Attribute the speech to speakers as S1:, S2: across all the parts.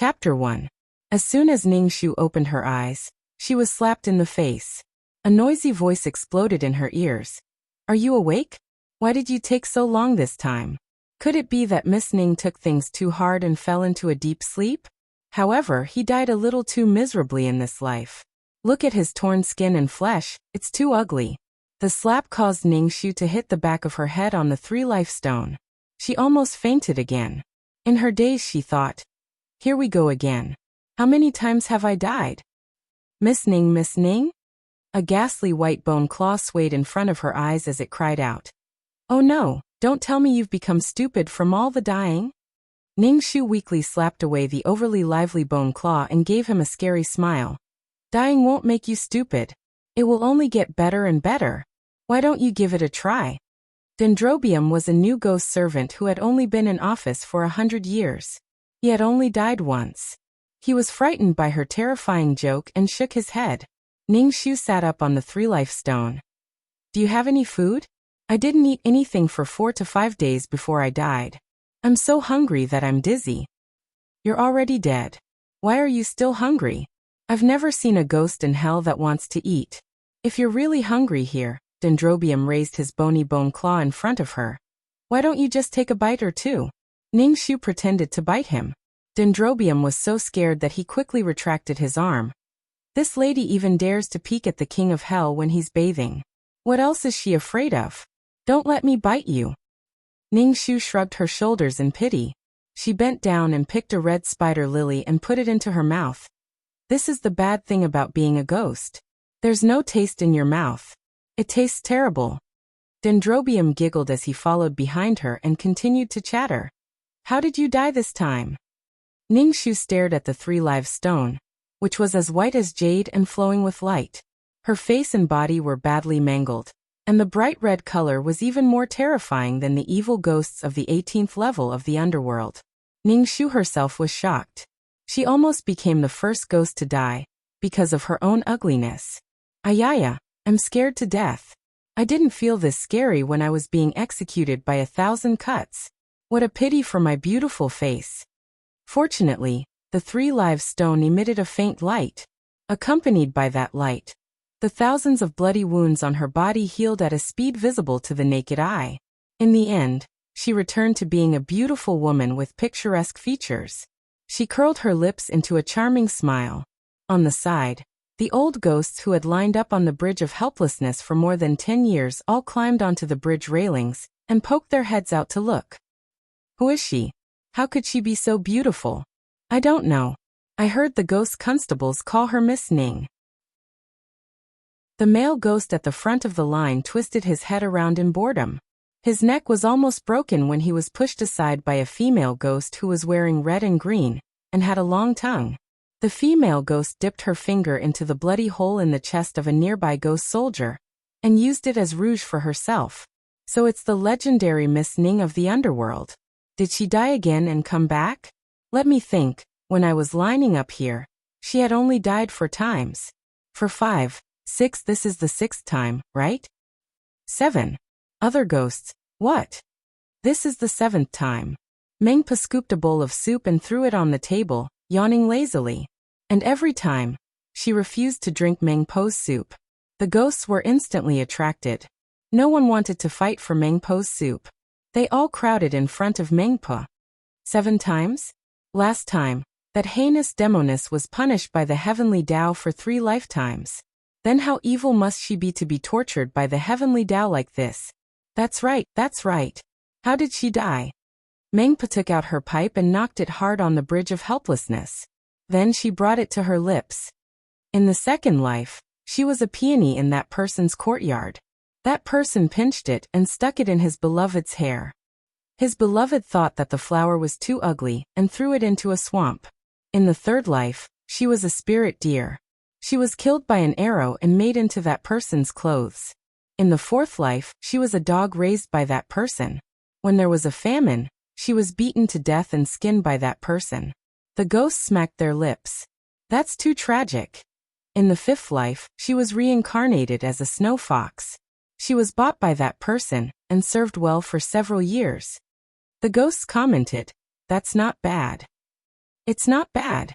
S1: Chapter 1. As soon as Ningshu opened her eyes, she was slapped in the face. A noisy voice exploded in her ears. "Are you awake? Why did you take so long this time?" Could it be that Miss Ning took things too hard and fell into a deep sleep? However, he died a little too miserably in this life. Look at his torn skin and flesh, it's too ugly. The slap caused Ningshu to hit the back of her head on the 3-life stone. She almost fainted again. In her daze she thought, "Here we go again. How many times have I died? Miss Ning, Miss Ning?" A ghastly white bone claw swayed in front of her eyes as it cried out. "Oh no, don't tell me you've become stupid from all the dying?" Ningshu weakly slapped away the overly lively bone claw and gave him a scary smile. "Dying won't make you stupid. It will only get better and better. Why don't you give it a try?" Dendrobium was a new ghost servant who had only been in office for 100 years. He had only died once. He was frightened by her terrifying joke and shook his head. Ningshu sat up on the 3-life stone. "Do you have any food? I didn't eat anything for 4 to 5 days before I died. I'm so hungry that I'm dizzy." "You're already dead. Why are you still hungry? I've never seen a ghost in hell that wants to eat. If you're really hungry here," Dendrobium raised his bony bone claw in front of her. "Why don't you just take a bite or two?" Ningshu pretended to bite him. Dendrobium was so scared that he quickly retracted his arm. This lady even dares to peek at the king of hell when he's bathing. What else is she afraid of? "Don't let me bite you." Ningshu shrugged her shoulders in pity. She bent down and picked a red spider lily and put it into her mouth. "This is the bad thing about being a ghost. There's no taste in your mouth. It tastes terrible." Dendrobium giggled as he followed behind her and continued to chatter. "How did you die this time?" Ningshu stared at the 3-live stone, which was as white as jade and flowing with light. Her face and body were badly mangled, and the bright red color was even more terrifying than the evil ghosts of the 18th level of the underworld. Ningshu herself was shocked. She almost became the first ghost to die, because of her own ugliness. "Ayaya, I'm scared to death. I didn't feel this scary when I was being executed by 1,000 cuts. What a pity for my beautiful face." Fortunately, the 3-live stone emitted a faint light. Accompanied by that light, the thousands of bloody wounds on her body healed at a speed visible to the naked eye. In the end, she returned to being a beautiful woman with picturesque features. She curled her lips into a charming smile. On the side, the old ghosts who had lined up on the bridge of helplessness for more than 10 years all climbed onto the bridge railings and poked their heads out to look. "Who is she? How could she be so beautiful?" "I don't know. I heard the ghost constables call her Miss Ning." The male ghost at the front of the line twisted his head around in boredom. His neck was almost broken when he was pushed aside by a female ghost who was wearing red and green, and had a long tongue. The female ghost dipped her finger into the bloody hole in the chest of a nearby ghost soldier, and used it as rouge for herself. "So it's the legendary Miss Ning of the underworld. Did she die again and come back? Let me think, when I was lining up here, she had only died 4 times. For 5, 6, this is the 6th time, right? 7. Other ghosts, what? This is the 7th time." Mengpa scooped a bowl of soup and threw it on the table, yawning lazily. And every time, she refused to drink Mengpo's soup. The ghosts were instantly attracted. No one wanted to fight for Mengpo's soup. They all crowded in front of Mengpa. 7 times? Last time, that heinous demoness was punished by the heavenly Tao for 3 lifetimes. Then how evil must she be to be tortured by the heavenly Tao like this? That's right, that's right. How did she die? Mengpa took out her pipe and knocked it hard on the bridge of helplessness. Then she brought it to her lips. In the 2nd life, she was a peony in that person's courtyard. That person pinched it and stuck it in his beloved's hair. His beloved thought that the flower was too ugly and threw it into a swamp. In the 3rd life, she was a spirit deer. She was killed by an arrow and made into that person's clothes. In the 4th life, she was a dog raised by that person. When there was a famine, she was beaten to death and skinned by that person. The ghosts smacked their lips. That's too tragic. In the 5th life, she was reincarnated as a snow fox. She was bought by that person and served well for several years. The ghosts commented, "That's not bad." It's not bad.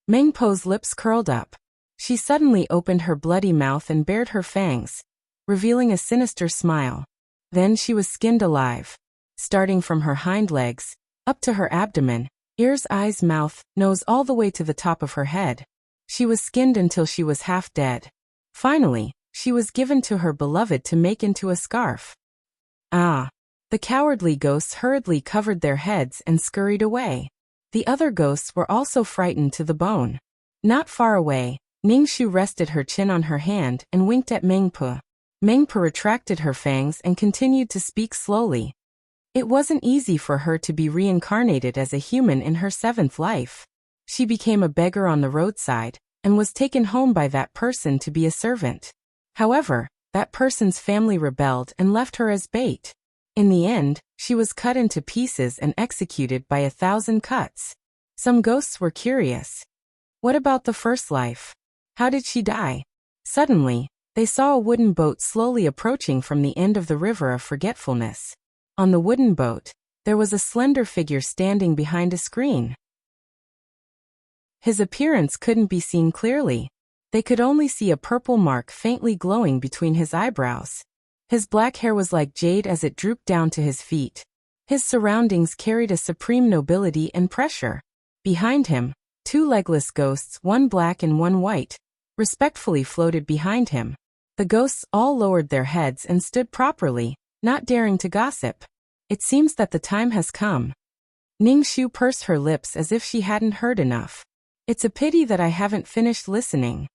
S1: Mengpo's lips curled up. She suddenly opened her bloody mouth and bared her fangs, revealing a sinister smile. Then she was skinned alive. Starting from her hind legs, up to her abdomen, ears, eyes, mouth, nose, all the way to the top of her head. She was skinned until she was half dead. Finally, she was given to her beloved to make into a scarf. Ah! The cowardly ghosts hurriedly covered their heads and scurried away. The other ghosts were also frightened to the bone. Not far away, Ningxu rested her chin on her hand and winked at Mengpo. Mengpo retracted her fangs and continued to speak slowly. It wasn't easy for her to be reincarnated as a human in her 7th life. She became a beggar on the roadside, and was taken home by that person to be a servant. However, that person's family rebelled and left her as bait. In the end, she was cut into pieces and executed by 1,000 cuts. Some ghosts were curious. What about the first life? How did she die? Suddenly, they saw a wooden boat slowly approaching from the end of the river of forgetfulness. On the wooden boat, there was a slender figure standing behind a screen. His appearance couldn't be seen clearly. They could only see a purple mark faintly glowing between his eyebrows. His black hair was like jade as it drooped down to his feet. His surroundings carried a supreme nobility and pressure. Behind him, 2 legless ghosts, one black and one white, respectfully floated behind him. The ghosts all lowered their heads and stood properly, not daring to gossip. It seems that the time has come. Ningxu pursed her lips as if she hadn't heard enough. It's a pity that I haven't finished listening.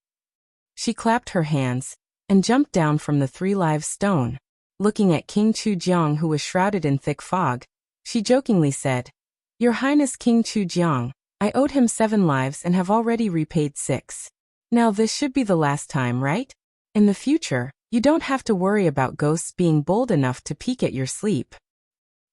S1: She clapped her hands and jumped down from the 3 live stone. Looking at King Chujiang, who was shrouded in thick fog, she jokingly said, "Your Highness King Chujiang, I owed him 7 lives and have already repaid 6. Now this should be the last time, right? In the future, you don't have to worry about ghosts being bold enough to peek at your sleep."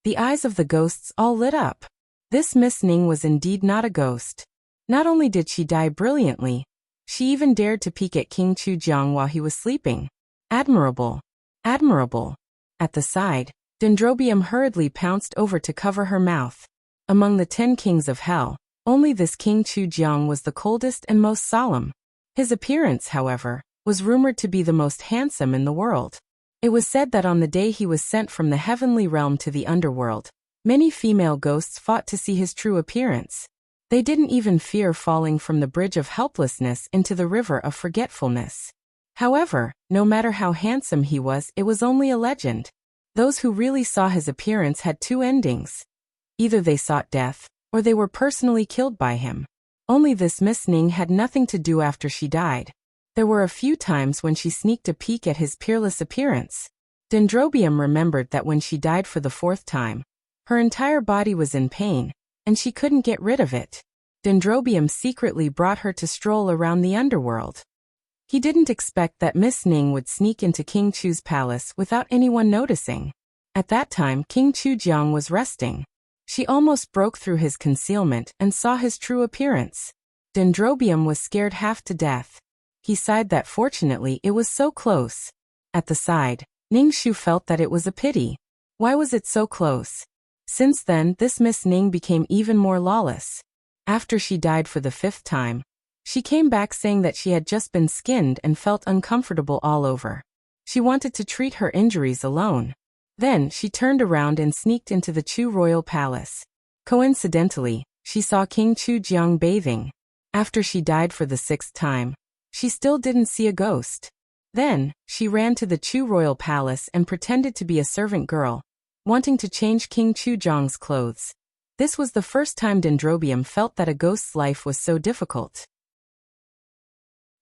S1: The eyes of the ghosts all lit up. This Miss Ning was indeed not a ghost. Not only did she die brilliantly, she even dared to peek at King Chujiang while he was sleeping. Admirable. Admirable. At the side, Dendrobium hurriedly pounced over to cover her mouth. Among the 10 kings of hell, only this King Chujiang was the coldest and most solemn. His appearance, however, was rumored to be the most handsome in the world. It was said that on the day he was sent from the heavenly realm to the underworld, many female ghosts fought to see his true appearance. They didn't even fear falling from the bridge of helplessness into the river of forgetfulness. However, no matter how handsome he was, it was only a legend. Those who really saw his appearance had 2 endings. Either they sought death, or they were personally killed by him. Only this Miss Ning had nothing to do after she died. There were a few times when she sneaked a peek at his peerless appearance. Dendrobium remembered that when she died for the 4th time, her entire body was in pain, and she couldn't get rid of it. Dendrobium secretly brought her to stroll around the underworld. He didn't expect that Miss Ning would sneak into King Chu's palace without anyone noticing. At that time, King Chujiang was resting. She almost broke through his concealment and saw his true appearance. Dendrobium was scared half to death. He sighed that fortunately it was so close. At the side, Ningxu felt that it was a pity. Why was it so close? Since then, this Miss Ning became even more lawless. After she died for the 5th time, she came back saying that she had just been skinned and felt uncomfortable all over. She wanted to treat her injuries alone. Then she turned around and sneaked into the Chu royal palace. Coincidentally, she saw King Chujiang bathing. After she died for the 6th time, she still didn't see a ghost. Then, she ran to the Chu royal palace and pretended to be a servant girl, wanting to change King Chujiang's clothes. This was the first time Dendrobium felt that a ghost's life was so difficult.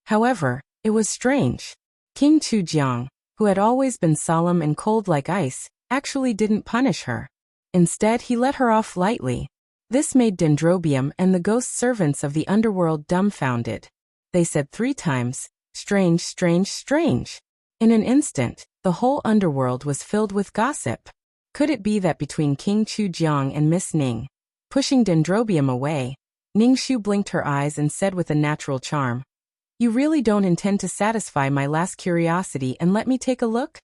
S1: However, it was strange. King Chujiang, who had always been solemn and cold like ice, actually didn't punish her. Instead, he let her off lightly. This made Dendrobium and the ghost servants of the underworld dumbfounded. They said 3 times, "Strange, strange, strange." In an instant, the whole underworld was filled with gossip. Could it be that between King Chujiang and Miss Ning, pushing Dendrobium away, Ningxu blinked her eyes and said with a natural charm, "You really don't intend to satisfy my last curiosity and let me take a look?"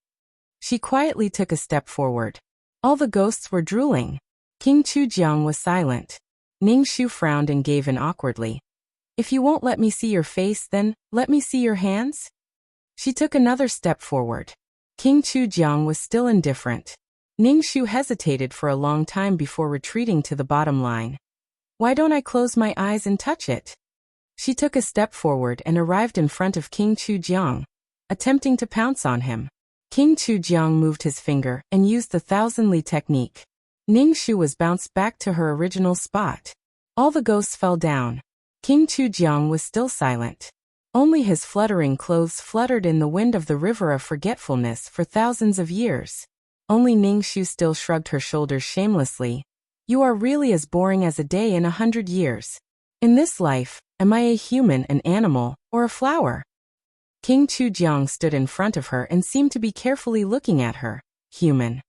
S1: She quietly took a step forward. All the ghosts were drooling. King Chujiang was silent. Ning Shu frowned and gave in awkwardly. If you won't let me see your face, then let me see your hands? She took another step forward. King Chujiang was still indifferent. Ning Shu hesitated for a long time before retreating to the bottom line. Why don't I close my eyes and touch it? She took a step forward and arrived in front of King Chujiang, attempting to pounce on him. King Chujiang moved his finger and used the Thousand Li technique. Ning Shu was bounced back to her original spot. All the ghosts fell down. King Chujiang was still silent. Only his fluttering clothes fluttered in the wind of the river of forgetfulness for thousands of years. Only Ning Shu still shrugged her shoulders shamelessly. You are really as boring as a day in 100 years. In this life, am I a human, an animal, or a flower? King Chujiang stood in front of her and seemed to be carefully looking at her. Human.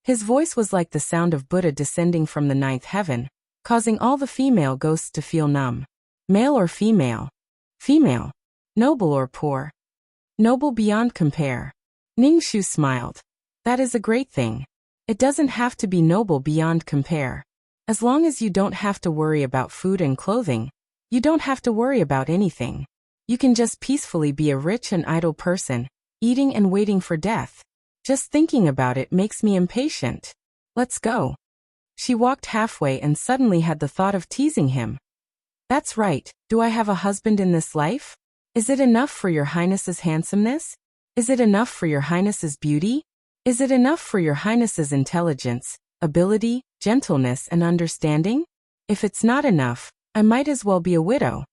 S1: His voice was like the sound of Buddha descending from the ninth heaven, causing all the female ghosts to feel numb. Male or female? Female. Noble or poor? Noble beyond compare. Ning Shu smiled. That is a great thing. It doesn't have to be noble beyond compare. As long as you don't have to worry about food and clothing, you don't have to worry about anything. You can just peacefully be a rich and idle person, eating and waiting for death. Just thinking about it makes me impatient. Let's go. She walked halfway and suddenly had the thought of teasing him. That's right, do I have a husband in this life? Is it enough for your highness's handsomeness? Is it enough for your highness's beauty? Is it enough for your highness's intelligence, ability, gentleness and understanding? If it's not enough, I might as well be a widow.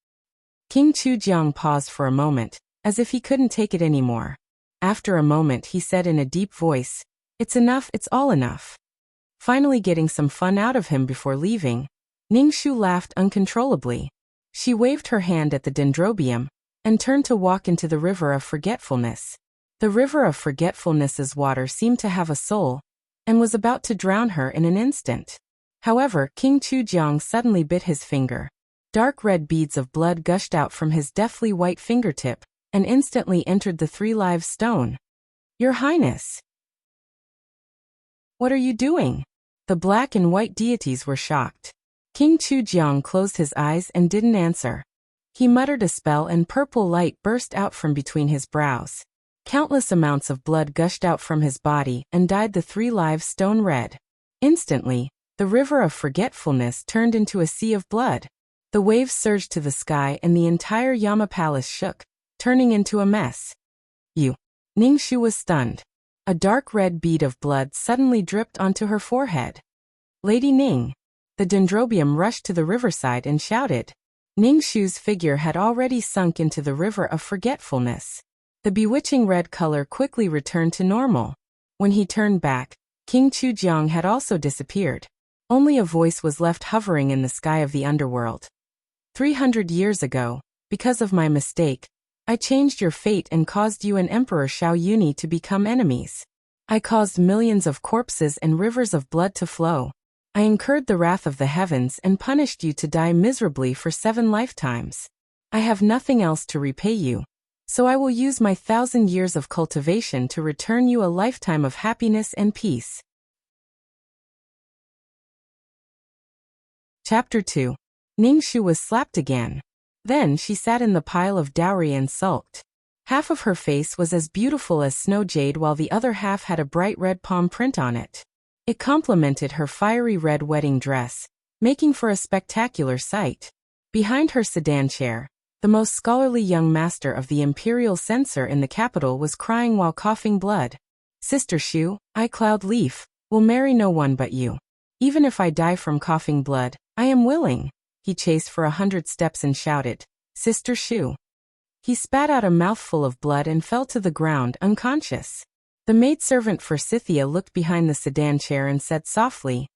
S1: King Chujiang paused for a moment, as if he couldn't take it anymore. After a moment he said in a deep voice, It's enough, it's all enough. Finally getting some fun out of him before leaving, Ning Shu laughed uncontrollably. She waved her hand at the dendrobium, and turned to walk into the river of forgetfulness. The river of forgetfulness's water seemed to have a soul, and was about to drown her in an instant. However, King Chujiang suddenly bit his finger. Dark red beads of blood gushed out from his deathly white fingertip, and instantly entered the three live stone. Your Highness! What are you doing? The black and white deities were shocked. King Chujiang closed his eyes and didn't answer. He muttered a spell and purple light burst out from between his brows. Countless amounts of blood gushed out from his body and dyed the three live stone red. Instantly, the river of forgetfulness turned into a sea of blood. The waves surged to the sky and the entire Yama Palace shook, turning into a mess. Ning Shu was stunned. A dark red bead of blood suddenly dripped onto her forehead. Lady Ning! The dendrobium rushed to the riverside and shouted. Ning Shu's figure had already sunk into the river of forgetfulness. The bewitching red color quickly returned to normal. When he turned back, King Chujiang had also disappeared. Only a voice was left hovering in the sky of the underworld. 300 years ago, because of my mistake, I changed your fate and caused you and Emperor Xiao Yuni to become enemies. I caused millions of corpses and rivers of blood to flow. I incurred the wrath of the heavens and punished you to die miserably for 7 lifetimes. I have nothing else to repay you, so I will use my 1,000 years of cultivation to return you a lifetime of happiness and peace. Chapter 2. Ning Shu was slapped again. Then she sat in the pile of dowry and sulked. Half of her face was as beautiful as snow jade while the other half had a bright red palm print on it. It complemented her fiery red wedding dress, making for a spectacular sight. Behind her sedan chair, the most scholarly young master of the imperial censor in the capital was crying while coughing blood. Sister Shu, I Cloud Leaf, will marry no one but you. Even if I die from coughing blood, I am willing. He chased for 100 steps and shouted, Sister Shu. He spat out a mouthful of blood and fell to the ground unconscious. The maidservant for Scythia looked behind the sedan chair and said softly,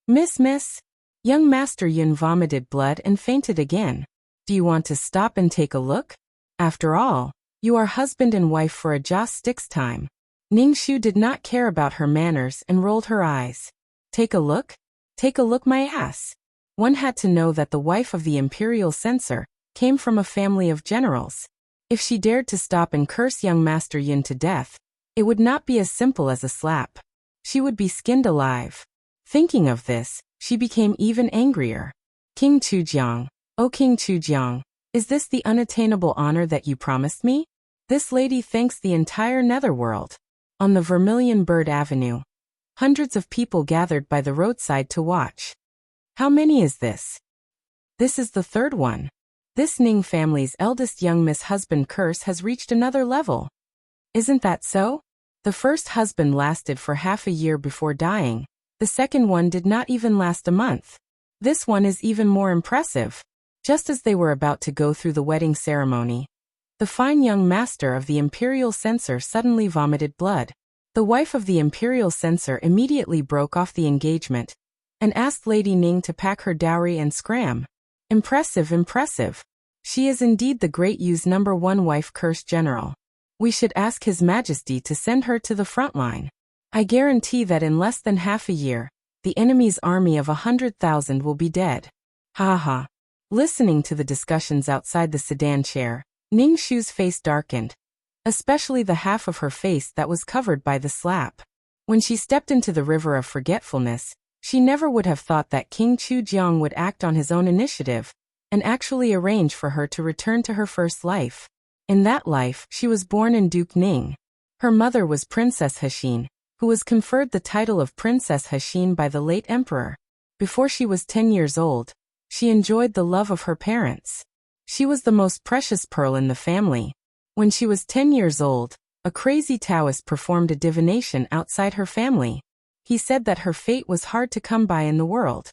S1: Miss. Young Master Yun vomited blood and fainted again. Do you want to stop and take a look? After all, you are husband and wife for a joss sticks time. Ning Shu did not care about her manners and rolled her eyes. Take a look? Take a look my ass. One had to know that the wife of the imperial censor came from a family of generals. If she dared to stop and curse young Master Yin to death, it would not be as simple as a slap. She would be skinned alive. Thinking of this, she became even angrier. King Chujiang, O King Chujiang, is this the unattainable honor that you promised me? This lady thanks the entire netherworld. On the Vermilion Bird Avenue, hundreds of people gathered by the roadside to watch. How many is this? This is the third one. This Ning family's eldest young Miss Husband curse has reached another level. Isn't that so? The first husband lasted for half a year before dying. The second one did not even last a month. This one is even more impressive. Just as they were about to go through the wedding ceremony, the fine young master of the imperial censor suddenly vomited blood. The wife of the imperial censor immediately broke off the engagement and asked Lady Ning to pack her dowry and scram. Impressive, impressive. She is indeed the great Yu's #1 wife curse general. We should ask His Majesty to send her to the front line. I guarantee that in less than half a year, the enemy's army of 100,000 will be dead. Ha ha. Listening to the discussions outside the sedan chair, Ning Shu's face darkened, especially the half of her face that was covered by the slap. When she stepped into the river of forgetfulness, she never would have thought that King Chujiang would act on his own initiative and actually arrange for her to return to her first life. In that life, she was born in Duke Ning. Her mother was Princess Hashin, who was conferred the title of Princess Hashin by the late emperor. Before she was 10 years old, she enjoyed the love of her parents. She was the most precious pearl in the family. When she was 10 years old, a crazy Taoist performed a divination outside her family. He said that her fate was hard to come by in the world.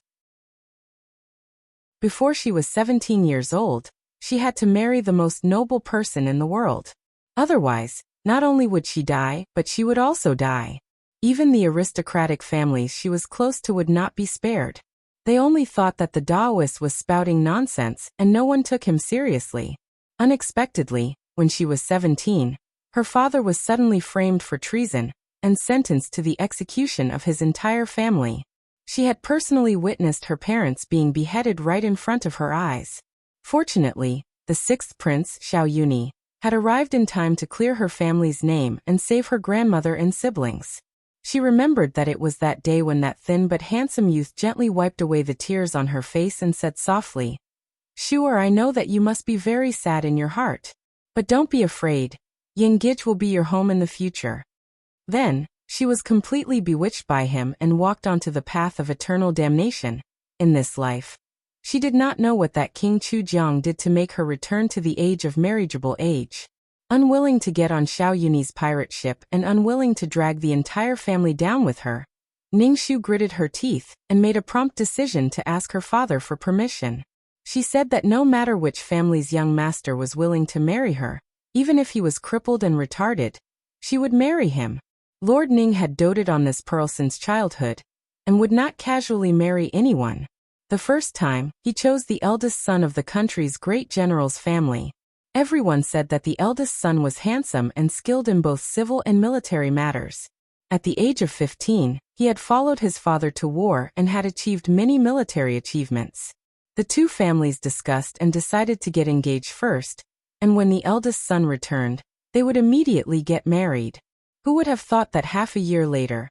S1: Before she was 17 years old, she had to marry the most noble person in the world. Otherwise, not only would she die, but she would also die. Even the aristocratic families she was close to would not be spared. They only thought that the Taoist was spouting nonsense, and no one took him seriously. Unexpectedly, when she was 17, her father was suddenly framed for treason and sentenced to the execution of his entire family. She had personally witnessed her parents being beheaded right in front of her eyes. Fortunately, the sixth prince, Xiao Yuni, had arrived in time to clear her family's name and save her grandmother and siblings. She remembered that it was that day when that thin but handsome youth gently wiped away the tears on her face and said softly, "Sure, I know that you must be very sad in your heart. But don't be afraid. Yingij will be your home in the future." Then, she was completely bewitched by him and walked onto the path of eternal damnation. In this life, she did not know what that King Chujiang did to make her return to the age of marriageable age. Unwilling to get on Xiao Yuni's pirate ship and unwilling to drag the entire family down with her, Ningshu gritted her teeth and made a prompt decision to ask her father for permission. She said that no matter which family's young master was willing to marry her, even if he was crippled and retarded, she would marry him. Lord Ning had doted on this pearl since childhood and would not casually marry anyone. The first time, he chose the eldest son of the country's great general's family. Everyone said that the eldest son was handsome and skilled in both civil and military matters. At the age of 15, he had followed his father to war and had achieved many military achievements. The two families discussed and decided to get engaged first, and when the eldest son returned, they would immediately get married. Who would have thought that half a year later,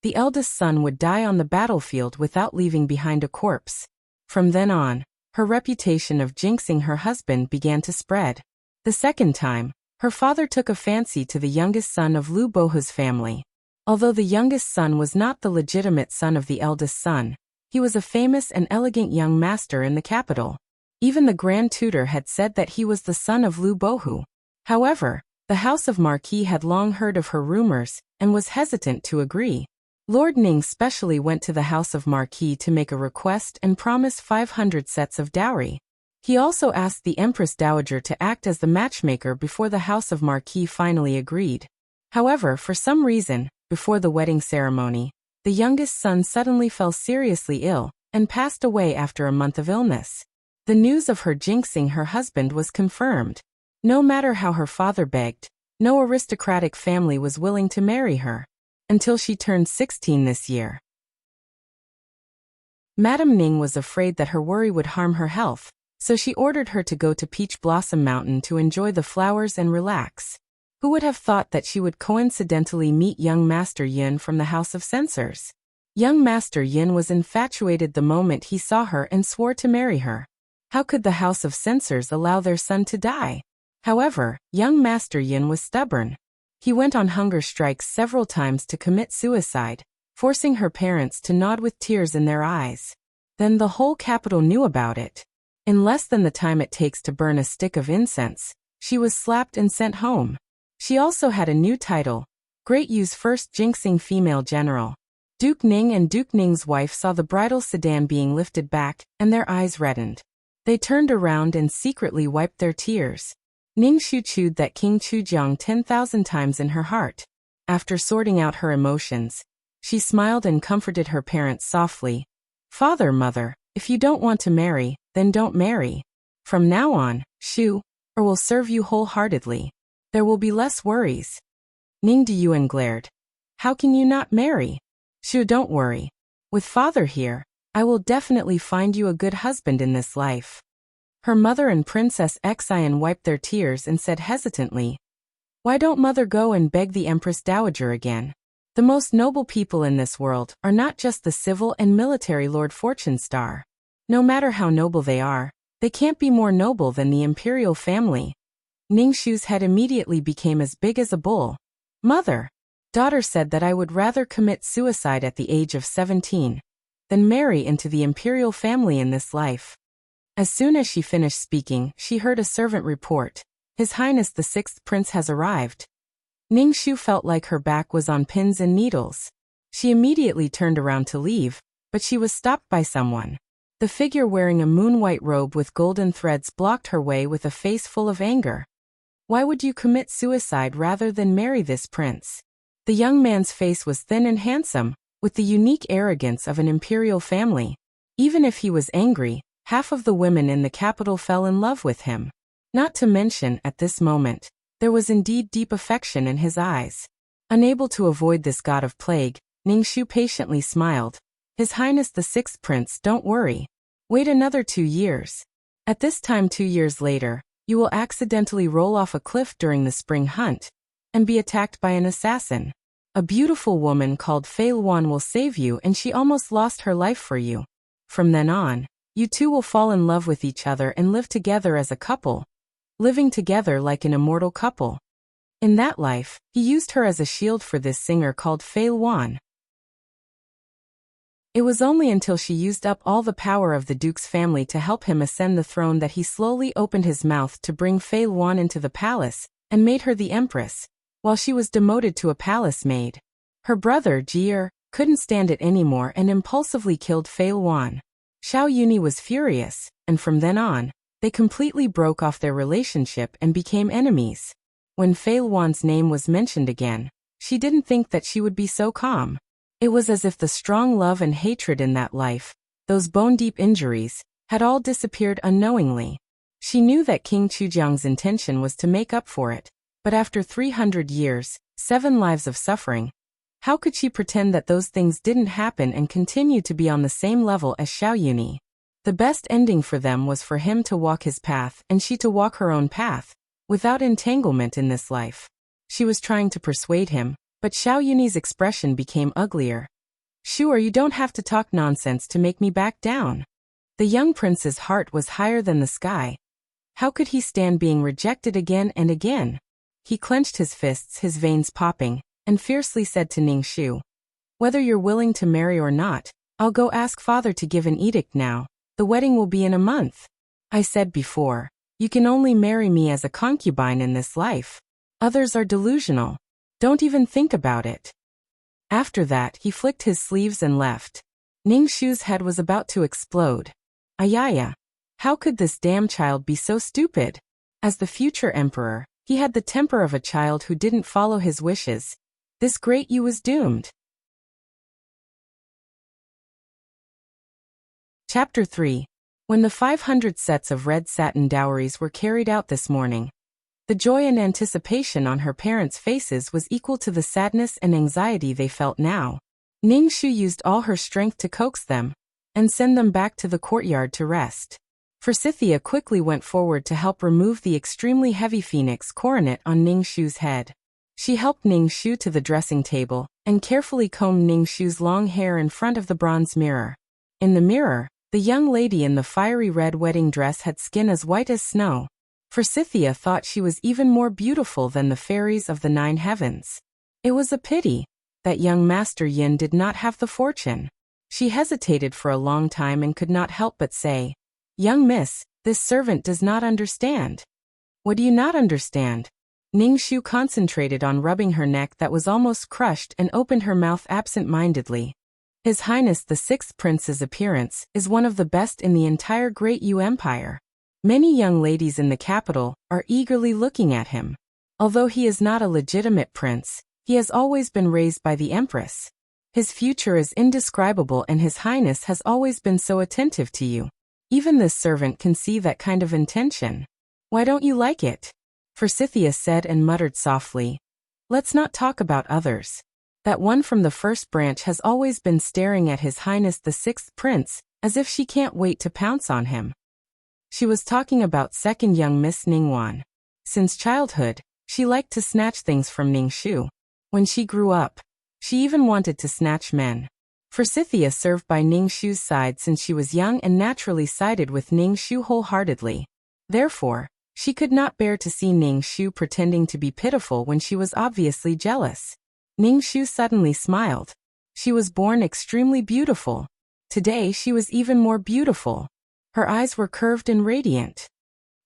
S1: the eldest son would die on the battlefield without leaving behind a corpse? From then on, her reputation of jinxing her husband began to spread. The second time, her father took a fancy to the youngest son of Lu Bohu's family. Although the youngest son was not the legitimate son of the eldest son, he was a famous and elegant young master in the capital. Even the Grand Tutor had said that he was the son of Lu Bohu. However, the House of Marquis had long heard of her rumors and was hesitant to agree. Lord Ning specially went to the House of Marquis to make a request and promise 500 sets of dowry. He also asked the Empress Dowager to act as the matchmaker before the House of Marquis finally agreed. However, for some reason, before the wedding ceremony, the youngest son suddenly fell seriously ill and passed away after a month of illness. The news of her jinxing her husband was confirmed. No matter how her father begged, no aristocratic family was willing to marry her. Until she turned 16 this year. Madame Ning was afraid that her worry would harm her health, so she ordered her to go to Peach Blossom Mountain to enjoy the flowers and relax. Who would have thought that she would coincidentally meet young Master Yun from the House of Censors? Young Master Yin was infatuated the moment he saw her and swore to marry her. How could the House of Censors allow their son to die? However, young Master Yin was stubborn. He went on hunger strikes several times to commit suicide, forcing her parents to nod with tears in their eyes. Then the whole capital knew about it. In less than the time it takes to burn a stick of incense, she was slapped and sent home. She also had a new title, Great Yu's first jinxing female general. Duke Ning and Duke Ning's wife saw the bridal sedan being lifted back, and their eyes reddened. They turned around and secretly wiped their tears. Ning Shu chewed that King Chujiang 10,000 times in her heart. After sorting out her emotions, she smiled and comforted her parents softly. Father, mother, if you don't want to marry, then don't marry. From now on, Shu, or will serve you wholeheartedly. There will be less worries. Ning Diyuan glared. How can you not marry? Shu, don't worry. With father here, I will definitely find you a good husband in this life. Her mother and Princess Xian wiped their tears and said hesitantly, why don't mother go and beg the Empress Dowager again? The most noble people in this world are not just the civil and military Lord Fortune Star. No matter how noble they can't be more noble than the imperial family. Ning Shu's head immediately became as big as a bull. Mother, daughter said that I would rather commit suicide at the age of 17 than marry into the imperial family in this life. As soon as she finished speaking, she heard a servant report. His Highness the Sixth Prince has arrived. Ning Shu felt like her back was on pins and needles. She immediately turned around to leave, but she was stopped by someone. The figure wearing a moon-white robe with golden threads blocked her way with a face full of anger. Why would you commit suicide rather than marry this prince? The young man's face was thin and handsome, with the unique arrogance of an imperial family. Even if he was angry, half of the women in the capital fell in love with him. Not to mention, at this moment, there was indeed deep affection in his eyes. Unable to avoid this god of plague, Ning Shu patiently smiled. His Highness the Sixth Prince, don't worry. Wait another 2 years. At this time 2 years later, you will accidentally roll off a cliff during the spring hunt and be attacked by an assassin. A beautiful woman called Fei Luan will save you, and she almost lost her life for you. From then on, you two will fall in love with each other and live together as a couple, living together like an immortal couple. In that life, he used her as a shield for this singer called Fei Luan. It was only until she used up all the power of the Duke's family to help him ascend the throne that he slowly opened his mouth to bring Fei Luan into the palace and made her the empress, while she was demoted to a palace maid. Her brother, Jier, couldn't stand it anymore and impulsively killed Fei Luan. Xiao Yuni was furious, and from then on, they completely broke off their relationship and became enemies. When Fei Luan's name was mentioned again, she didn't think that she would be so calm. It was as if the strong love and hatred in that life, those bone-deep injuries, had all disappeared unknowingly. She knew that King Chujiang's intention was to make up for it, but after 300 years, 7 lives of suffering, how could she pretend that those things didn't happen and continue to be on the same level as Xiao Yuni? The best ending for them was for him to walk his path and she to walk her own path, without entanglement in this life. She was trying to persuade him, but Xiao Yuni's expression became uglier. Sure, you don't have to talk nonsense to make me back down. The young prince's heart was higher than the sky. How could he stand being rejected again and again? He clenched his fists, his veins popping, and fiercely said to Ning Shu, whether you're willing to marry or not, I'll go ask father to give an edict now. The wedding will be in a month. I said before, you can only marry me as a concubine in this life. Others are delusional. Don't even think about it. After that, he flicked his sleeves and left. Ning Shu's head was about to explode. Ayaya. How could this damn child be so stupid? As the future emperor, he had the temper of a child who didn't follow his wishes. This great Yu was doomed. Chapter 3. When the 500 sets of red satin dowries were carried out this morning, the joy and anticipation on her parents' faces was equal to the sadness and anxiety they felt now. Ning Shu used all her strength to coax them and send them back to the courtyard to rest. Forsythia quickly went forward to help remove the extremely heavy phoenix coronet on Ning Shu's head. She helped Ning Shu to the dressing table and carefully combed Ningshu's long hair in front of the bronze mirror. In the mirror, the young lady in the fiery red wedding dress had skin as white as snow. Forsythia thought she was even more beautiful than the fairies of the 9 heavens. It was a pity that young Master Yin did not have the fortune. She hesitated for a long time and could not help but say, "Young miss, this servant does not understand." "What do you not understand?" Ningshu concentrated on rubbing her neck that was almost crushed and opened her mouth absent-mindedly. His Highness the 6th Prince's appearance is one of the best in the entire Great Yu Empire. Many young ladies in the capital are eagerly looking at him. Although he is not a legitimate prince, he has always been raised by the Empress. His future is indescribable and His Highness has always been so attentive to you. Even this servant can see that kind of intention. Why don't you like it? Forsythia said and muttered softly. Let's not talk about others. That one from the first branch has always been staring at His Highness the 6th Prince, as if she can't wait to pounce on him. She was talking about second young Miss Ningwan. Since childhood, she liked to snatch things from Ningshu. When she grew up, she even wanted to snatch men. Forsythia served by Ningshu's side since she was young and naturally sided with Ningshu wholeheartedly. Therefore, she could not bear to see Ningshu pretending to be pitiful when she was obviously jealous. Ningshu suddenly smiled. She was born extremely beautiful. Today she was even more beautiful. Her eyes were curved and radiant.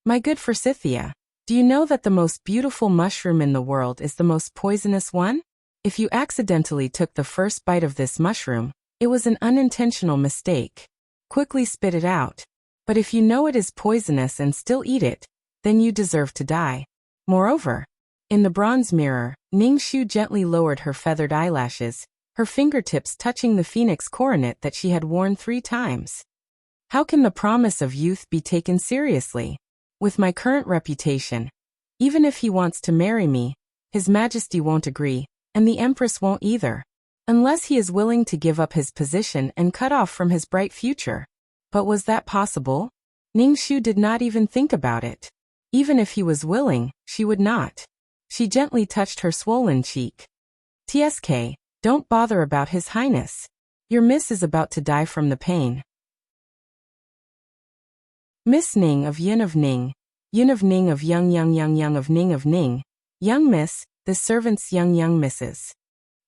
S1: My good Forsythia, do you know that the most beautiful mushroom in the world is the most poisonous one? If you accidentally took the first bite of this mushroom, it was an unintentional mistake. Quickly spit it out. But if you know it is poisonous and still eat it, then you deserve to die. Moreover, in the bronze mirror, Ningshu gently lowered her feathered eyelashes, her fingertips touching the phoenix coronet that she had worn 3 times. How can the promise of youth be taken seriously? With my current reputation, even if he wants to marry me, His Majesty won't agree, and the Empress won't either. Unless he is willing to give up his position and cut off from his bright future. But was that possible? Ningshu did not even think about it. Even if he was willing, she would not. She gently touched her swollen cheek. "TSK, don't bother about His Highness. Your miss is about to die from the pain." Miss Ning of Yin of Ning, Yin of Ning of Young of Ning of Ning, young miss, the servant's young misses.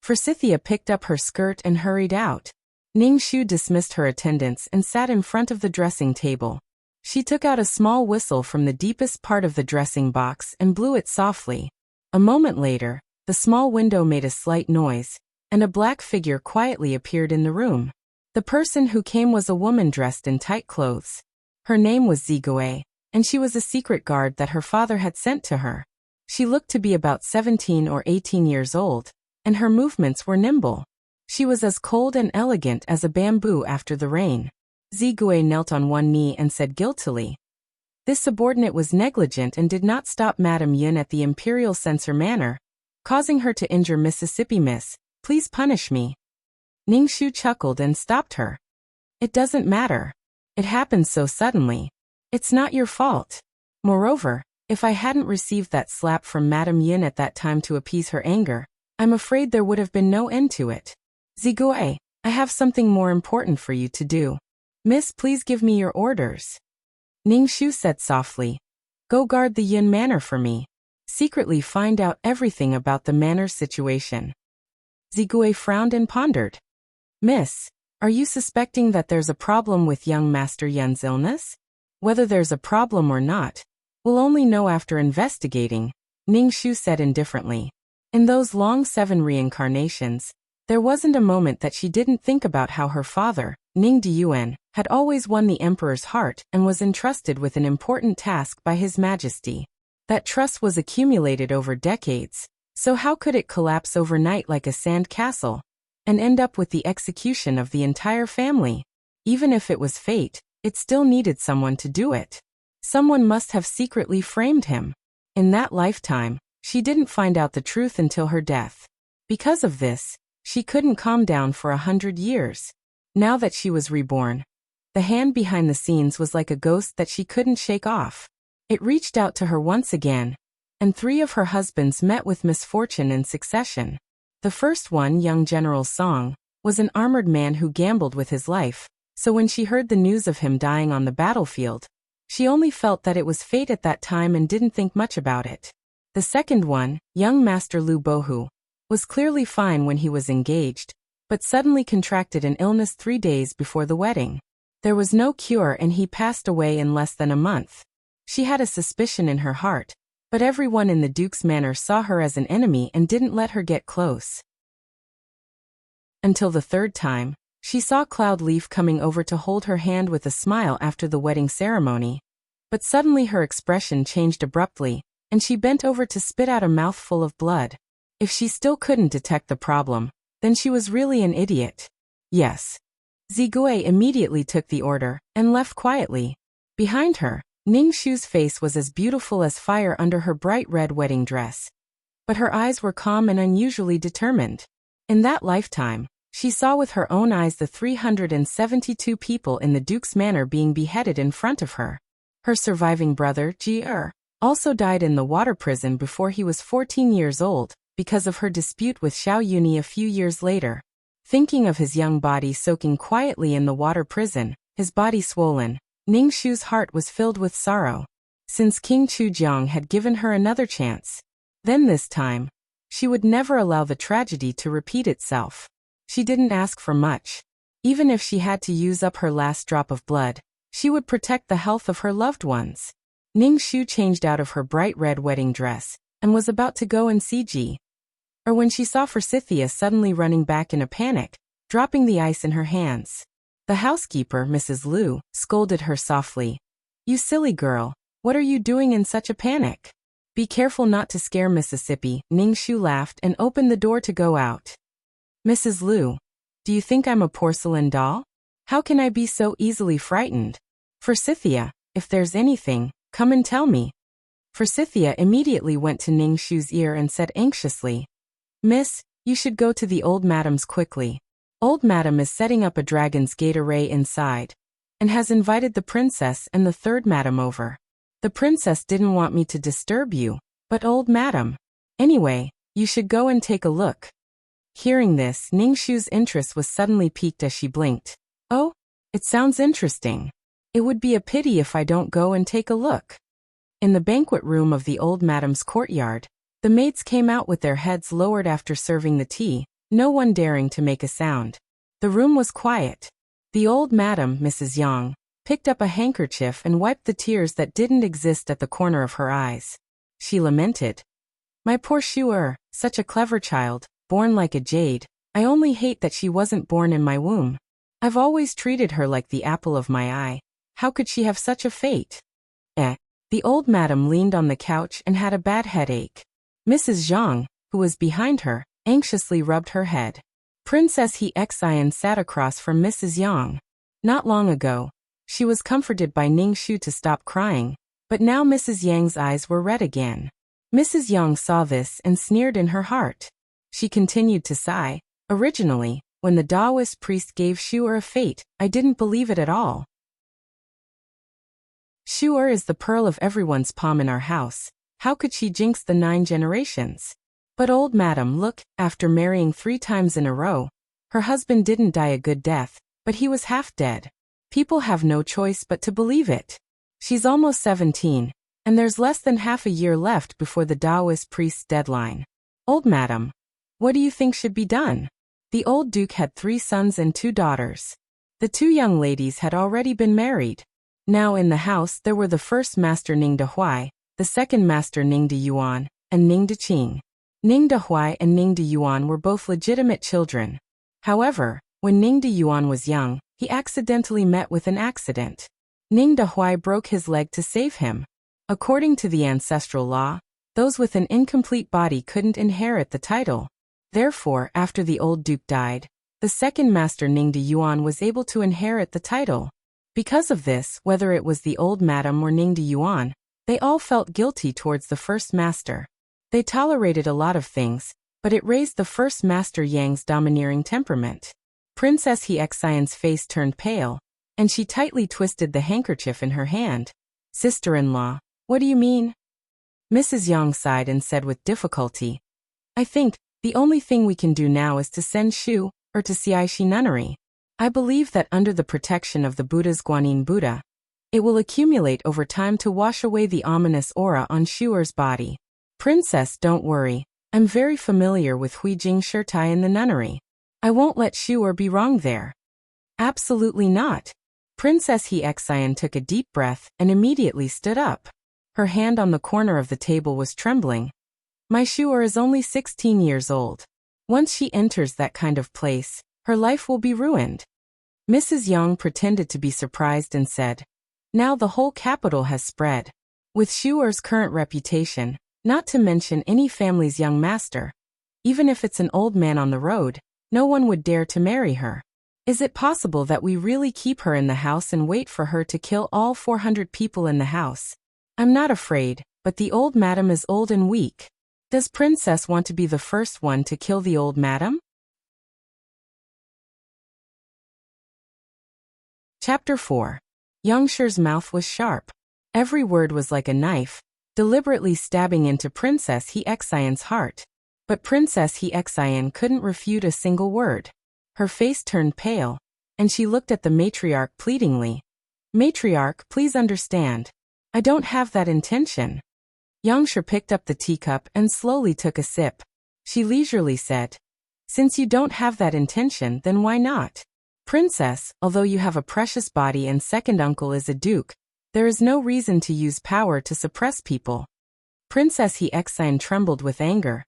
S1: Forsythia picked up her skirt and hurried out. Ningshu dismissed her attendants and sat in front of the dressing table. She took out a small whistle from the deepest part of the dressing box and blew it softly. A moment later, the small window made a slight noise, and a black figure quietly appeared in the room. The person who came was a woman dressed in tight clothes. Her name was Zigue, and she was a secret guard that her father had sent to her. She looked to be about 17 or 18 years old, and her movements were nimble. She was as cold and elegant as a bamboo after the rain. Zigue knelt on one knee and said guiltily. This subordinate was negligent and did not stop Madame Yin at the imperial censor manner, causing her to injure Mississippi Miss. Please punish me. Ningshu chuckled and stopped her. It doesn't matter. It happened so suddenly. It's not your fault. Moreover, if I hadn't received that slap from Madame Yin at that time to appease her anger, I'm afraid there would have been no end to it. Zigue, I have something more important for you to do. Miss, please give me your orders. Ningshu said softly. Go guard the Yin Manor for me. Secretly find out everything about the manor's situation. Zigue frowned and pondered. Miss, are you suspecting that there's a problem with young Master Yin's illness? Whether there's a problem or not, we'll only know after investigating, Ningshu said indifferently. In those long 7 reincarnations, there wasn't a moment that she didn't think about how her father, Ning Diyuan, had always won the emperor's heart and was entrusted with an important task by His Majesty. That trust was accumulated over decades, so how could it collapse overnight like a sand castle, and end up with the execution of the entire family? Even if it was fate, it still needed someone to do it. Someone must have secretly framed him. In that lifetime, she didn't find out the truth until her death. Because of this, she couldn't calm down for 100 years. Now that she was reborn, the hand behind the scenes was like a ghost that she couldn't shake off. It reached out to her once again, and 3 of her husbands met with misfortune in succession. The first one, young General Song, was an armored man who gambled with his life, so when she heard the news of him dying on the battlefield, she only felt that it was fate at that time and didn't think much about it. The second one, young Master Lu Bohu, was clearly fine when he was engaged, but suddenly contracted an illness 3 days before the wedding. There was no cure and he passed away in less than a month. She had a suspicion in her heart, but everyone in the Duke's manor saw her as an enemy and didn't let her get close. Until the third time, she saw Cloudleaf coming over to hold her hand with a smile after the wedding ceremony, but suddenly her expression changed abruptly, and she bent over to spit out a mouthful of blood. If she still couldn't detect the problem, then she was really an idiot. Yes. Zigui immediately took the order and left quietly. Behind her, Ningshu's face was as beautiful as fire under her bright red wedding dress, but her eyes were calm and unusually determined. In that lifetime, she saw with her own eyes the 372 people in the Duke's manor being beheaded in front of her. Her surviving brother, Ji-er, also died in the water prison before he was 14 years old, because of her dispute with Xiao Yuni a few years later. Thinking of his young body soaking quietly in the water prison, his body swollen, Ningshu's heart was filled with sorrow. Since King Chujiang had given her another chance, then this time, she would never allow the tragedy to repeat itself. She didn't ask for much. Even if she had to use up her last drop of blood, she would protect the health of her loved ones. Ningshu changed out of her bright red wedding dress and was about to go and see Ji, or when she saw Forsythia suddenly running back in a panic, dropping the ice in her hands. The housekeeper, Mrs. Liu, scolded her softly. "You silly girl, what are you doing in such a panic? Be careful not to scare Mississippi." Ningshu laughed and opened the door to go out. "Mrs. Liu, do you think I'm a porcelain doll? How can I be so easily frightened? Forsythia, if there's anything, come and tell me." Forsythia immediately went to Ningshu's ear and said anxiously, "Miss, you should go to the old madam's quickly. Old madam is setting up a dragon's gate array inside, and has invited the princess and the third madam over. The princess didn't want me to disturb you, but old madam. Anyway, you should go and take a look." Hearing this, Ningshu's interest was suddenly piqued as she blinked. "Oh, it sounds interesting. It would be a pity if I don't go and take a look." In the banquet room of the old madam's courtyard, the maids came out with their heads lowered after serving the tea, no one daring to make a sound. The room was quiet. The old madam, Mrs. Yang, picked up a handkerchief and wiped the tears that didn't exist at the corner of her eyes. She lamented, "My poor Shu'er, such a clever child, born like a jade. I only hate that she wasn't born in my womb. I've always treated her like the apple of my eye. How could she have such a fate?" The old madam leaned on the couch and had a bad headache. Mrs. Zhang, who was behind her, anxiously rubbed her head. Princess He Xian sat across from Mrs. Yang. Not long ago, she was comforted by Ningshu to stop crying, but now Mrs. Yang's eyes were red again. Mrs. Yang saw this and sneered in her heart. She continued to sigh. "Originally, when the Taoist priest gave Shu'er a fate, I didn't believe it at all. Shu'er is the pearl of everyone's palm in our house. How could she jinx the 9 generations? But old madam, look, after marrying 3 times in a row, her husband didn't die a good death, but he was half dead. People have no choice but to believe it. She's almost 17, and there's less than half a year left before the Taoist priest's deadline. Old madam, what do you think should be done?" The old duke had 3 sons and 2 daughters. The 2 young ladies had already been married. Now in the house there were the first master Ning De Huai, the second master Ning De Yuan, and Ning De Qing. Ning De Huai and Ning De Yuan were both legitimate children. However, when Ning De Yuan was young, he accidentally met with an accident. Ning De Huai broke his leg to save him. According to the ancestral law, those with an incomplete body couldn't inherit the title. Therefore, after the old duke died, the second master Ning De Yuan was able to inherit the title. Because of this, whether it was the old madam or Ning De Yuan, they all felt guilty towards the first master. They tolerated a lot of things, but it raised the first master Yang's domineering temperament. Princess He Xian's face turned pale, and she tightly twisted the handkerchief in her hand. "Sister-in-law, what do you mean?" Mrs. Yang sighed and said with difficulty, "I think, The only thing we can do now is to send Shu, or to Xiaishi Nunnery. I believe that under the protection of the Buddha's Guanyin Buddha, it will accumulate over time to wash away the ominous aura on Shuer's body. Princess, don't worry. I'm very familiar with Huijing Shirtai in the nunnery. I won't let Shuer be wrong there. Absolutely not. Princess He Xian took a deep breath and immediately stood up. Her hand on the corner of the table was trembling. My Shuer is only 16 years old. Once she enters that kind of place, her life will be ruined. Mrs. Yang pretended to be surprised and said, now the whole capital has spread. With Shuer's current reputation, not to mention any family's young master, even if it's an old man on the road, no one would dare to marry her. Is it possible that we really keep her in the house and wait for her to kill all 400 people in the house? I'm not afraid, but the old madam is old and weak. Does Princess want to be the first one to kill the old madam? Chapter 4. Yongsher's mouth was sharp. Every word was like a knife, deliberately stabbing into Princess He Xian's heart. But Princess He Xian couldn't refute a single word. Her face turned pale, and she looked at the matriarch pleadingly. Matriarch, please understand. I don't have that intention. Yongsher picked up the teacup and slowly took a sip. She leisurely said, since you don't have that intention, then why not? Princess, although you have a precious body and second uncle is a duke, there is no reason to use power to suppress people. Princess He Xian trembled with anger.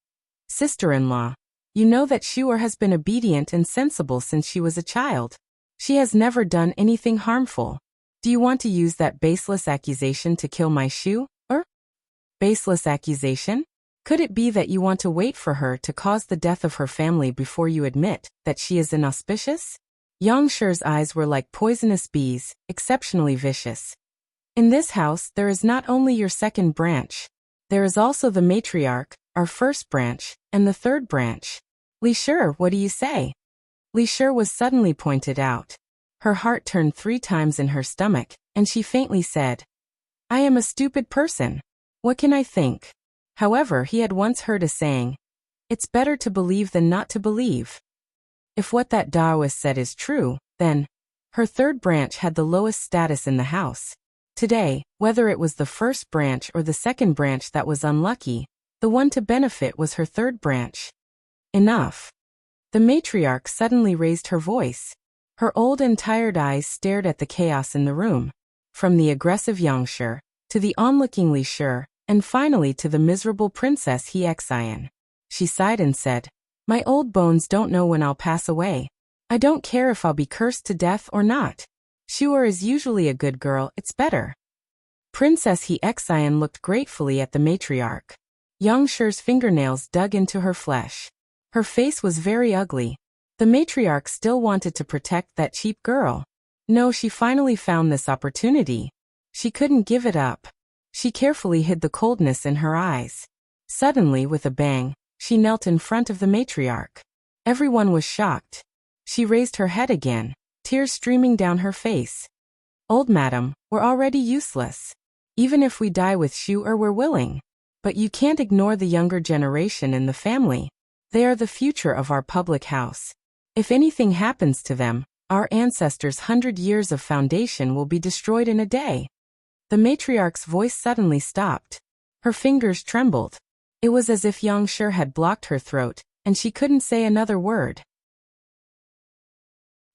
S1: Sister-in-law, you know that Shuer has been obedient and sensible since she was a child. She has never done anything harmful. Do you want to use that baseless accusation to kill my Shu? Baseless accusation? Could it be that you want to wait for her to cause the death of her family before you admit that she is inauspicious? Yongsher's eyes were like poisonous bees, exceptionally vicious. In this house there is not only your second branch. There is also the matriarch, our first branch, and the third branch. Li Shi, what do you say? Li Shi was suddenly pointed out. Her heart turned 3 times in her stomach, and she faintly said, I am a stupid person. What can I think? However, he had once heard a saying, it's better to believe than not to believe. If what that Taoist said is true, then her third branch had the lowest status in the house. Today, whether it was the first branch or the second branch that was unlucky, the one to benefit was her third branch. Enough. The matriarch suddenly raised her voice. Her old and tired eyes stared at the chaos in the room, from the aggressive Yongsher, to the onlooking Li Shi, and finally to the miserable Princess He Xian. She sighed and said, my old bones don't know when I'll pass away. I don't care if I'll be cursed to death or not. Shuer is usually a good girl, it's better. Princess He Xian looked gratefully at the matriarch. Yongsher's fingernails dug into her flesh. Her face was very ugly. The matriarch still wanted to protect that cheap girl. No, she finally found this opportunity. She couldn't give it up. She carefully hid the coldness in her eyes. Suddenly, with a bang, she knelt in front of the matriarch. Everyone was shocked. She raised her head again, tears streaming down her face. Old madam, we're already useless. Even if we die with Shuer, we're willing. But you can't ignore the younger generation in the family. They are the future of our public house. If anything happens to them, our ancestors' 100 years of foundation will be destroyed in a day. The matriarch's voice suddenly stopped. Her fingers trembled. It was as if Yongsher had blocked her throat, and she couldn't say another word.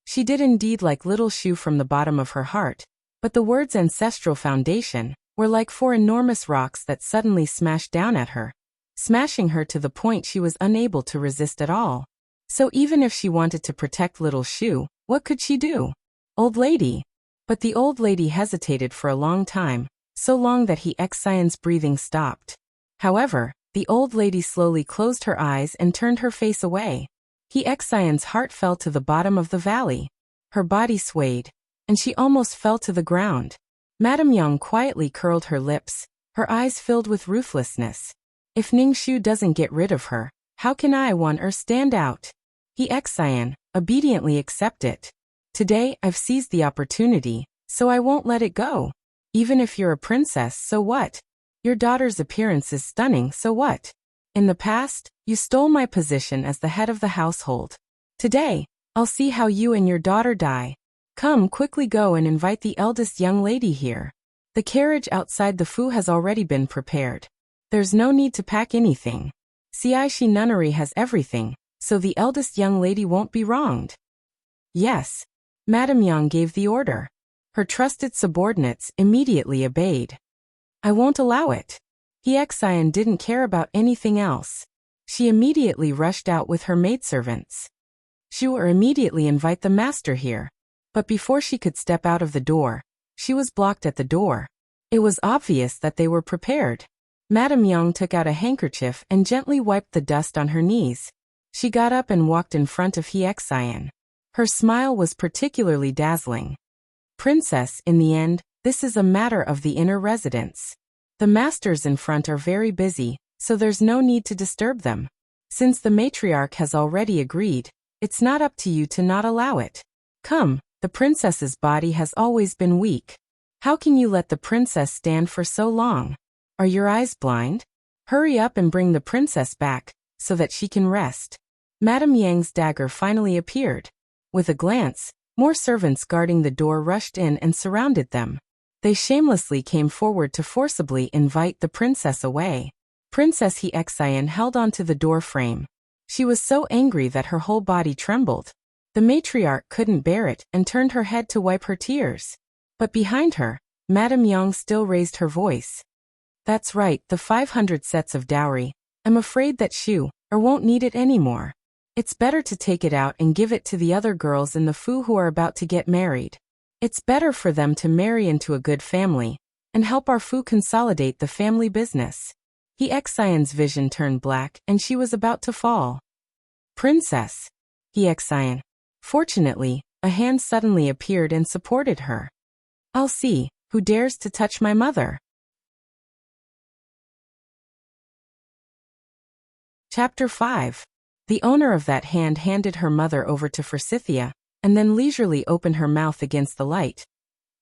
S1: She did indeed like little Shu from the bottom of her heart, but the words ancestral foundation were like 4 enormous rocks that suddenly smashed down at her, smashing her to the point she was unable to resist at all. So even if she wanted to protect little Shu, what could she do? Old lady. But the old lady hesitated for a long time, so long that He Xian's breathing stopped. However, the old lady slowly closed her eyes and turned her face away. He Xian's heart fell to the bottom of the valley. Her body swayed, and she almost fell to the ground. Madame Yang quietly curled her lips, her eyes filled with ruthlessness. If Ningxu doesn't get rid of her, how can I stand out? He Xian, obediently accept it. Today, I've seized the opportunity, so I won't let it go. Even if you're a princess, so what? Your daughter's appearance is stunning, so what? In the past, you stole my position as the head of the household. Today, I'll see how you and your daughter die. Come, quickly go and invite the eldest young lady here. The carriage outside the Fu has already been prepared. There's no need to pack anything. Xiaixi Nunnery has everything, so the eldest young lady won't be wronged. Yes. Madame Yang gave the order. Her trusted subordinates immediately obeyed. I won't allow it. Xian didn't care about anything else. She immediately rushed out with her maidservants. Sure, immediately invite the master here. But before she could step out of the door, she was blocked at the door. It was obvious that they were prepared. Madame Yang took out a handkerchief and gently wiped the dust on her knees. She got up and walked in front of Xian. Her smile was particularly dazzling. Princess, in the end, this is a matter of the inner residence. The masters in front are very busy, so there's no need to disturb them. Since the matriarch has already agreed, it's not up to you to not allow it. Come, the princess's body has always been weak. How can you let the princess stand for so long? Are your eyes blind? Hurry up and bring the princess back, so that she can rest. Madame Yang's dagger finally appeared. With a glance, more servants guarding the door rushed in and surrounded them. They shamelessly came forward to forcibly invite the princess away. Princess Xian held onto the door frame. She was so angry that her whole body trembled. The matriarch couldn't bear it and turned her head to wipe her tears. But behind her, Madame Yang still raised her voice. That's right, the 500 sets of dowry. I'm afraid that Shu won't need it anymore. It's better to take it out and give it to the other girls in the Fu who are about to get married. It's better for them to marry into a good family and help our Fu consolidate the family business. Xian's vision turned black and she was about to fall. Princess. Xian. Fortunately, a hand suddenly appeared and supported her. I'll see who dares to touch my mother. Chapter 5. The owner of that hand handed her mother over to Forsythia, and then leisurely opened her mouth against the light.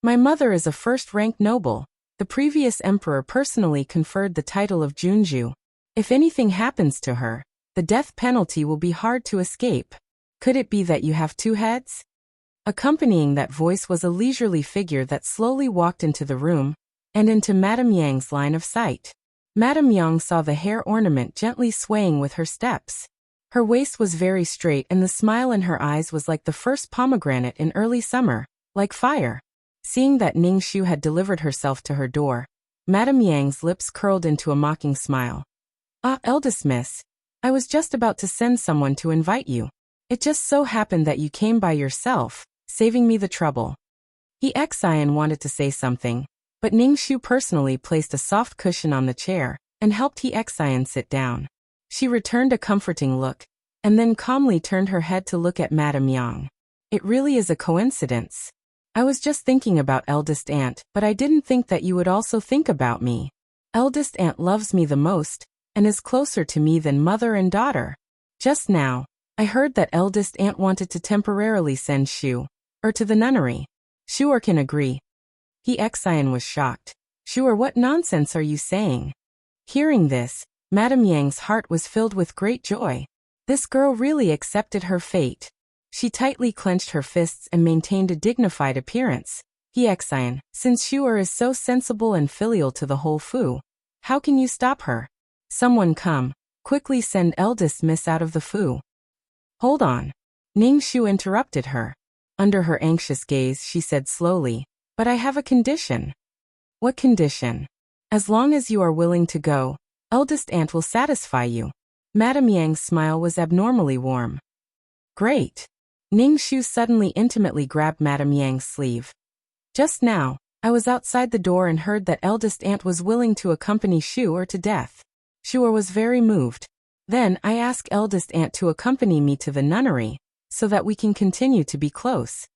S1: My mother is a first-rank noble. The previous emperor personally conferred the title of Junju. If anything happens to her, the death penalty will be hard to escape. Could it be that you have two heads? Accompanying that voice was a leisurely figure that slowly walked into the room, and into Madame Yang's line of sight. Madame Yang saw the hair ornament gently swaying with her steps. Her waist was very straight and the smile in her eyes was like the first pomegranate in early summer, like fire. Seeing that Ning Shu had delivered herself to her door, Madame Yang's lips curled into a mocking smile. Ah, eldest miss. I was just about to send someone to invite you. It just so happened that you came by yourself, saving me the trouble. Xian wanted to say something, but Ning Shu personally placed a soft cushion on the chair and helped Xian sit down. She returned a comforting look, and then calmly turned her head to look at Madame Yang. It really is a coincidence. I was just thinking about eldest aunt, but I didn't think that you would also think about me. Eldest aunt loves me the most, and is closer to me than mother and daughter. Just now, I heard that eldest aunt wanted to temporarily send Shu to the nunnery. Shu can agree. Xian was shocked. Shu, what nonsense are you saying? Hearing this, Madame Yang's heart was filled with great joy. This girl really accepted her fate. She tightly clenched her fists and maintained a dignified appearance. Xian, since Shu is so sensible and filial to the whole Fu, how can you stop her? Someone come, quickly send eldest miss out of the Fu. Hold on. Ning Shu interrupted her. Under her anxious gaze she said slowly, but I have a condition. What condition? As long as you are willing to go, eldest aunt will satisfy you. Madame Yang's smile was abnormally warm. Great. Ning Shu suddenly intimately grabbed Madame Yang's sleeve. Just now, I was outside the door and heard that eldest aunt was willing to accompany Shu to death. Shu was very moved. Then I asked eldest aunt to accompany me to the nunnery, so that we can continue to be close.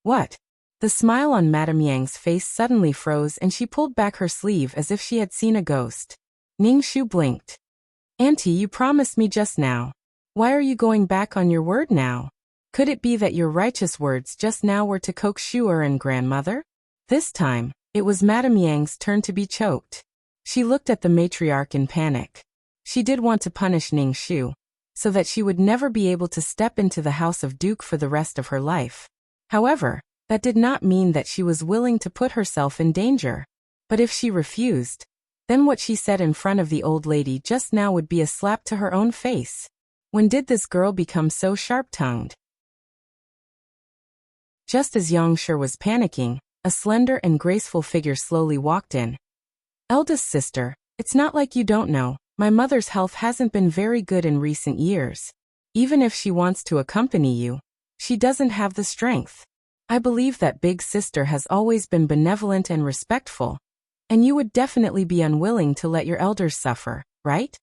S1: What? The smile on Madame Yang's face suddenly froze and she pulled back her sleeve as if she had seen a ghost. Ning Shu blinked. Auntie, you promised me just now. Why are you going back on your word now? Could it be that your righteous words just now were to coax Shu and grandmother? This time, it was Madame Yang's turn to be choked. She looked at the matriarch in panic. She did want to punish Ning Shu, so that she would never be able to step into the house of Duke for the rest of her life. However, that did not mean that she was willing to put herself in danger. But if she refused, then what she said in front of the old lady just now would be a slap to her own face. When did this girl become so sharp-tongued? Just as Yongshur was panicking, a slender and graceful figure slowly walked in. Eldest sister, it's not like you don't know, my mother's health hasn't been very good in recent years. Even if she wants to accompany you, she doesn't have the strength. I believe that big sister has always been benevolent and respectful, and you would definitely be unwilling to let your elders suffer, right?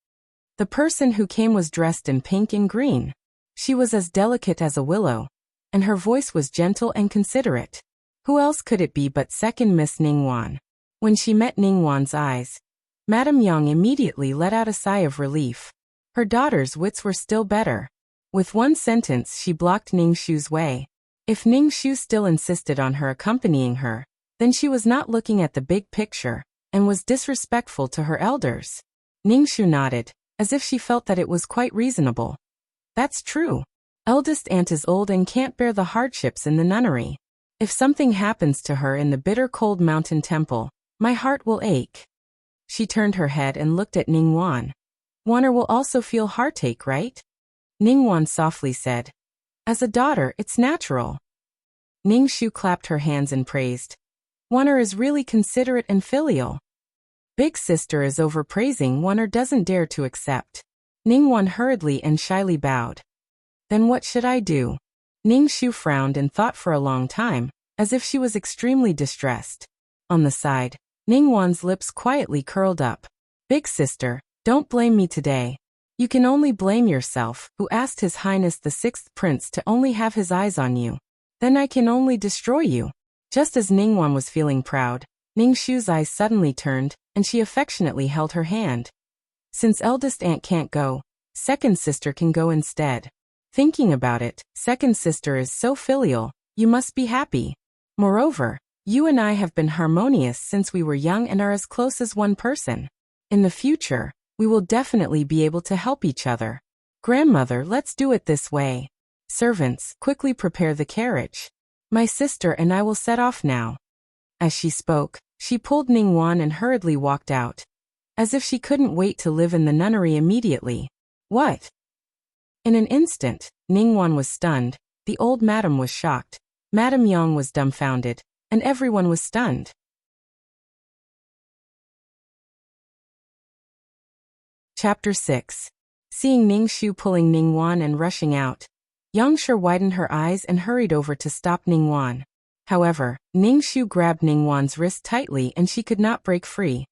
S1: The person who came was dressed in pink and green. She was as delicate as a willow, and her voice was gentle and considerate. Who else could it be but second Miss Ningguan? When she met Ningguan's eyes, Madame Yang immediately let out a sigh of relief. Her daughter's wits were still better. With one sentence she blocked Ning Shu's way. If Ning Shu still insisted on her accompanying her, then she was not looking at the big picture, and was disrespectful to her elders. Ning Shu nodded, as if she felt that it was quite reasonable. That's true. Eldest aunt is old and can't bear the hardships in the nunnery. If something happens to her in the bitter cold mountain temple, my heart will ache. She turned her head and looked at Ningguan. Waner will also feel heartache, right? Ningguan softly said. As a daughter, it's natural. Ning Shu clapped her hands and praised. Waner is really considerate and filial. Big sister is overpraising Waner doesn't dare to accept. Ningguan hurriedly and shyly bowed. Then what should I do? Ning Shu frowned and thought for a long time, as if she was extremely distressed. On the side, Ningguan's lips quietly curled up. Big sister, don't blame me today. You can only blame yourself, who asked His Highness the Sixth Prince to only have his eyes on you. Then I can only destroy you. Just as Ningguan was feeling proud, Ning Shu's eyes suddenly turned, and she affectionately held her hand. Since eldest aunt can't go, second sister can go instead. Thinking about it, second sister is so filial, you must be happy. Moreover, you and I have been harmonious since we were young and are as close as one person. In the future, we will definitely be able to help each other. Grandmother, let's do it this way. Servants, quickly prepare the carriage. My sister and I will set off now. As she spoke, she pulled Ningguan and hurriedly walked out. As if she couldn't wait to live in the nunnery immediately. What? In an instant, Ningguan was stunned, the old madam was shocked, Madame Yang was dumbfounded, and everyone was stunned. Chapter 6. Seeing Ning Shu pulling Ningguan and rushing out, Yongshur widened her eyes and hurried over to stop Ningguan. However, Ning Shu grabbed Ningguan's wrist tightly and she could not break free.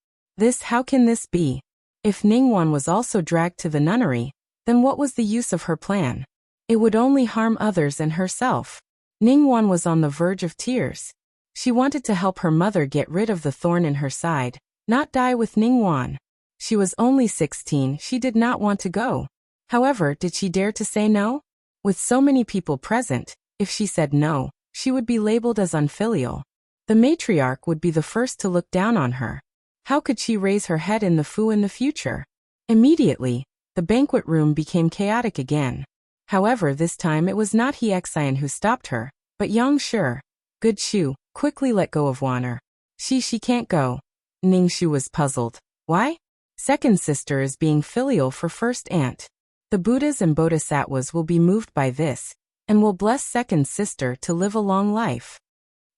S1: How can this be? If Ningguan was also dragged to the nunnery, then what was the use of her plan? It would only harm others and herself. Ningguan was on the verge of tears. She wanted to help her mother get rid of the thorn in her side, not die with Ningguan. She was only 16, she did not want to go. However, did she dare to say no? With so many people present, if she said no, she would be labeled as unfilial. The matriarch would be the first to look down on her. How could she raise her head in the Fu in the future? Immediately, the banquet room became chaotic again. However, this time it was not He Xian who stopped her, but Yongshur. Good Shu, quickly let go of Waner. She can't go. Ning Shu was puzzled. Why? Second sister is being filial for first aunt. The Buddhas and Bodhisattvas will be moved by this, and will bless second sister to live a long life.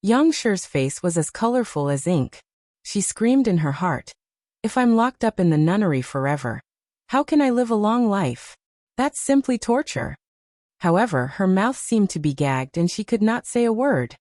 S1: Yongshur's face was as colorful as ink. She screamed in her heart. If I'm locked up in the nunnery forever, how can I live a long life? That's simply torture. However, her mouth seemed to be gagged and she could not say a word.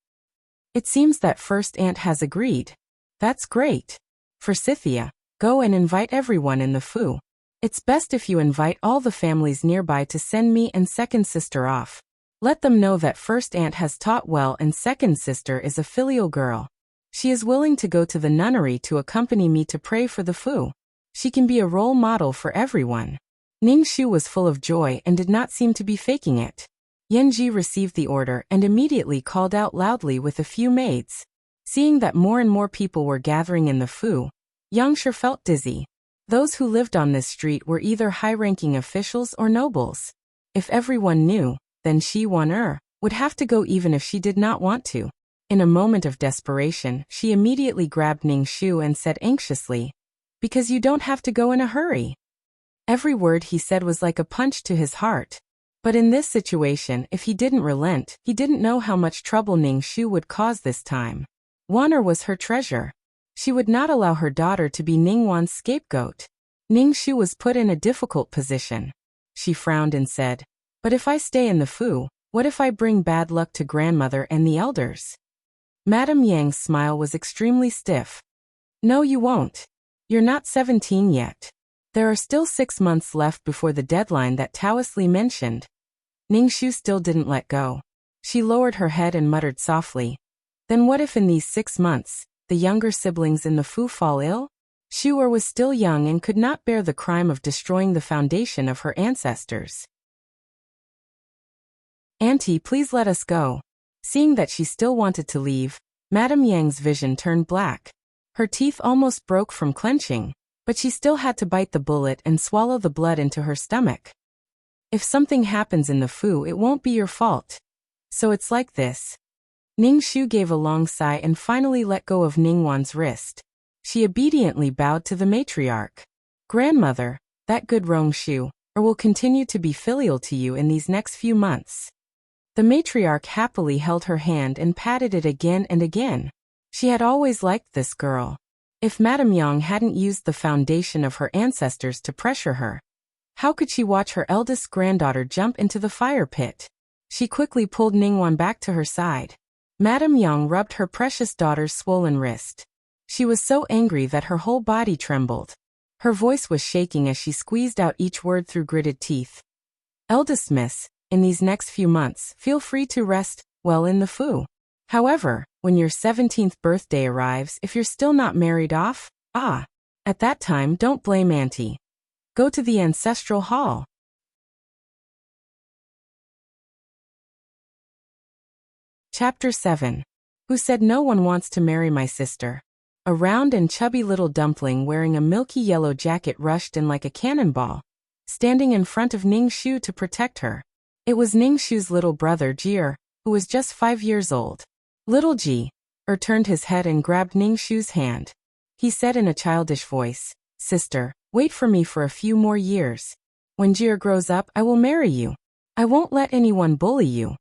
S1: It seems that first aunt has agreed. That's great. For Scythia, go and invite everyone in the Fu. It's best if you invite all the families nearby to send me and second sister off. Let them know that first aunt has taught well and second sister is a filial girl. She is willing to go to the nunnery to accompany me to pray for the Fu. She can be a role model for everyone. Ning Shu was full of joy and did not seem to be faking it. Yanji received the order and immediately called out loudly with a few maids. Seeing that more and more people were gathering in the Fu, Yongshur felt dizzy. Those who lived on this street were either high-ranking officials or nobles. If everyone knew, then she would have to go even if she did not want to. In a moment of desperation, she immediately grabbed Ningshu and said anxiously, "Because you don't have to go in a hurry." Every word he said was like a punch to his heart. But in this situation, if he didn't relent, he didn't know how much trouble Ningshu would cause this time. Wan'er was her treasure. She would not allow her daughter to be Ningwan's scapegoat. Ningshu was put in a difficult position. She frowned and said, "But if I stay in the Fu, what if I bring bad luck to grandmother and the elders?" Madame Yang's smile was extremely stiff. "No, you won't. You're not 17 yet. There are still 6 months left before the deadline that Taoist Li mentioned." Ningshu still didn't let go. She lowered her head and muttered softly, "Then what if in these 6 months, the younger siblings in the Fu fall ill?" Shu'er was still young and could not bear the crime of destroying the foundation of her ancestors. "Auntie, please let us go." Seeing that she still wanted to leave, Madame Yang's vision turned black. Her teeth almost broke from clenching, but she still had to bite the bullet and swallow the blood into her stomach. "If something happens in the Fu, it won't be your fault. So it's like this." Ningshu gave a long sigh and finally let go of Ningwan's wrist. She obediently bowed to the matriarch. "Grandmother, that good Rongshu, will continue to be filial to you in these next few months." The matriarch happily held her hand and patted it again and again. She had always liked this girl. If Madame Yang hadn't used the foundation of her ancestors to pressure her, how could she watch her eldest granddaughter jump into the fire pit? She quickly pulled Ningwan back to her side. Madame Yang rubbed her precious daughter's swollen wrist. She was so angry that her whole body trembled. Her voice was shaking as she squeezed out each word through gritted teeth. "Eldest miss, in these next few months, feel free to rest well in the Fu. However, when your 17th birthday arrives, if you're still not married off, at that time don't blame Auntie. Go to the ancestral hall." Chapter 7. Who said no one wants to marry my sister? A round and chubby little dumpling wearing a milky yellow jacket rushed in like a cannonball, standing in front of Ningshu to protect her. It was Ningshu's little brother Jir, who was just 5 years old. "Little Ji," turned his head and grabbed Ningshu's hand. He said in a childish voice, "Sister, wait for me for a few more years. When Jir grows up, I will marry you. I won't let anyone bully you."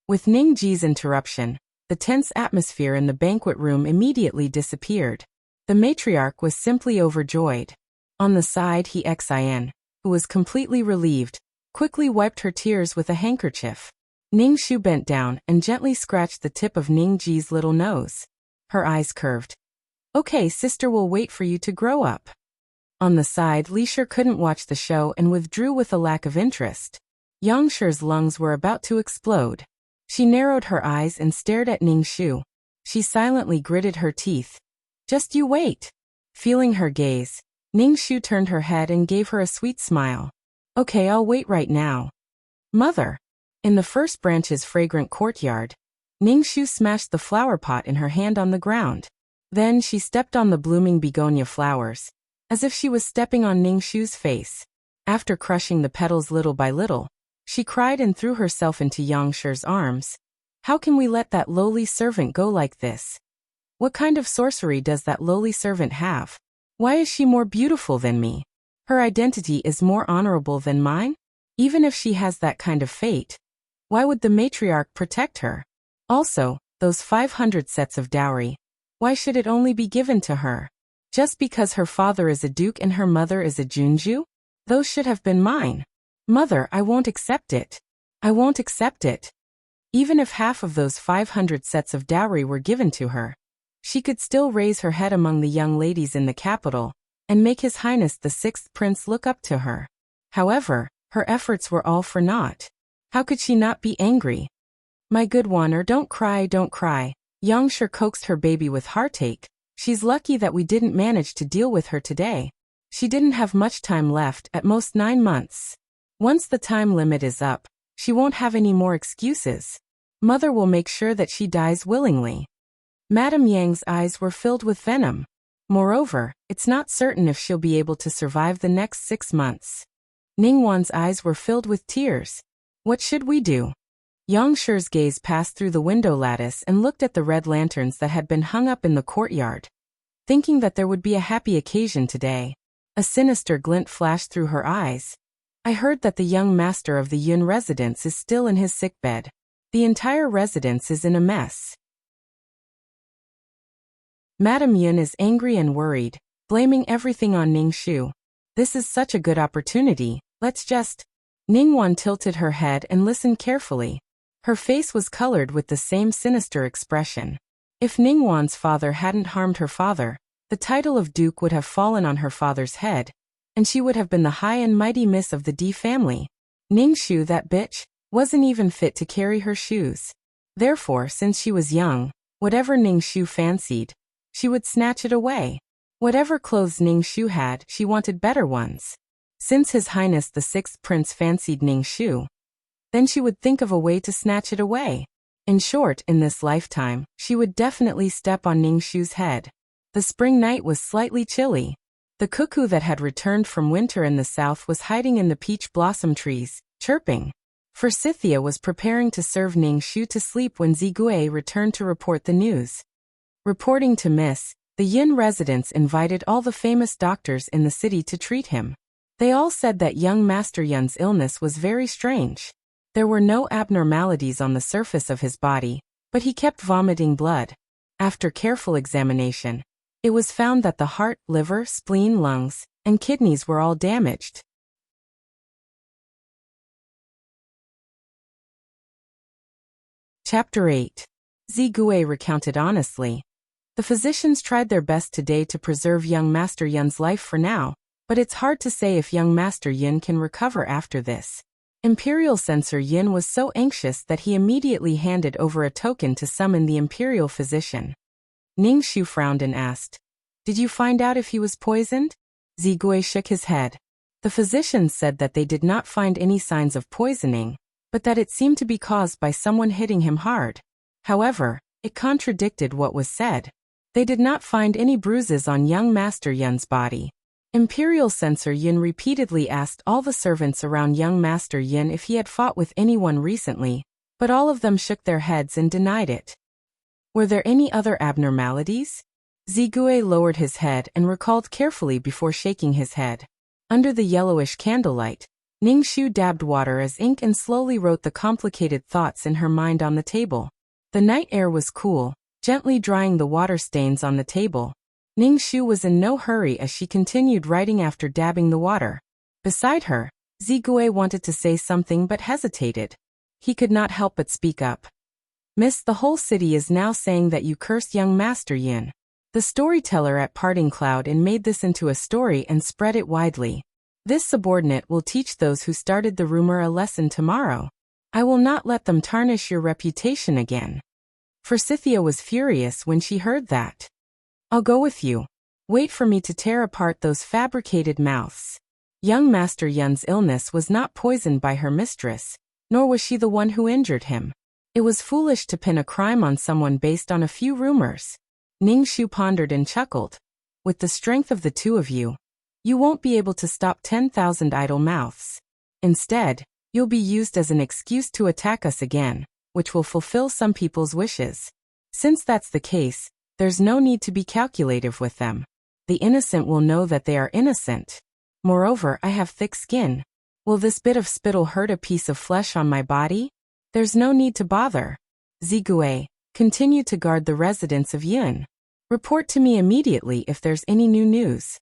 S1: With Ning Ji's interruption, the tense atmosphere in the banquet room immediately disappeared. The matriarch was simply overjoyed. On the side, Xin, who was completely relieved, quickly wiped her tears with a handkerchief. Ningshu bent down and gently scratched the tip of Ning Ji's little nose. Her eyes curved. "Okay, sister will wait for you to grow up." On the side, Li Shi couldn't watch the show and withdrew with a lack of interest. Yang Shi's lungs were about to explode. She narrowed her eyes and stared at Ningshu. She silently gritted her teeth. "Just you wait." Feeling her gaze, Ningshu turned her head and gave her a sweet smile. "Okay, I'll wait right now." "Mother." In the first branch's fragrant courtyard, Ningshu smashed the flower pot in her hand on the ground. Then she stepped on the blooming begonia flowers, as if she was stepping on Ningshu's face. After crushing the petals little by little, she cried and threw herself into Yang Shi's arms. "How can we let that lowly servant go like this? What kind of sorcery does that lowly servant have? Why is she more beautiful than me? Her identity is more honorable than mine? Even if she has that kind of fate, why would the matriarch protect her? Also, those 500 sets of dowry, why should it only be given to her? Just because her father is a duke and her mother is a junju? Those should have been mine. Mother, I won't accept it. I won't accept it." Even if half of those 500 sets of dowry were given to her, she could still raise her head among the young ladies in the capital and make His Highness the 6th Prince look up to her. However, her efforts were all for naught. How could she not be angry? "My good Wanner, don't cry, don't cry." Yang Shi coaxed her baby with heartache. "She's lucky that we didn't manage to deal with her today. She didn't have much time left, at most 9 months. Once the time limit is up, she won't have any more excuses. Mother will make sure that she dies willingly." Madame Yang's eyes were filled with venom. Moreover, it's not certain if she'll be able to survive the next 6 months. Ningguan's eyes were filled with tears. What should we do? Yang Shi's gaze passed through the window lattice and looked at the red lanterns that had been hung up in the courtyard. Thinking that there would be a happy occasion today, a sinister glint flashed through her eyes. I heard that the young master of the Yun residence is still in his sickbed. The entire residence is in a mess. Madame Yun is angry and worried, blaming everything on Ningxu. This is such a good opportunity, let's just... Ningguan tilted her head and listened carefully. Her face was colored with the same sinister expression. If Ningguan's father hadn't harmed her father, the title of duke would have fallen on her father's head, and she would have been the high and mighty miss of the D family. Ningxu, that bitch, wasn't even fit to carry her shoes. Therefore, since she was young, whatever Ningxu fancied, she would snatch it away. Whatever clothes Ningxu had, she wanted better ones. Since His Highness the Sixth Prince fancied Ningxu, then she would think of a way to snatch it away. In short, in this lifetime, she would definitely step on Ningxu's head. The spring night was slightly chilly. The cuckoo that had returned from winter in the south was hiding in the peach blossom trees, chirping. Forsythia was preparing to serve Ningxu to sleep when Zigui returned to report the news. Reporting to Miss, the Yin residents invited all the famous doctors in the city to treat him. They all said that young Master Yun's illness was very strange. There were no abnormalities on the surface of his body, but he kept vomiting blood. After careful examination, it was found that the heart, liver, spleen, lungs, and kidneys were all damaged. Chapter 8. Zigui recounted honestly. The physicians tried their best today to preserve young Master Yun's life for now, but it's hard to say if young Master Yun can recover after this. Imperial Censor Yin was so anxious that he immediately handed over a token to summon the imperial physician. Ningxu frowned and asked, "Did you find out if he was poisoned?" Zigui shook his head. The physicians said that they did not find any signs of poisoning, but that it seemed to be caused by someone hitting him hard. However, it contradicted what was said. They did not find any bruises on young Master Yun's body. Imperial Censor Yin repeatedly asked all the servants around young Master Yin if he had fought with anyone recently, but all of them shook their heads and denied it. Were there any other abnormalities? Zigui lowered his head and recalled carefully before shaking his head. Under the yellowish candlelight, Ningxu dabbed water as ink and slowly wrote the complicated thoughts in her mind on the table. The night air was cool, gently drying the water stains on the table. Ningxu was in no hurry as she continued writing after dabbing the water. Beside her, Zigui wanted to say something but hesitated. He could not help but speak up. "Miss, the whole city is now saying that you cursed young Master Yin." The storyteller at Parting Cloud and made this into a story and spread it widely. This subordinate will teach those who started the rumor a lesson tomorrow. I will not let them tarnish your reputation again. Forsythia was furious when she heard that. "I'll go with you. Wait for me to tear apart those fabricated mouths." Young Master Yun's illness was not poisoned by her mistress, nor was she the one who injured him. It was foolish to pin a crime on someone based on a few rumors. Ningxu pondered and chuckled. "With the strength of the two of you, you won't be able to stop 10,000 idle mouths. Instead, you'll be used as an excuse to attack us again, which will fulfill some people's wishes. Since that's the case, there's no need to be calculative with them. The innocent will know that they are innocent. Moreover, I have thick skin. Will this bit of spittle hurt a piece of flesh on my body? There's no need to bother. Zigui, continue to guard the residence of Yun. Report to me immediately if there's any new news."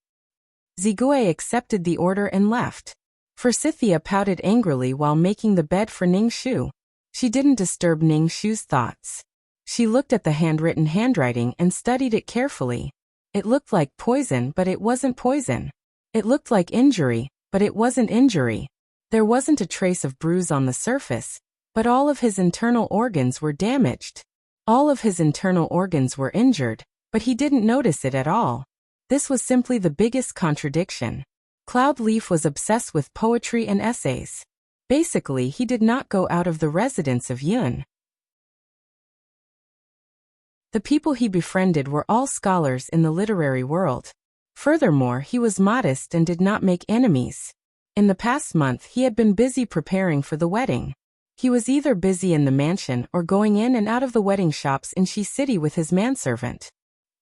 S1: Zigui accepted the order and left. Forsythia pouted angrily while making the bed for Ningxu. She didn't disturb Ningxu's thoughts. She looked at the handwritten handwriting and studied it carefully. It looked like poison, but it wasn't poison. It looked like injury, but it wasn't injury. There wasn't a trace of bruise on the surface, but all of his internal organs were damaged. All of his internal organs were injured, but he didn't notice it at all. This was simply the biggest contradiction. Cloud Leaf was obsessed with poetry and essays. Basically, he did not go out of the residence of Yun. The people he befriended were all scholars in the literary world. Furthermore, he was modest and did not make enemies. In the past month he had been busy preparing for the wedding. He was either busy in the mansion or going in and out of the wedding shops in Shi City with his manservant.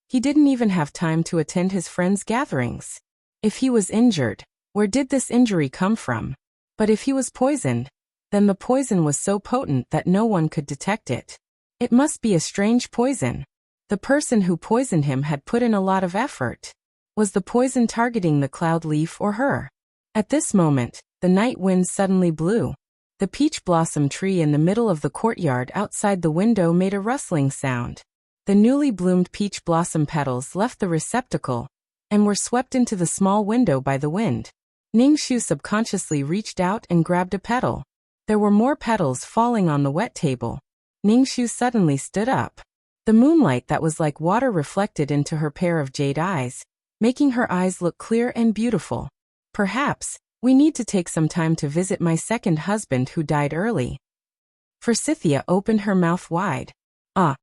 S1: He didn't even have time to attend his friends' gatherings. If he was injured, where did this injury come from? But if he was poisoned, then the poison was so potent that no one could detect it. It must be a strange poison. The person who poisoned him had put in a lot of effort. Was the poison targeting the cloud leaf or her? At this moment, the night wind suddenly blew. The peach blossom tree in the middle of the courtyard outside the window made a rustling sound. The newly bloomed peach blossom petals left the receptacle and were swept into the small window by the wind. Ningxu subconsciously reached out and grabbed a petal. There were more petals falling on the wet table. Ningxu suddenly stood up. The moonlight that was like water reflected into her pair of jade eyes, making her eyes look clear and beautiful. Perhaps, we need to take some time to visit my second husband who died early. Forsythia opened her mouth wide. Ah.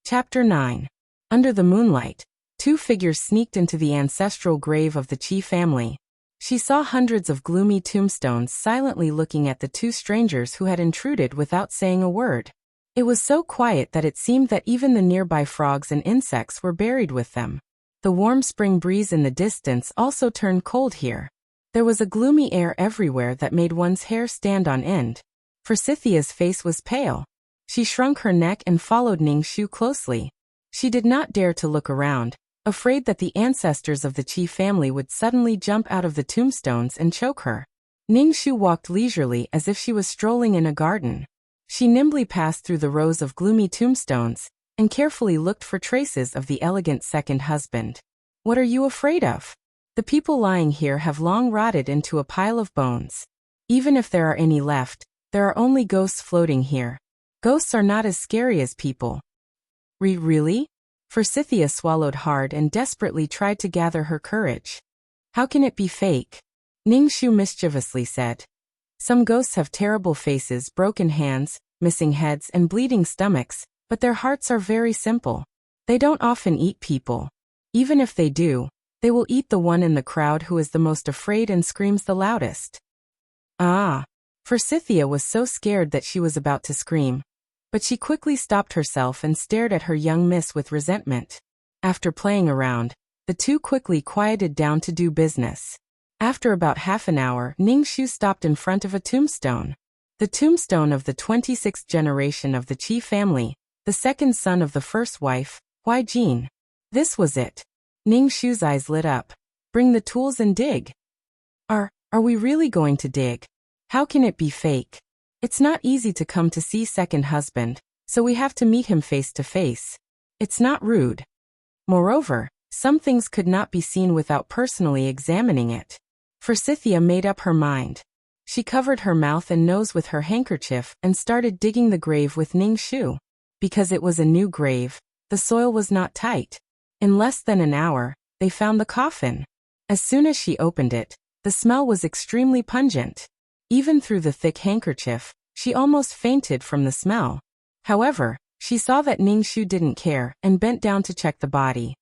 S1: Chapter 9. Under the moonlight, two figures sneaked into the ancestral grave of the Qi family. She saw hundreds of gloomy tombstones silently looking at the two strangers who had intruded without saying a word. It was so quiet that it seemed that even the nearby frogs and insects were buried with them. The warm spring breeze in the distance also turned cold here. There was a gloomy air everywhere that made one's hair stand on end. Forsythia's face was pale. She shrunk her neck and followed Ningxu closely. She did not dare to look around, afraid that the ancestors of the Qi family would suddenly jump out of the tombstones and choke her. Ningxu walked leisurely as if she was strolling in a garden. She nimbly passed through the rows of gloomy tombstones and carefully looked for traces of the elegant second husband. What are you afraid of? The people lying here have long rotted into a pile of bones. Even if there are any left, there are only ghosts floating here. Ghosts are not as scary as people. Really? Forsythia swallowed hard and desperately tried to gather her courage. How can it be fake? Ningxu mischievously said. Some ghosts have terrible faces, broken hands, missing heads and bleeding stomachs, but their hearts are very simple. They don't often eat people. Even if they do, they will eat the one in the crowd who is the most afraid and screams the loudest. Ah! Forsythia was so scared that she was about to scream. But she quickly stopped herself and stared at her young miss with resentment. After playing around, the two quickly quieted down to do business. After about half an hour, Ningxu stopped in front of a tombstone. The tombstone of the 26th generation of the Qi family, the second son of the first wife, Huai Jin. This was it. Ningxu's eyes lit up. Bring the tools and dig. Are we really going to dig? How can it be fake? It's not easy to come to see second husband, so we have to meet him face to face. It's not rude. Moreover, some things could not be seen without personally examining it. Forsythia made up her mind. She covered her mouth and nose with her handkerchief and started digging the grave with Ningxu. Because it was a new grave, the soil was not tight. In less than an hour, they found the coffin. As soon as she opened it, the smell was extremely pungent. Even through the thick handkerchief, she almost fainted from the smell. However, she saw that Ningxu didn't care and bent down to check the body.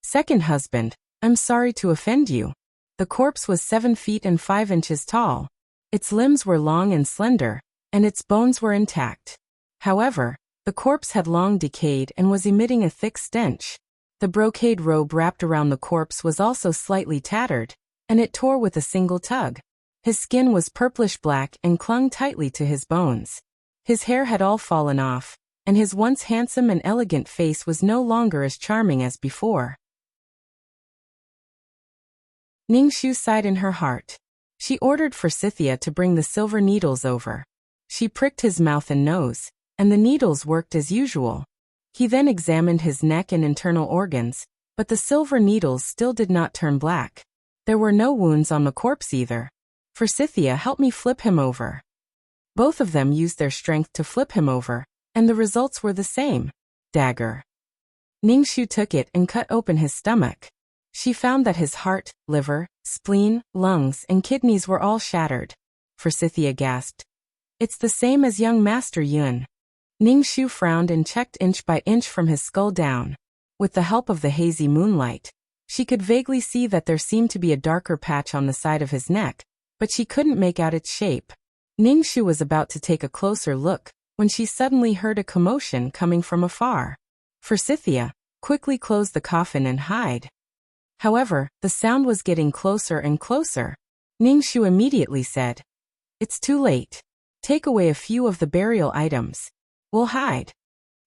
S1: Second husband, I'm sorry to offend you. The corpse was 7 feet and 5 inches tall. Its limbs were long and slender, and its bones were intact. However, the corpse had long decayed and was emitting a thick stench. The brocade robe wrapped around the corpse was also slightly tattered, and it tore with a single tug. His skin was purplish-black and clung tightly to his bones. His hair had all fallen off, and his once handsome and elegant face was no longer as charming as before. Ningxu sighed in her heart. She ordered Forsythia to bring the silver needles over. She pricked his mouth and nose, and the needles worked as usual. He then examined his neck and internal organs, but the silver needles still did not turn black. There were no wounds on the corpse either. Forsythia, help me flip him over. Both of them used their strength to flip him over, and the results were the same. Dagger. Ningxu took it and cut open his stomach. She found that his heart, liver, spleen, lungs, and kidneys were all shattered. Forsythia gasped. It's the same as young Master Yun. Ningshu frowned and checked inch by inch from his skull down. With the help of the hazy moonlight, she could vaguely see that there seemed to be a darker patch on the side of his neck, but she couldn't make out its shape. Ningshu was about to take a closer look when she suddenly heard a commotion coming from afar. Forsythia, quickly close the coffin and hide. However, the sound was getting closer and closer. Ningshu immediately said, "It's too late. Take away a few of the burial items. We'll hide."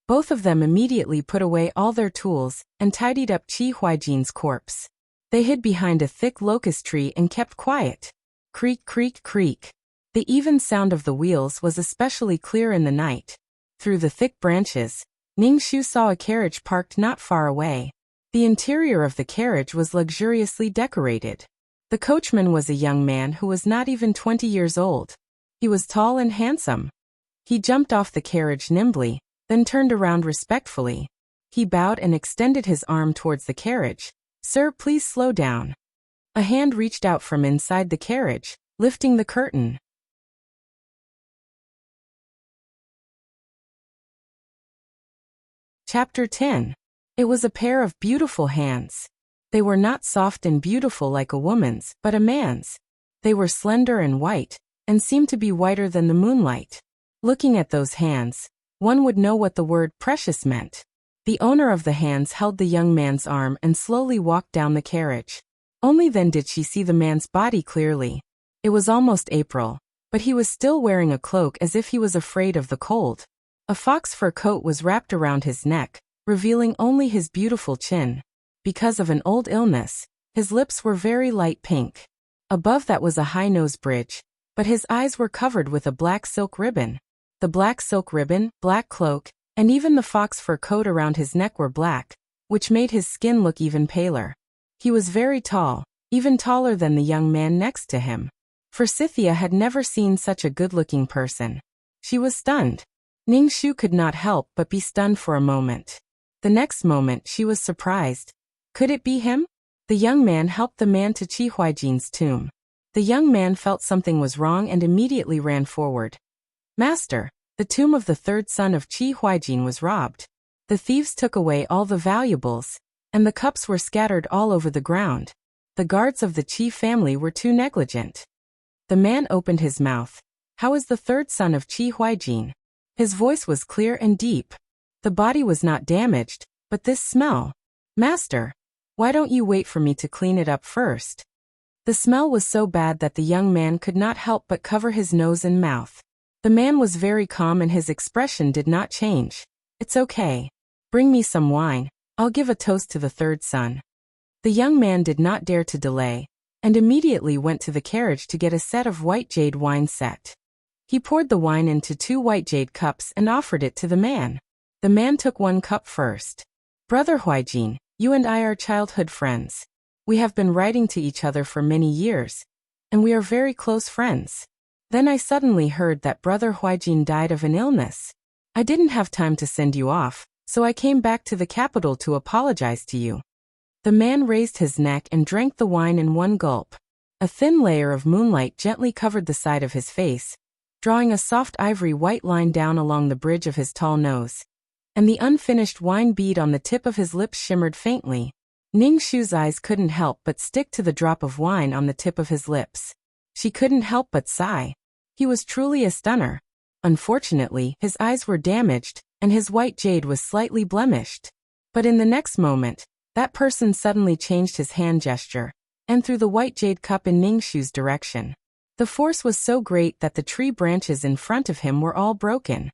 S1: Both of them immediately put away all their tools and tidied up Qi Huaijin's corpse. They hid behind a thick locust tree and kept quiet. Creak, creak, creak. The even sound of the wheels was especially clear in the night. Through the thick branches, Ningshu saw a carriage parked not far away. The interior of the carriage was luxuriously decorated. The coachman was a young man who was not even 20 years old. He was tall and handsome. He jumped off the carriage nimbly, then turned around respectfully. He bowed and extended his arm towards the carriage. "Sir, please slow down." A hand reached out from inside the carriage, lifting the curtain. Chapter 10. It was a pair of beautiful hands. They were not soft and beautiful like a woman's, but a man's. They were slender and white, and seemed to be whiter than the moonlight. Looking at those hands, one would know what the word precious meant. The owner of the hands held the young man's arm and slowly walked down the carriage. Only then did she see the man's body clearly. It was almost April, but he was still wearing a cloak as if he was afraid of the cold. A fox fur coat was wrapped around his neck, revealing only his beautiful chin. Because of an old illness, his lips were very light pink. Above that was a high nose bridge, but his eyes were covered with a black silk ribbon. The black silk ribbon, black cloak, and even the fox fur coat around his neck were black, which made his skin look even paler. He was very tall, even taller than the young man next to him. Forsythia had never seen such a good-looking person. She was stunned. Ningshu could not help but be stunned for a moment. The next moment she was surprised. Could it be him? The young man helped the man to Qi Huaijin's tomb. The young man felt something was wrong and immediately ran forward. "Master, the tomb of the third son of Qi Huaijin was robbed. The thieves took away all the valuables, and the cups were scattered all over the ground. The guards of the Qi family were too negligent." The man opened his mouth. "How is the third son of Qi Huaijin?" His voice was clear and deep. The body was not damaged, but this smell. "Master, why don't you wait for me to clean it up first?" The smell was so bad that the young man could not help but cover his nose and mouth. The man was very calm and his expression did not change. "It's okay. Bring me some wine. I'll give a toast to the third son." The young man did not dare to delay, and immediately went to the carriage to get a set of white jade wine set. He poured the wine into 2 white jade cups and offered it to the man. The man took 1 cup first. "Brother Huaijin, you and I are childhood friends. We have been writing to each other for many years, and we are very close friends. Then I suddenly heard that Brother Huaijin died of an illness. I didn't have time to send you off, so I came back to the capital to apologize to you." The man raised his neck and drank the wine in 1 gulp. A thin layer of moonlight gently covered the side of his face, drawing a soft ivory white line down along the bridge of his tall nose. And the unfinished wine bead on the tip of his lips shimmered faintly. Ningshu's eyes couldn't help but stick to the drop of wine on the tip of his lips. She couldn't help but sigh. He was truly a stunner. Unfortunately, his eyes were damaged, and his white jade was slightly blemished. But in the next moment, that person suddenly changed his hand gesture, and threw the white jade cup in Ningshu's direction. The force was so great that the tree branches in front of him were all broken.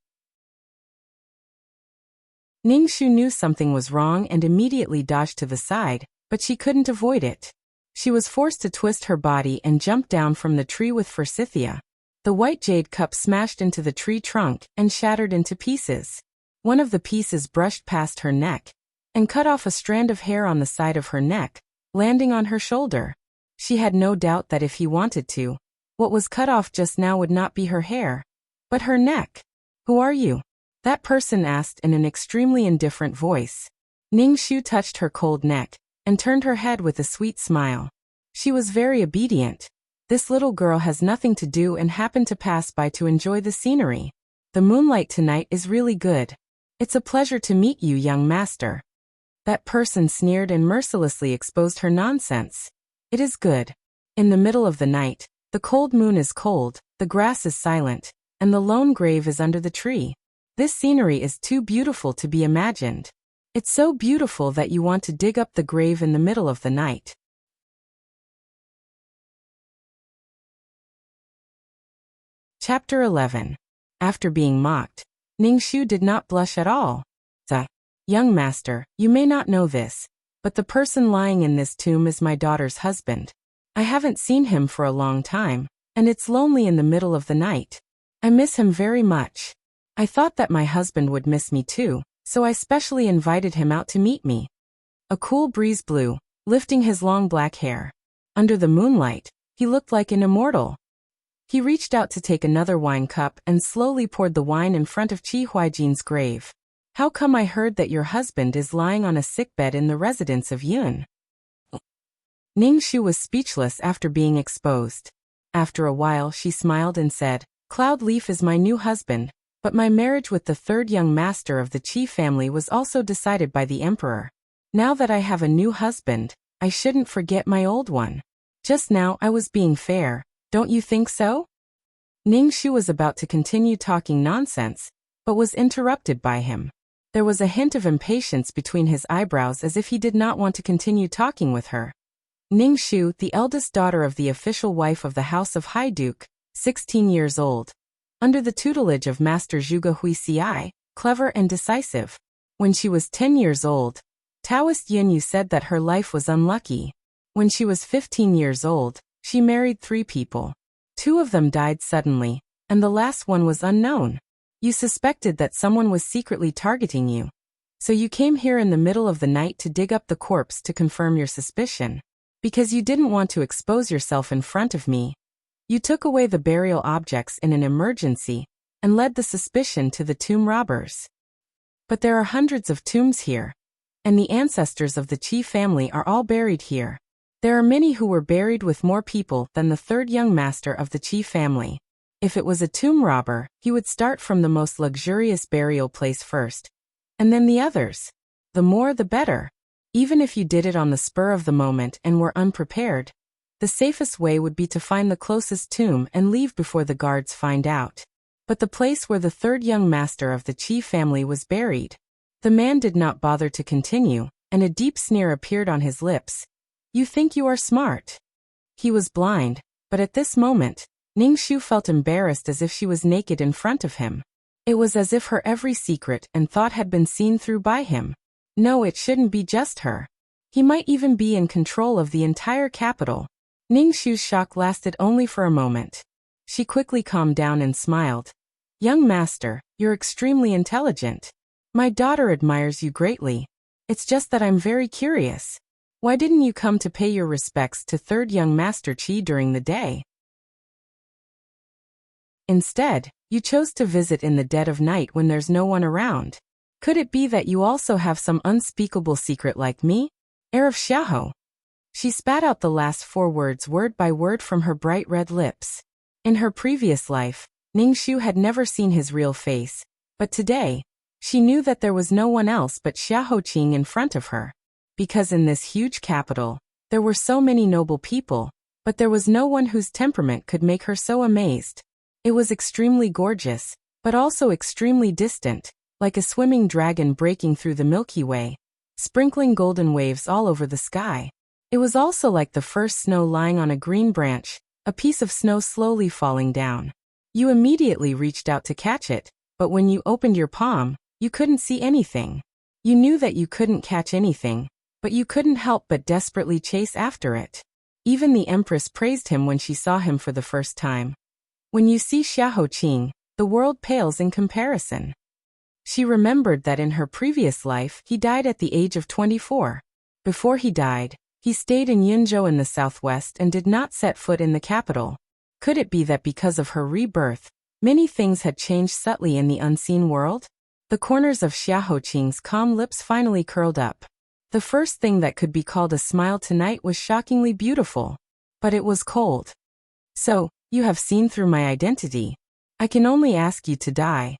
S1: Ningshu knew something was wrong and immediately dodged to the side, but she couldn't avoid it. She was forced to twist her body and jump down from the tree with Forsythia. The white jade cup smashed into the tree trunk and shattered into pieces. One of the pieces brushed past her neck and cut off a strand of hair on the side of her neck, landing on her shoulder. She had no doubt that if he wanted to, what was cut off just now would not be her hair, but her neck. "Who are you?" that person asked in an extremely indifferent voice. Ningshu touched her cold neck and turned her head with a sweet smile. She was very obedient. This little girl has nothing to do and happened to pass by to enjoy the scenery. The moonlight tonight is really good. It's a pleasure to meet you, young master. That person sneered and mercilessly exposed her nonsense. It is good. In the middle of the night, the cold moon is cold, the grass is silent, and the lone grave is under the tree. This scenery is too beautiful to be imagined. It's so beautiful that you want to dig up the grave in the middle of the night. Chapter 11. After being mocked, Ningxu did not blush at all. Young master, you may not know this, but the person lying in this tomb is my daughter's husband. I haven't seen him for a long time, and it's lonely in the middle of the night. I miss him very much. I thought that my husband would miss me too, so I specially invited him out to meet me. A cool breeze blew, lifting his long black hair. Under the moonlight, he looked like an immortal. He reached out to take another wine cup and slowly poured the wine in front of Qi Huaijin's grave. How come I heard that your husband is lying on a sickbed in the residence of Yun? Ningxu was speechless after being exposed. After a while she smiled and said, Cloud Leaf is my new husband, but my marriage with the third young master of the Qi family was also decided by the emperor. Now that I have a new husband, I shouldn't forget my old one. Just now I was being fair, don't you think so? Ningxu was about to continue talking nonsense, but was interrupted by him. There was a hint of impatience between his eyebrows as if he did not want to continue talking with her. Ningxu, the eldest daughter of the official wife of the House of Haiduke, 16 years old. Under the tutelage of Master Zhuge Huixi, clever and decisive. When she was 10 years old, Taoist Yunyu said that her life was unlucky. When she was 15 years old, she married 3 people. 2 of them died suddenly, and the last one was unknown. You suspected that someone was secretly targeting you. So you came here in the middle of the night to dig up the corpse to confirm your suspicion. Because you didn't want to expose yourself in front of me. You took away the burial objects in an emergency, and led the suspicion to the tomb robbers. But there are hundreds of tombs here, and the ancestors of the Qi family are all buried here. There are many who were buried with more people than the third young master of the Qi family. If it was a tomb robber, he would start from the most luxurious burial place first, and then the others. The more the better. Even if you did it on the spur of the moment and were unprepared, the safest way would be to find the closest tomb and leave before the guards find out. But the place where the third young master of the Qi family was buried. The man did not bother to continue, and a deep sneer appeared on his lips. You think you are smart. He was blind, but at this moment, Ningxu felt embarrassed as if she was naked in front of him. It was as if her every secret and thought had been seen through by him. No, it shouldn't be just her. He might even be in control of the entire capital. Ningxu's shock lasted only for a moment. She quickly calmed down and smiled. Young master, you're extremely intelligent. My daughter admires you greatly. It's just that I'm very curious. Why didn't you come to pay your respects to third young master Qi during the day? Instead, you chose to visit in the dead of night when there's no one around. Could it be that you also have some unspeakable secret like me? Heir of Xiahou. She spat out the last 4 words word by word from her bright red lips. In her previous life, Ningxu had never seen his real face, but today, she knew that there was no one else but Xiahou Qing in front of her. Because in this huge capital, there were so many noble people, but there was no one whose temperament could make her so amazed. It was extremely gorgeous, but also extremely distant, like a swimming dragon breaking through the Milky Way, sprinkling golden waves all over the sky. It was also like the first snow lying on a green branch, a piece of snow slowly falling down. You immediately reached out to catch it, but when you opened your palm, you couldn't see anything. You knew that you couldn't catch anything, but you couldn't help but desperately chase after it. Even the Empress praised him when she saw him for the first time. When you see Xiahou Qing, the world pales in comparison. She remembered that in her previous life he died at the age of 24. Before he died, he stayed in Yunzhou in the southwest and did not set foot in the capital. Could it be that because of her rebirth, many things had changed subtly in the unseen world? The corners of Xiahou Qing's calm lips finally curled up. The first thing that could be called a smile tonight was shockingly beautiful. But it was cold. So, you have seen through my identity. I can only ask you to die.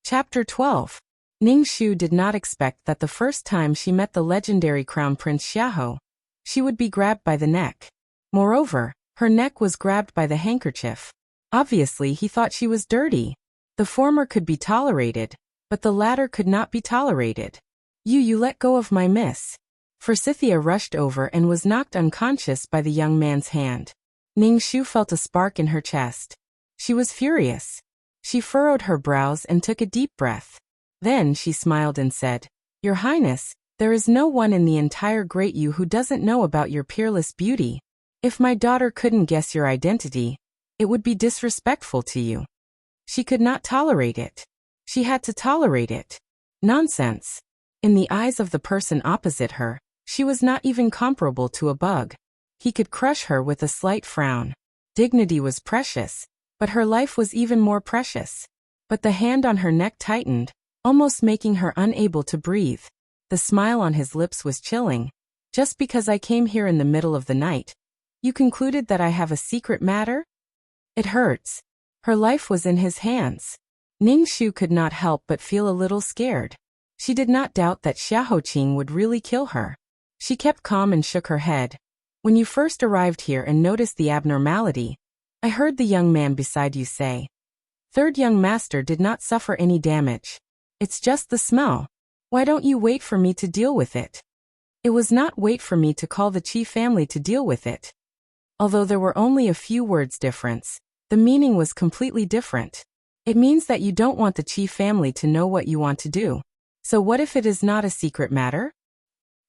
S1: Chapter 12. Ning Shu did not expect that the first time she met the legendary Crown Prince Xiahou, she would be grabbed by the neck. Moreover, her neck was grabbed by the handkerchief. Obviously, he thought she was dirty. The former could be tolerated, but the latter could not be tolerated. You let go of my miss. Forsythia rushed over and was knocked unconscious by the young man's hand. Ning Shu felt a spark in her chest. She was furious. She furrowed her brows and took a deep breath. Then she smiled and said, Your Highness, there is no one in the entire Great Yu who doesn't know about your peerless beauty. If my daughter couldn't guess your identity, it would be disrespectful to you. She could not tolerate it. She had to tolerate it. Nonsense. In the eyes of the person opposite her, she was not even comparable to a bug. He could crush her with a slight frown. Dignity was precious, but her life was even more precious. But the hand on her neck tightened, almost making her unable to breathe. The smile on his lips was chilling. Just because I came here in the middle of the night, you concluded that I have a secret matter? It hurts. Her life was in his hands. Ning Shu could not help but feel a little scared. She did not doubt that Xiahou Qing would really kill her. She kept calm and shook her head. When you first arrived here and noticed the abnormality, I heard the young man beside you say, Third young master did not suffer any damage. It's just the smell. Why don't you wait for me to deal with it? It was not wait for me to call the Qi family to deal with it. Although there were only a few words difference, the meaning was completely different. It means that you don't want the Qi family to know what you want to do. So what if it is not a secret matter?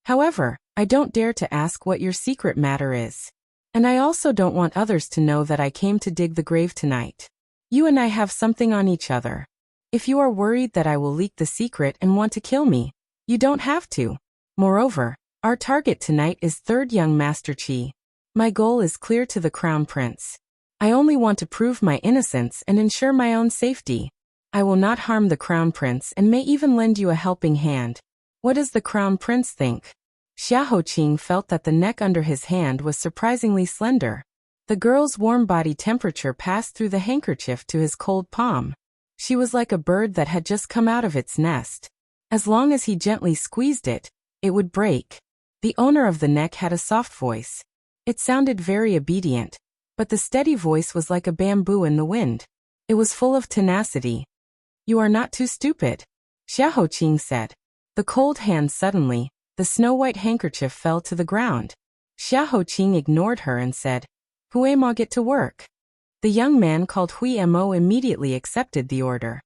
S1: However, I don't dare to ask what your secret matter is. And I also don't want others to know that I came to dig the grave tonight. You and I have something on each other. If you are worried that I will leak the secret and want to kill me, you don't have to. Moreover, our target tonight is third young Master Qi. My goal is clear to the Crown Prince. I only want to prove my innocence and ensure my own safety. I will not harm the Crown Prince and may even lend you a helping hand. What does the Crown Prince think? Xiahou Qing felt that the neck under his hand was surprisingly slender. The girl's warm body temperature passed through the handkerchief to his cold palm. She was like a bird that had just come out of its nest. As long as he gently squeezed it, it would break. The owner of the neck had a soft voice. It sounded very obedient, but the steady voice was like a bamboo in the wind. It was full of tenacity. You are not too stupid, Xiahou Qing said. The cold hand suddenly, the snow-white handkerchief fell to the ground. Xiahou Qing ignored her and said, Hui Mo, get to work. The young man called Hui Mo immediately accepted the order.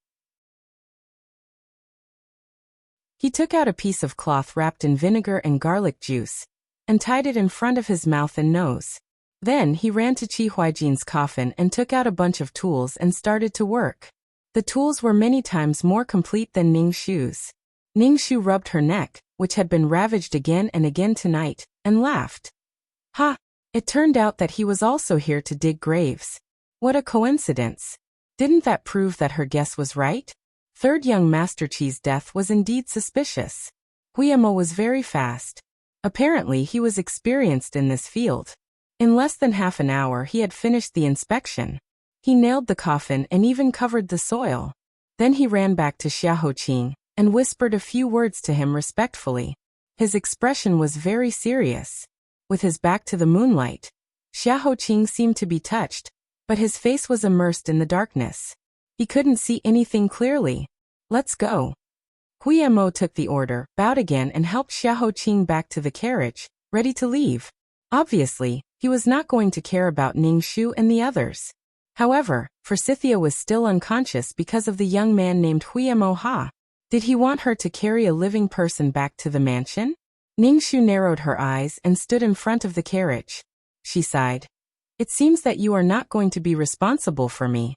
S1: He took out a piece of cloth wrapped in vinegar and garlic juice, and tied it in front of his mouth and nose. Then he ran to Qi Huaijin's coffin and took out a bunch of tools and started to work. The tools were many times more complete than Ning Shu's. Ning Shu rubbed her neck, which had been ravaged again and again tonight, and laughed. Ha! It turned out that he was also here to dig graves. What a coincidence. Didn't that prove that her guess was right? Third young Master Qi's death was indeed suspicious. Huiyamo was very fast. Apparently he was experienced in this field. In less than half an hour he had finished the inspection. He nailed the coffin and even covered the soil. Then he ran back to Xiahou Qing and whispered a few words to him respectfully. His expression was very serious. With his back to the moonlight, Xiahou Qing seemed to be touched, but his face was immersed in the darkness. He couldn't see anything clearly. Let's go. Huiyamo took the order, bowed again and helped Xiahou Qing back to the carriage, ready to leave. Obviously, he was not going to care about Ning Shu and the others. However, Forsythia was still unconscious because of the young man named Huiyamo Ha. Did he want her to carry a living person back to the mansion? Ning Shu narrowed her eyes and stood in front of the carriage. She sighed. It seems that you are not going to be responsible for me.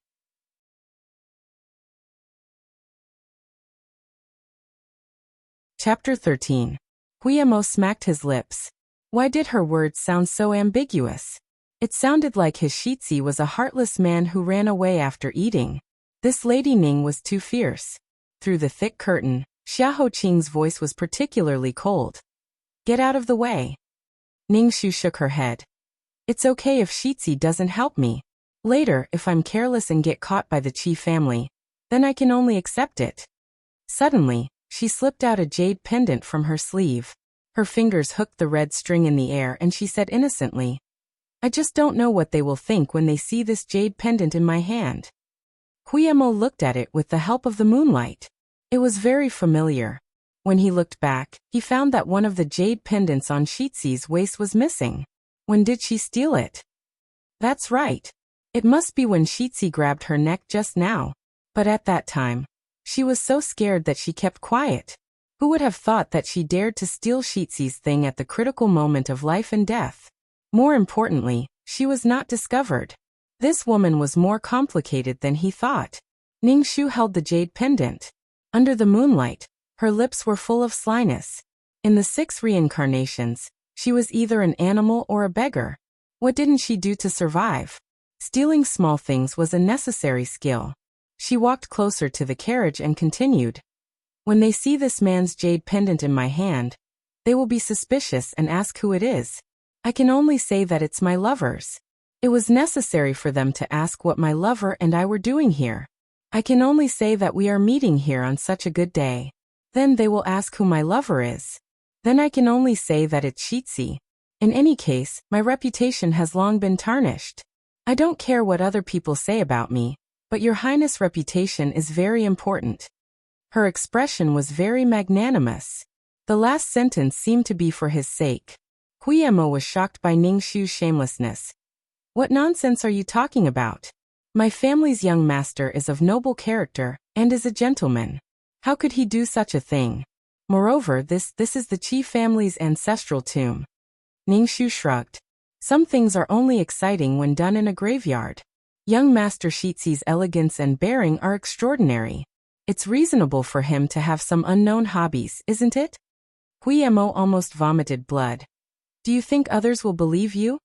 S1: Chapter 13. Huiyamo smacked his lips. Why did her words sound so ambiguous? It sounded like his Shitzi was a heartless man who ran away after eating. This Lady Ning was too fierce. Through the thick curtain, Xiahou Qing's voice was particularly cold. Get out of the way. Ningxu shook her head. It's okay if Shitzi doesn't help me. Later, if I'm careless and get caught by the Qi family, then I can only accept it. Suddenly, she slipped out a jade pendant from her sleeve. Her fingers hooked the red string in the air and she said innocently, I just don't know what they will think when they see this jade pendant in my hand. Guillermo looked at it with the help of the moonlight. It was very familiar. When he looked back, he found that one of the jade pendants on Shitzi's waist was missing. When did she steal it? That's right. It must be when Shitzi grabbed her neck just now. But at that time, she was so scared that she kept quiet. Who would have thought that she dared to steal Shitzi's thing at the critical moment of life and death? More importantly, she was not discovered. This woman was more complicated than he thought. Ningxu held the jade pendant. Under the moonlight, her lips were full of slyness. In the 6 reincarnations, she was either an animal or a beggar. What didn't she do to survive? Stealing small things was a necessary skill. She walked closer to the carriage and continued. When they see this man's jade pendant in my hand, they will be suspicious and ask who it is. I can only say that it's my lover's. It was necessary for them to ask what my lover and I were doing here. I can only say that we are meeting here on such a good day. Then they will ask who my lover is. Then I can only say that it's Shitzi. In any case, my reputation has long been tarnished. I don't care what other people say about me, but your highness' reputation is very important. Her expression was very magnanimous. The last sentence seemed to be for his sake. Guillermo was shocked by Ningxu's shamelessness. What nonsense are you talking about? My family's young master is of noble character, and is a gentleman. How could he do such a thing? Moreover, this is the Qi family's ancestral tomb. Ningxu shrugged. Some things are only exciting when done in a graveyard. Young Master Shitzi's elegance and bearing are extraordinary. It's reasonable for him to have some unknown hobbies, isn't it? Guillermo almost vomited blood. Do you think others will believe you?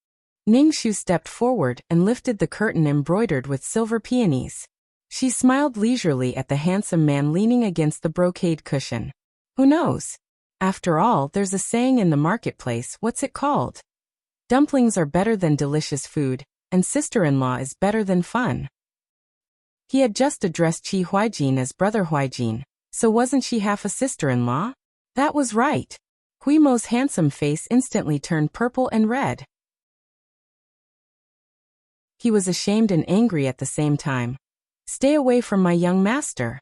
S1: Ningxu stepped forward and lifted the curtain embroidered with silver peonies. She smiled leisurely at the handsome man leaning against the brocade cushion. Who knows? After all, there's a saying in the marketplace, what's it called? Dumplings are better than delicious food, and sister-in-law is better than fun. He had just addressed Qi Huaijin as Brother Huaijin, so wasn't she half a sister-in-law? That was right. Guillermo's handsome face instantly turned purple and red. He was ashamed and angry at the same time. Stay away from my young master.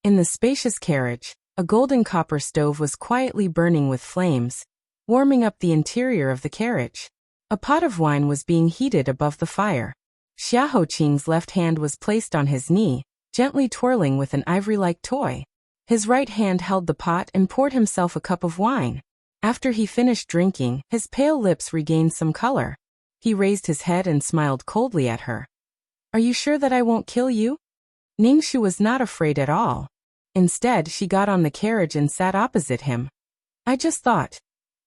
S1: In the spacious carriage, a golden copper stove was quietly burning with flames, warming up the interior of the carriage. A pot of wine was being heated above the fire. Xiaoqing's left hand was placed on his knee, gently twirling with an ivory-like toy. His right hand held the pot and poured himself a cup of wine. After he finished drinking, his pale lips regained some color. He raised his head and smiled coldly at her. Are you sure that I won't kill you? Ningxu was not afraid at all. Instead, she got on the carriage and sat opposite him. I just thought.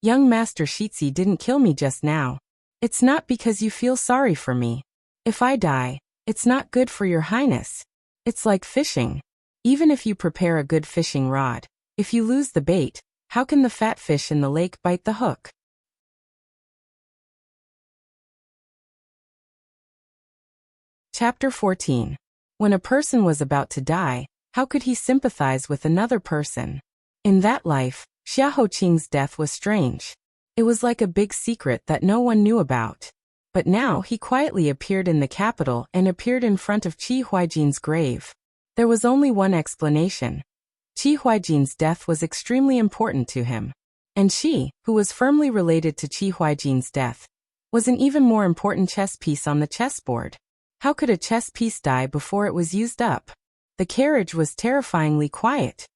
S1: Young Master Shitzi didn't kill me just now. It's not because you feel sorry for me. If I die, it's not good for your highness. It's like fishing. Even if you prepare a good fishing rod, if you lose the bait, how can the fat fish in the lake bite the hook? Chapter 14. When a person was about to die, how could he sympathize with another person? In that life, Xiaoqing's death was strange. It was like a big secret that no one knew about. But now he quietly appeared in the capital and appeared in front of Qi Huaijin's grave. There was only one explanation. Qi Huaijin's death was extremely important to him. And she, who was firmly related to Qi Huaijin's death, was an even more important chess piece on the chessboard. How could a chess piece die before it was used up? The carriage was terrifyingly quiet.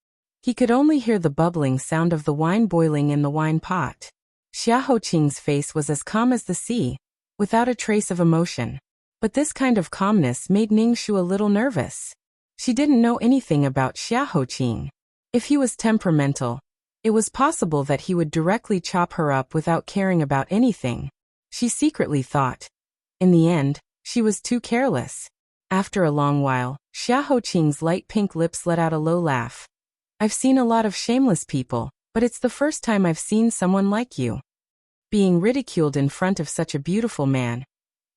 S1: He could only hear the bubbling sound of the wine boiling in the wine pot. Xiaoqing's face was as calm as the sea, without a trace of emotion. But this kind of calmness made Ningxu a little nervous. She didn't know anything about Xiaoqing. If he was temperamental, it was possible that he would directly chop her up without caring about anything. She secretly thought. In the end, she was too careless. After a long while, Xiaoqing's light pink lips let out a low laugh. I've seen a lot of shameless people, but it's the first time I've seen someone like you. Being ridiculed in front of such a beautiful man.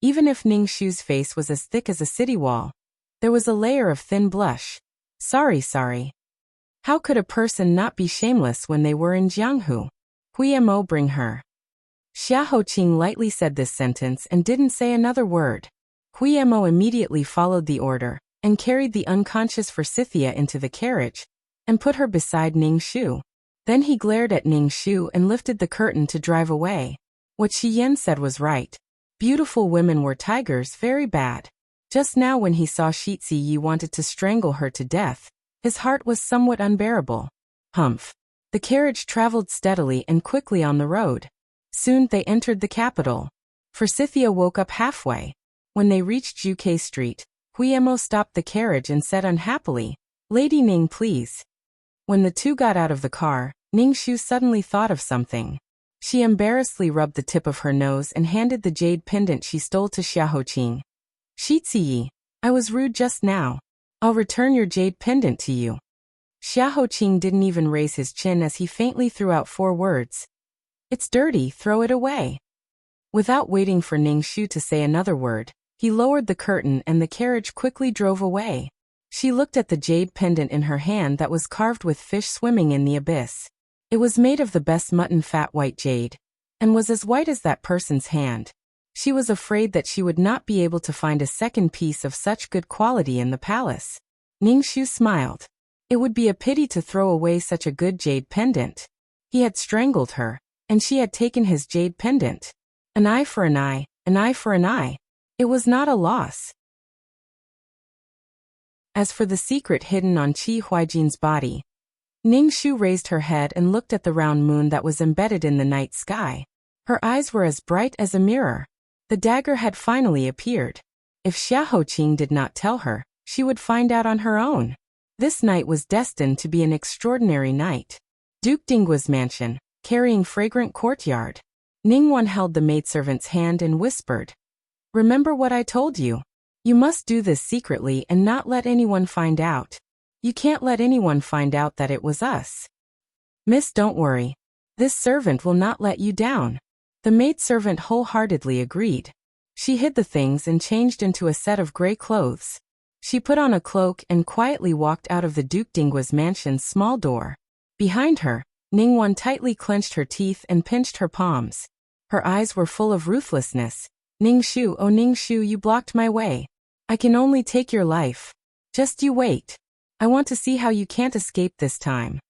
S1: Even if Ning Shu's face was as thick as a city wall, there was a layer of thin blush. Sorry. How could a person not be shameless when they were in Jianghu? Huimo, bring her. Xia Hoqing lightly said this sentence and didn't say another word. Huimo immediately followed the order and carried the unconscious Forsythia into the carriage and put her beside Ning Shu. Then he glared at Ning Shu and lifted the curtain to drive away. What Shi Yan said was right. Beautiful women were tigers, very bad. Just now when he saw Shi Ziyi wanted to strangle her to death, his heart was somewhat unbearable. Humph. The carriage traveled steadily and quickly on the road. Soon they entered the capital. Forsythia woke up halfway. When they reached Juke Street, Huimo stopped the carriage and said unhappily, "Lady Ning, please." When the two got out of the car, Ning Shu suddenly thought of something. She embarrassedly rubbed the tip of her nose and handed the jade pendant she stole to Xia Hoqing. "Shi Ziyi, I was rude just now. I'll return your jade pendant to you." Xia Hoqing didn't even raise his chin as he faintly threw out 4 words. "It's dirty, throw it away." Without waiting for Ning Shu to say another word, he lowered the curtain and the carriage quickly drove away. She looked at the jade pendant in her hand that was carved with fish swimming in the abyss. It was made of the best mutton fat white jade, and was as white as that person's hand. She was afraid that she would not be able to find a second piece of such good quality in the palace. Ning Shu smiled. It would be a pity to throw away such a good jade pendant. He had strangled her, and she had taken his jade pendant. An eye for an eye, an eye for an eye. It was not a loss. As for the secret hidden on Qi Huijin's body, Ning Shu raised her head and looked at the round moon that was embedded in the night sky. Her eyes were as bright as a mirror. The dagger had finally appeared. If Xia Hoqing did not tell her, she would find out on her own. This night was destined to be an extraordinary night. Duke Dinggua's mansion, carrying fragrant courtyard. Ningguan held the maidservant's hand and whispered, "Remember what I told you. You must do this secretly and not let anyone find out. You can't let anyone find out that it was us. Miss, don't worry. This servant will not let you down." The maidservant wholeheartedly agreed. She hid the things and changed into a set of gray clothes. She put on a cloak and quietly walked out of the Duke Dinggua's mansion's small door. Behind her, Ningguan tightly clenched her teeth and pinched her palms. Her eyes were full of ruthlessness. "Ning Shu, oh Ning Shu, you blocked my way. I can only take your life. Just you wait. I want to see how you can't escape this time."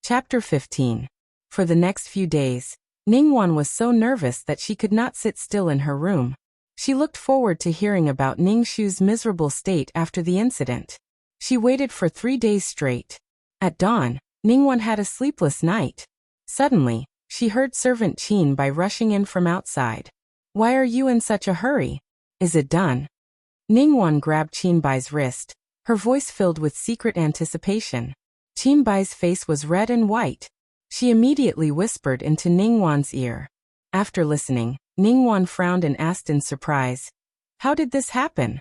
S1: Chapter 15. For the next few days, Ningguan was so nervous that she could not sit still in her room. She looked forward to hearing about Ning Shu's miserable state after the incident. She waited for 3 days straight. At dawn, Ningguan had a sleepless night. Suddenly, she heard servant Qin Bai rushing in from outside. "Why are you in such a hurry? Is it done?" Ningguan grabbed Qin Bai's wrist, her voice filled with secret anticipation. Qin Bai's face was red and white. She immediately whispered into Ningguan's ear. After listening, Ningguan frowned and asked in surprise, "How did this happen?"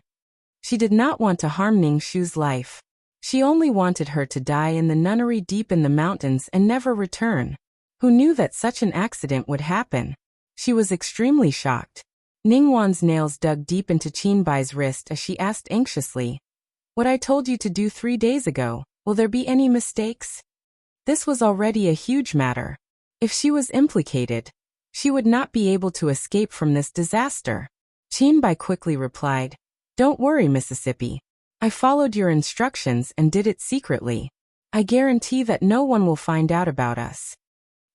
S1: She did not want to harm Ning Shu's life. She only wanted her to die in the nunnery deep in the mountains and never return. Who knew that such an accident would happen? She was extremely shocked. Ningguan's nails dug deep into Qin Bai's wrist as she asked anxiously, "What I told you to do 3 days ago, will there be any mistakes?" This was already a huge matter. If she was implicated, she would not be able to escape from this disaster. Qin Bai quickly replied, "Don't worry, Mississippi. I followed your instructions and did it secretly. I guarantee that no one will find out about us."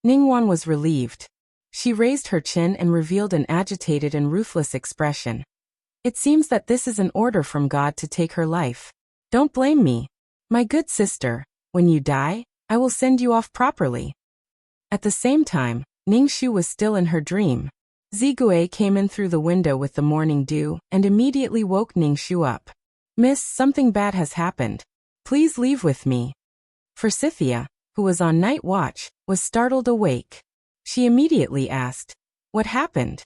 S1: Ningguan was relieved. She raised her chin and revealed an agitated and ruthless expression. "It seems that this is an order from God to take her life. Don't blame me. My good sister, when you die, I will send you off properly." At the same time, Ning Shu was still in her dream. Zigui came in through the window with the morning dew and immediately woke Ning Shu up. "Miss, something bad has happened. Please leave with me." Forsythia, who was on night watch, was startled awake. She immediately asked, "What happened?"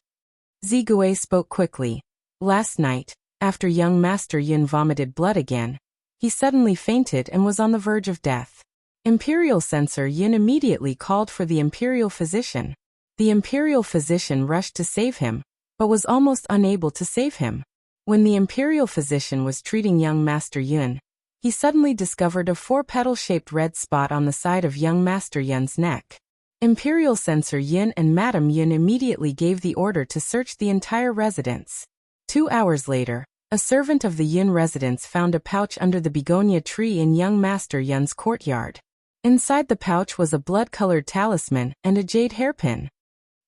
S1: Zigui spoke quickly. "Last night, after young Master Yin vomited blood again, He suddenly fainted and was on the verge of death. Imperial Censor Yin immediately called for the imperial physician. The imperial physician rushed to save him, but was almost unable to save him. When the imperial physician was treating young Master Yun, he suddenly discovered a 4-petal-shaped red spot on the side of young Master Yun's neck. Imperial Censor Yin and Madame Yun immediately gave the order to search the entire residence. 2 hours later, a servant of the Yun residence found a pouch under the begonia tree in young Master Yun's courtyard. Inside the pouch was a blood-colored talisman and a jade hairpin.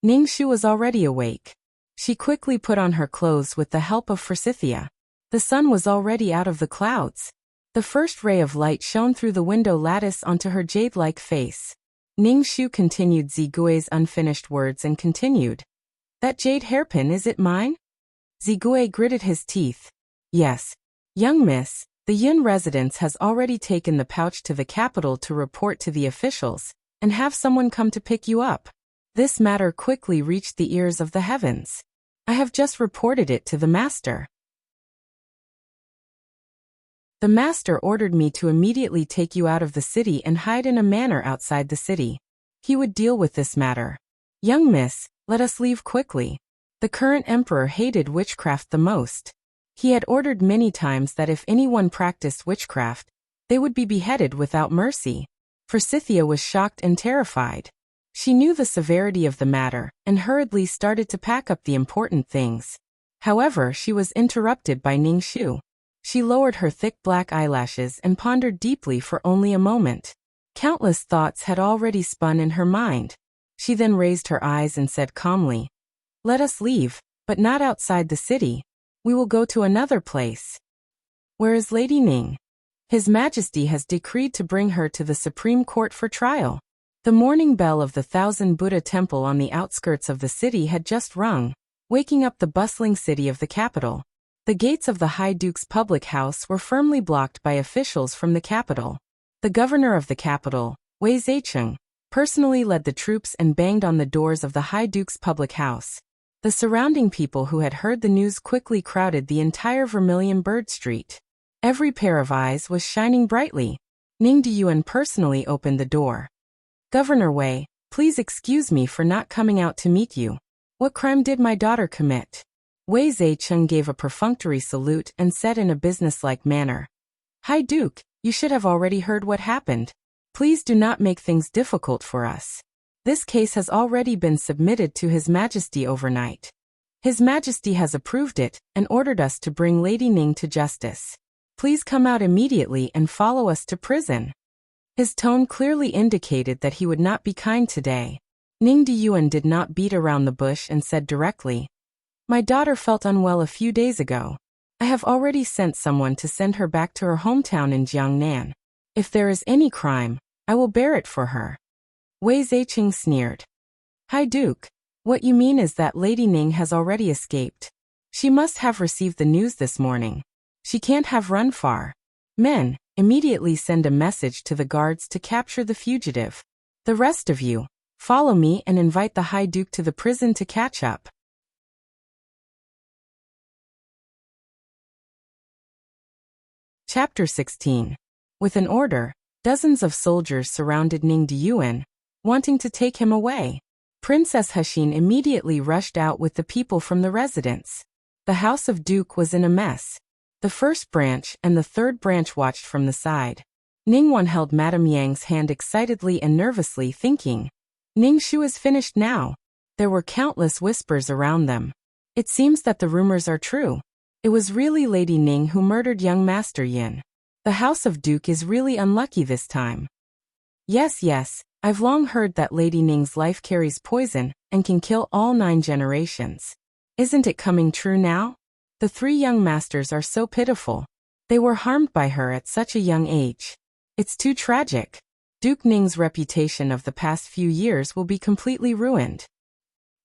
S1: Ningxu was already awake. She quickly put on her clothes with the help of Forsythia. The sun was already out of the clouds. The first ray of light shone through the window lattice onto her jade-like face. Ningxu continued Zigui's unfinished words and continued. That jade hairpin, is it mine? Zigui gritted his teeth. Yes. Young miss, the Yun residence has already taken the pouch to the capital to report to the officials, and have someone come to pick you up. This matter quickly reached the ears of the heavens. I have just reported it to the master. The master ordered me to immediately take you out of the city and hide in a manor outside the city. He would deal with this matter. Young miss, let us leave quickly. The current emperor hated witchcraft the most. He had ordered many times that if anyone practiced witchcraft, they would be beheaded without mercy. Forsythia was shocked and terrified. She knew the severity of the matter and hurriedly started to pack up the important things. However, she was interrupted by Ningxu. She lowered her thick black eyelashes and pondered deeply for only a moment. Countless thoughts had already spun in her mind. She then raised her eyes and said calmly, "Let us leave, but not outside the city. We will go to another place." "Where is Lady Ning?" "His Majesty has decreed to bring her to the Supreme Court for trial." The morning bell of the Thousand Buddha Temple on the outskirts of the city had just rung, waking up the bustling city of the capital. The gates of the High Duke's public house were firmly blocked by officials from the capital. The governor of the capital, Wei Zaicheng, personally led the troops and banged on the doors of the High Duke's public house. The surrounding people who had heard the news quickly crowded the entire Vermilion Bird Street. Every pair of eyes was shining brightly. Ning Diyuan personally opened the door. "Governor Wei, please excuse me for not coming out to meet you. What crime did my daughter commit?" Wei Zaicheng gave a perfunctory salute and said in a businesslike manner, "High Duke, you should have already heard what happened. Please do not make things difficult for us. This case has already been submitted to His Majesty overnight. His Majesty has approved it and ordered us to bring Lady Ning to justice. Please come out immediately and follow us to prison." His tone clearly indicated that he would not be kind today. Ning Diyuan did not beat around the bush and said directly, "My daughter felt unwell a few days ago. I have already sent someone to send her back to her hometown in Jiangnan. If there is any crime, I will bear it for her." Wei Zaicheng sneered. "High Duke, what you mean is that Lady Ning has already escaped. She must have received the news this morning. She can't have run far. Men, immediately send a message to the guards to capture the fugitive. The rest of you, follow me and invite the High Duke to the prison to catch up." Chapter 16. With an order, dozens of soldiers surrounded Ning Diyuan, wanting to take him away. Princess Hexin immediately rushed out with the people from the residence. The house of Duke was in a mess. The first branch and the third branch watched from the side. Ningguan held Madame Yang's hand excitedly and nervously, thinking, "Ningxu is finished now." There were countless whispers around them. It seems that the rumors are true. It was really Lady Ning who murdered young Master Yin. The house of Duke is really unlucky this time. Yes, I've long heard that Lady Ning's life carries poison and can kill all 9 generations. Isn't it coming true now? The 3 young masters are so pitiful. They were harmed by her at such a young age. It's too tragic. Duke Ning's reputation of the past few years will be completely ruined.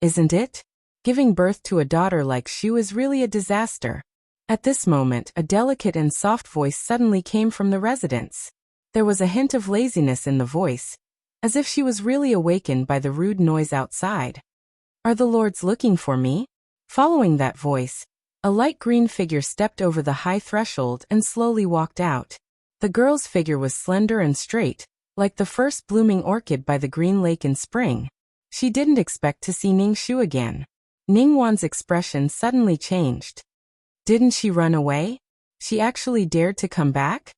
S1: Isn't it? Giving birth to a daughter like Xu is really a disaster. At this moment, a delicate and soft voice suddenly came from the residence. There was a hint of laziness in the voice, as if she was really awakened by the rude noise outside. "Are the lords looking for me?" Following that voice, a light green figure stepped over the high threshold and slowly walked out. The girl's figure was slender and straight, like the first blooming orchid by the green lake in spring. She didn't expect to see Ning Shu again. Ningwan's expression suddenly changed. Didn't she run away? She actually dared to come back?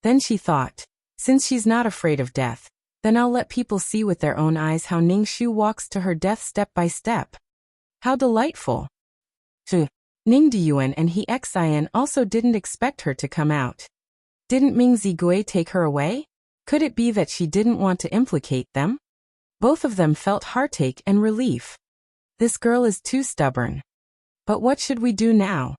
S1: Then she thought, since she's not afraid of death, then I'll let people see with their own eyes how Ning Shu walks to her death step by step. How delightful! Ning Diyuan and He Xin also didn't expect her to come out. Didn't Ming Zigui take her away? Could it be that she didn't want to implicate them? Both of them felt heartache and relief. This girl is too stubborn. But what should we do now?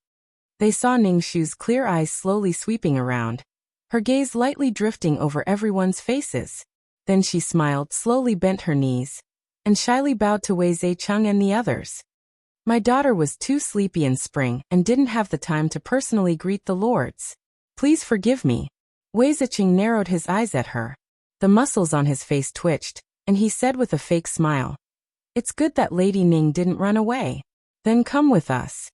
S1: They saw Ning Shu's clear eyes slowly sweeping around, her gaze lightly drifting over everyone's faces. Then she smiled, slowly bent her knees, and shyly bowed to Wei Zecheng and the others. My daughter was too sleepy in spring and didn't have the time to personally greet the lords. Please forgive me. Wei Zecheng narrowed his eyes at her. The muscles on his face twitched, and he said with a fake smile, "It's good that Lady Ning didn't run away. Then come with us."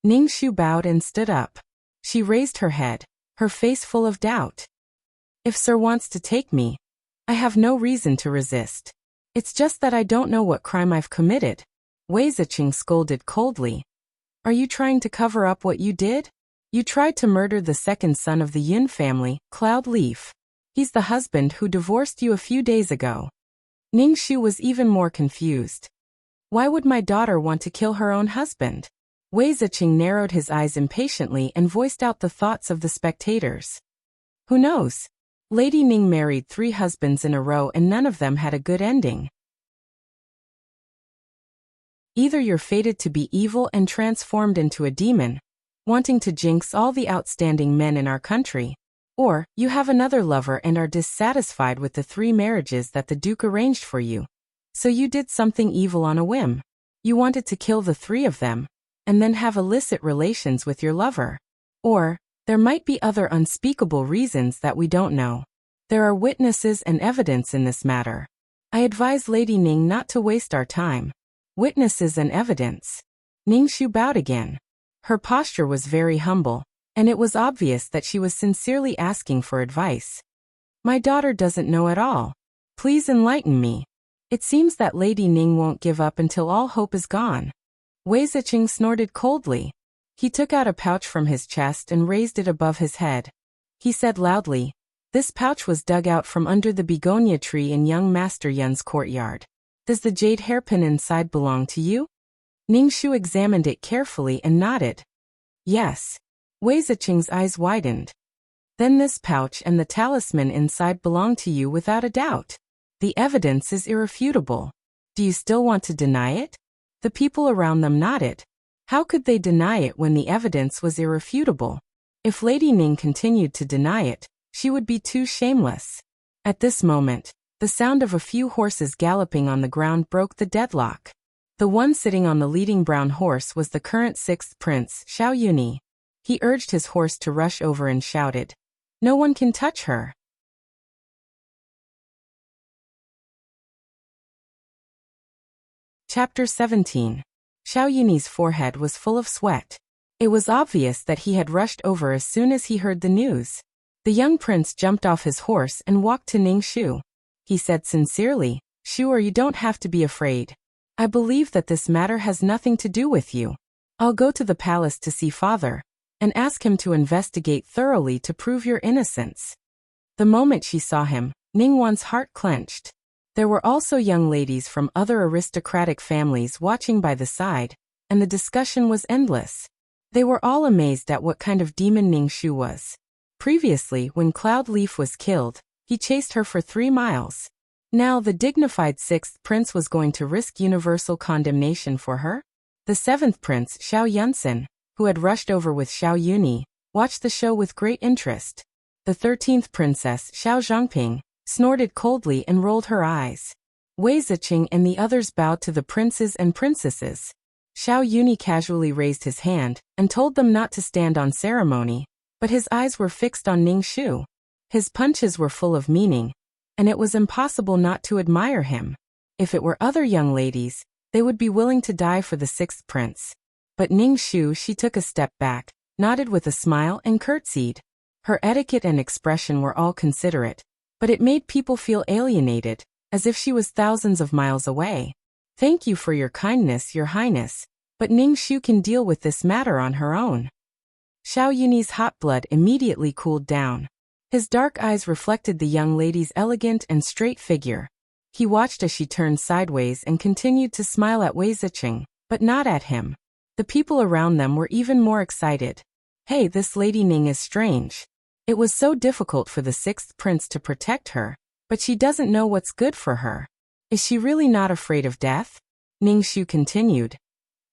S1: Ning Shu bowed and stood up. She raised her head, her face full of doubt. "If Sir wants to take me, I have no reason to resist. It's just that I don't know what crime I've committed." Wei Zecheng scolded coldly. "Are you trying to cover up what you did? You tried to murder the second son of the Yin family, Cloud Leaf. He's the husband who divorced you a few days ago." Ning Shu was even more confused. Why would my daughter want to kill her own husband? Wei Zecheng narrowed his eyes impatiently and voiced out the thoughts of the spectators. Who knows? Lady Ning married 3 husbands in a row and none of them had a good ending. Either you're fated to be evil and transformed into a demon, wanting to jinx all the outstanding men in our country, or you have another lover and are dissatisfied with the 3 marriages that the Duke arranged for you. So you did something evil on a whim. You wanted to kill the 3 of them, and then have illicit relations with your lover. Or, there might be other unspeakable reasons that we don't know. There are witnesses and evidence in this matter. I advise Lady Ning not to waste our time. Witnesses and evidence. Ning Shu bowed again. Her posture was very humble, and it was obvious that she was sincerely asking for advice. My daughter doesn't know at all. Please enlighten me. It seems that Lady Ning won't give up until all hope is gone. Wei Zecheng snorted coldly. He took out a pouch from his chest and raised it above his head. He said loudly, "This pouch was dug out from under the begonia tree in young Master Yun's courtyard. Does the jade hairpin inside belong to you?" Ning Shu examined it carefully and nodded. Yes. Wei Zecheng's eyes widened. Then this pouch and the talisman inside belong to you without a doubt. The evidence is irrefutable. Do you still want to deny it? The people around them nodded. How could they deny it when the evidence was irrefutable? If Lady Ning continued to deny it, she would be too shameless. At this moment, the sound of a few horses galloping on the ground broke the deadlock. The one sitting on the leading brown horse was the current 6th prince, Xiao Yuni. He urged his horse to rush over and shouted, "No one can touch her." Chapter 17. Xiao Yuni's forehead was full of sweat. It was obvious that he had rushed over as soon as he heard the news. The young prince jumped off his horse and walked to Ning Shu. He said sincerely, "Sure, you don't have to be afraid. I believe that this matter has nothing to do with you. I'll go to the palace to see father, and ask him to investigate thoroughly to prove your innocence." The moment she saw him, Ningwan's heart clenched. There were also young ladies from other aristocratic families watching by the side, and the discussion was endless. They were all amazed at what kind of demon Ning Shu was. Previously, when Cloud Leaf was killed, he chased her for 3 miles. Now the dignified 6th prince was going to risk universal condemnation for her? The 7th prince, Xiao Yunsen, who had rushed over with Xiao Yuni, watched the show with great interest. The 13th princess, Xiao Zhongping, snorted coldly and rolled her eyes. Wei Zecheng and the others bowed to the princes and princesses. Xiao Yuni casually raised his hand and told them not to stand on ceremony, but his eyes were fixed on Ning Shu. His punches were full of meaning, and it was impossible not to admire him. If it were other young ladies, they would be willing to die for the 6th prince. But Ning Shu, she took a step back, nodded with a smile and curtsied. Her etiquette and expression were all considerate, but it made people feel alienated, as if she was thousands of miles away. Thank you for your kindness, Your Highness, but Ningxu can deal with this matter on her own. Xiao Yunyi's hot blood immediately cooled down. His dark eyes reflected the young lady's elegant and straight figure. He watched as she turned sideways and continued to smile at Wei Ziqing, but not at him. The people around them were even more excited. Hey, this Lady Ning is strange. It was so difficult for the sixth prince to protect her, but she doesn't know what's good for her. Is she really not afraid of death? Ningxu continued.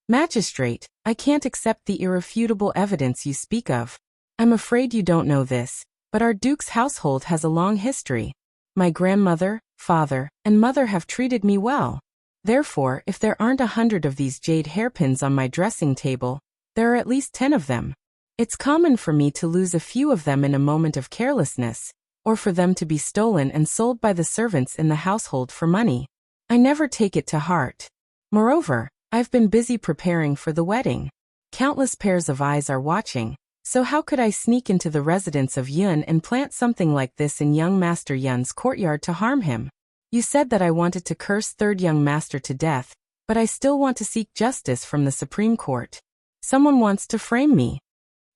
S1: Magistrate, I can't accept the irrefutable evidence you speak of. I'm afraid you don't know this, but our duke's household has a long history. My grandmother, father, and mother have treated me well. Therefore, if there aren't 100 of these jade hairpins on my dressing table, there are at least 10 of them. It's common for me to lose a few of them in a moment of carelessness, or for them to be stolen and sold by the servants in the household for money. I never take it to heart. Moreover, I've been busy preparing for the wedding. Countless pairs of eyes are watching, so how could I sneak into the residence of Yun and plant something like this in young Master Yun's courtyard to harm him? You said that I wanted to curse third young master to death, but I still want to seek justice from the Supreme Court. Someone wants to frame me.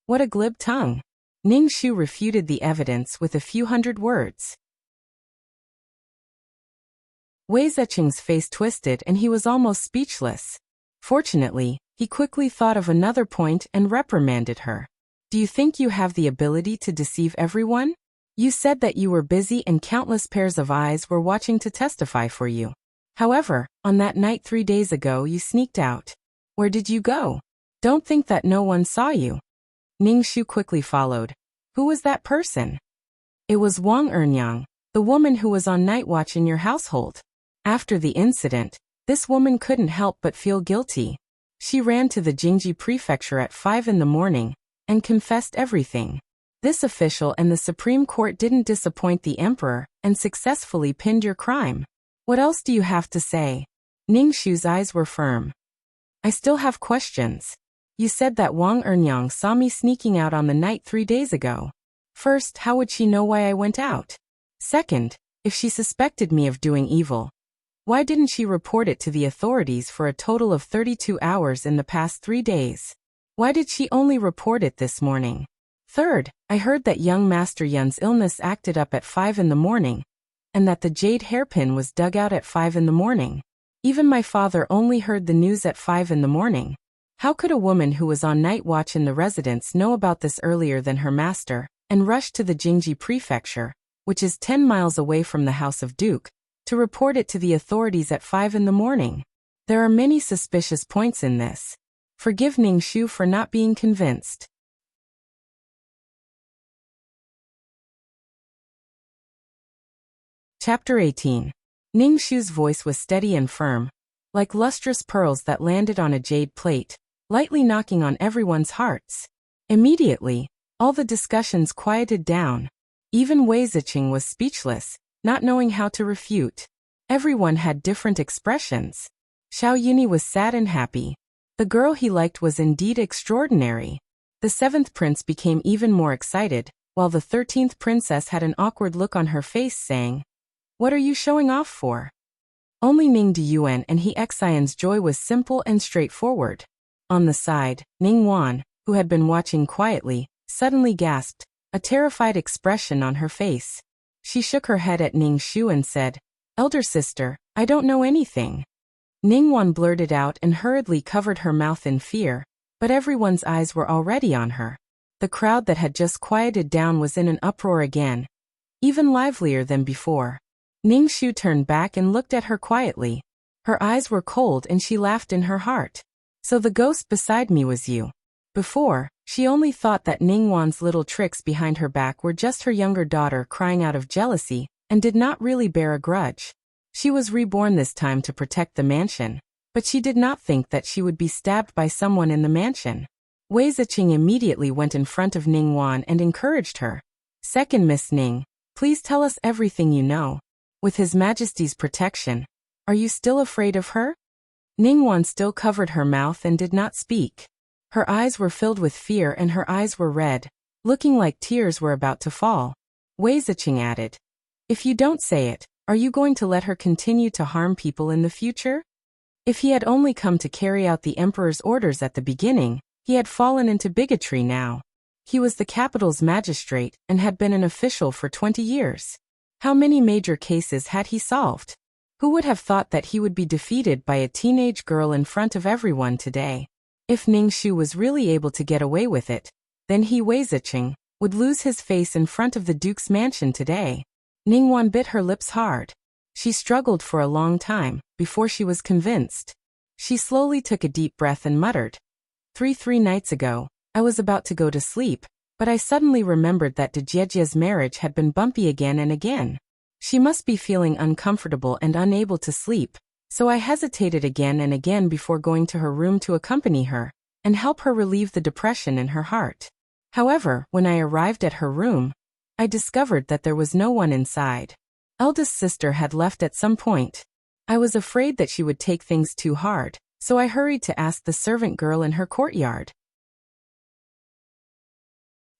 S1: What a glib tongue. Ningxu refuted the evidence with a few hundred words. Wei Ziqing's face twisted and he was almost speechless. Fortunately, he quickly thought of another point and reprimanded her. Do you think you have the ability to deceive everyone? You said that you were busy and countless pairs of eyes were watching to testify for you. However, on that night 3 days ago you sneaked out. Where did you go? Don't think that no one saw you. Ningxu quickly followed. Who was that person? It was Wang Ernyang, the woman who was on night watch in your household. After the incident, this woman couldn't help but feel guilty. She ran to the Jingji prefecture at 5 in the morning and confessed everything. This official and the Supreme Court didn't disappoint the emperor and successfully pinned your crime. What else do you have to say? Ningxu's eyes were firm. I still have questions. You said that Wang Ernyang saw me sneaking out on the night 3 days ago. First, how would she know why I went out? Second, if she suspected me of doing evil, why didn't she report it to the authorities for a total of 32 hours in the past 3 days? Why did she only report it this morning? Third, I heard that young Master Yun's illness acted up at 5 in the morning, and that the jade hairpin was dug out at 5 in the morning. Even my father only heard the news at 5 in the morning. How could a woman who was on night watch in the residence know about this earlier than her master, and rush to the Jingji prefecture, which is 10 miles away from the House of Duke, to report it to the authorities at 5 in the morning? There are many suspicious points in this. Forgive Ningxu for not being convinced. Chapter 18. Ningxu's voice was steady and firm, like lustrous pearls that landed on a jade plate, lightly knocking on everyone's hearts. Immediately, all the discussions quieted down. Even Wei Ziqing was speechless, not knowing how to refute. Everyone had different expressions. Xiao Yunyi was sad and happy. The girl he liked was indeed extraordinary. The 7th prince became even more excited, while the 13th princess had an awkward look on her face saying, "What are you showing off for?" Only Ning Diyuan and He Xian's joy was simple and straightforward. On the side, Ning Wan, who had been watching quietly, suddenly gasped, a terrified expression on her face. She shook her head at Ningxu and said, "Elder sister, I don't know anything." Ning Wan blurted out and hurriedly covered her mouth in fear, but everyone's eyes were already on her. The crowd that had just quieted down was in an uproar again, even livelier than before. Ningxu turned back and looked at her quietly. Her eyes were cold and she laughed in her heart. So the ghost beside me was you. Before, she only thought that Ning Wan's little tricks behind her back were just her younger daughter crying out of jealousy, and did not really bear a grudge. She was reborn this time to protect the mansion, but she did not think that she would be stabbed by someone in the mansion. Wei Ziqing immediately went in front of Ning Wan and encouraged her. "Second Miss Ning, please tell us everything you know. With His Majesty's protection, are you still afraid of her?" Ning Wan still covered her mouth and did not speak. Her eyes were filled with fear and her eyes were red, looking like tears were about to fall. Wei Ziqing added, "If you don't say it, are you going to let her continue to harm people in the future?" If he had only come to carry out the emperor's orders at the beginning, he had fallen into bigotry now. He was the capital's magistrate and had been an official for 20 years. How many major cases had he solved? Who would have thought that he would be defeated by a teenage girl in front of everyone today? If Ningxu was really able to get away with it, then he, Wei Ziqing, would lose his face in front of the duke's mansion today. Ningguan bit her lips hard. She struggled for a long time, before she was convinced. She slowly took a deep breath and muttered, Three nights ago, I was about to go to sleep, but I suddenly remembered that Dejiejia's marriage had been bumpy again and again. She must be feeling uncomfortable and unable to sleep, so I hesitated again and again before going to her room to accompany her and help her relieve the depression in her heart. However, when I arrived at her room, I discovered that there was no one inside. Eldest sister had left at some point. I was afraid that she would take things too hard, so I hurried to ask the servant girl in her courtyard.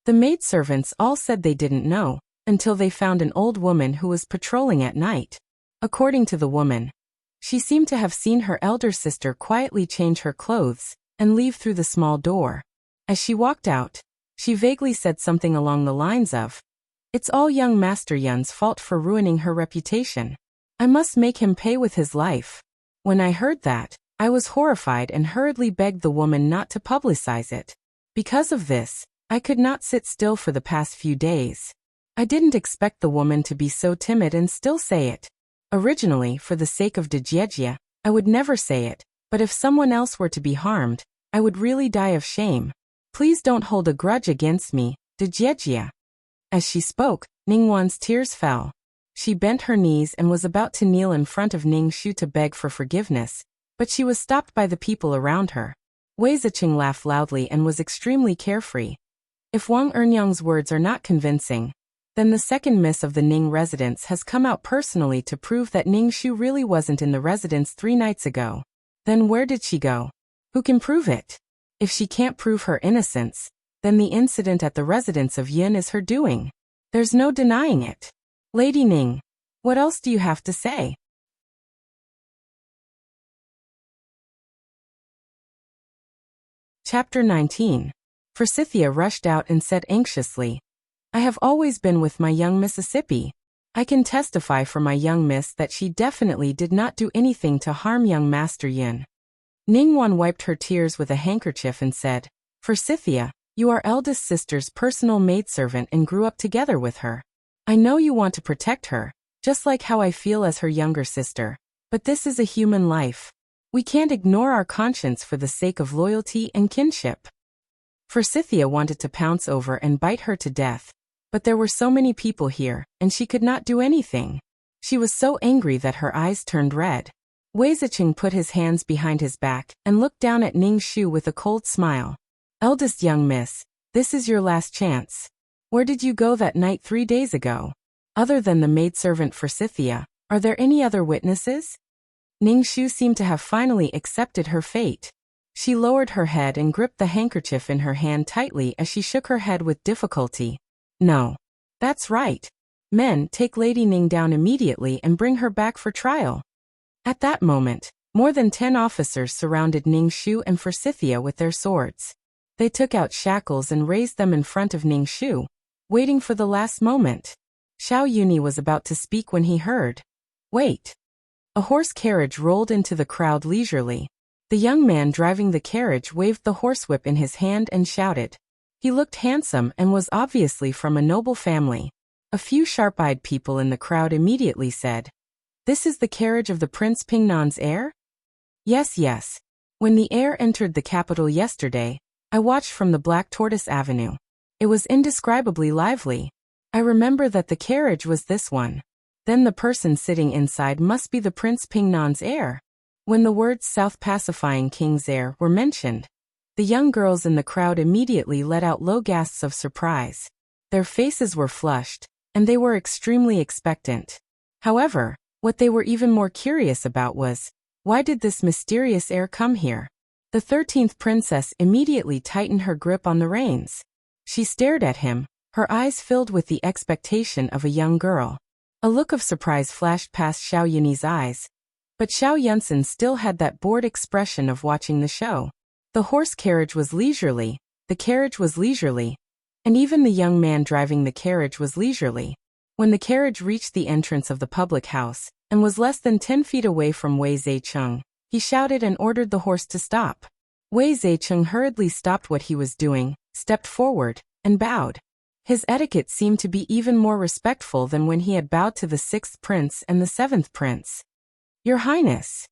S1: The maidservants all said they didn't know, until they found an old woman who was patrolling at night. According to the woman, she seemed to have seen her elder sister quietly change her clothes and leave through the small door. As she walked out, she vaguely said something along the lines of, "It's all young Master Yun's fault for ruining her reputation. I must make him pay with his life." When I heard that, I was horrified and hurriedly begged the woman not to publicize it. Because of this, I could not sit still for the past few days. I didn't expect the woman to be so timid and still say it. Originally, for the sake of Dejiejia, I would never say it, but if someone else were to be harmed, I would really die of shame. Please don't hold a grudge against me, Dejiejia. As she spoke, Ningguan's tears fell. She bent her knees and was about to kneel in front of Ningxu to beg for forgiveness, but she was stopped by the people around her. Wei Ziqing laughed loudly and was extremely carefree. If Wang Ernyang's words are not convincing, then the second miss of the Ning residence has come out personally to prove that Ningxu really wasn't in the residence 3 nights ago. Then where did she go? Who can prove it? If she can't prove her innocence, then the incident at the residence of Yin is her doing. There's no denying it. Lady Ning, what else do you have to say? Chapter 19. Forsythia rushed out and said anxiously, "I have always been with my young Mississippi. I can testify for my young miss that she definitely did not do anything to harm young Master Yin." Ningguan wiped her tears with a handkerchief and said, "Forsythia, you are eldest sister's personal maidservant and grew up together with her. I know you want to protect her, just like how I feel as her younger sister, but this is a human life. We can't ignore our conscience for the sake of loyalty and kinship." Forsythia wanted to pounce over and bite her to death, but there were so many people here, and she could not do anything. She was so angry that her eyes turned red. Wei Ziqing put his hands behind his back and looked down at Ningxu with a cold smile. "Eldest young miss, this is your last chance. Where did you go that night 3 days ago? Other than the maidservant Forsythia, are there any other witnesses?" Ningxu seemed to have finally accepted her fate. She lowered her head and gripped the handkerchief in her hand tightly as she shook her head with difficulty. "No. That's right. Men, take Lady Ning down immediately and bring her back for trial." At that moment, more than 10 officers surrounded Ningxu and Forsythia with their swords. They took out shackles and raised them in front of Ningxu, waiting for the last moment. Xiao Yuni was about to speak when he heard, "Wait." A horse carriage rolled into the crowd leisurely. The young man driving the carriage waved the horsewhip in his hand and shouted. He looked handsome and was obviously from a noble family. A few sharp-eyed people in the crowd immediately said, "This is the carriage of the Prince Pingnan's heir?" Yes. When the heir entered the capital yesterday, I watched from the Black Tortoise Avenue. It was indescribably lively. I remember that the carriage was this one. Then the person sitting inside must be the Prince Pingnan's heir. When the words South Pacifying King's heir were mentioned, the young girls in the crowd immediately let out low gasps of surprise. Their faces were flushed, and they were extremely expectant. However, what they were even more curious about was, why did this mysterious heir come here? The 13th princess immediately tightened her grip on the reins. She stared at him, her eyes filled with the expectation of a young girl. A look of surprise flashed past Xiao Yunyi's eyes, but Xiao Yunsen still had that bored expression of watching the show. The horse carriage was leisurely, the carriage was leisurely, and even the young man driving the carriage was leisurely. When the carriage reached the entrance of the public house, and was less than 10 feet away from Wei Zaicheng, he shouted and ordered the horse to stop. Wei Zaicheng hurriedly stopped what he was doing, stepped forward, and bowed. His etiquette seemed to be even more respectful than when he had bowed to the 6th prince and the 7th prince. Your Highness.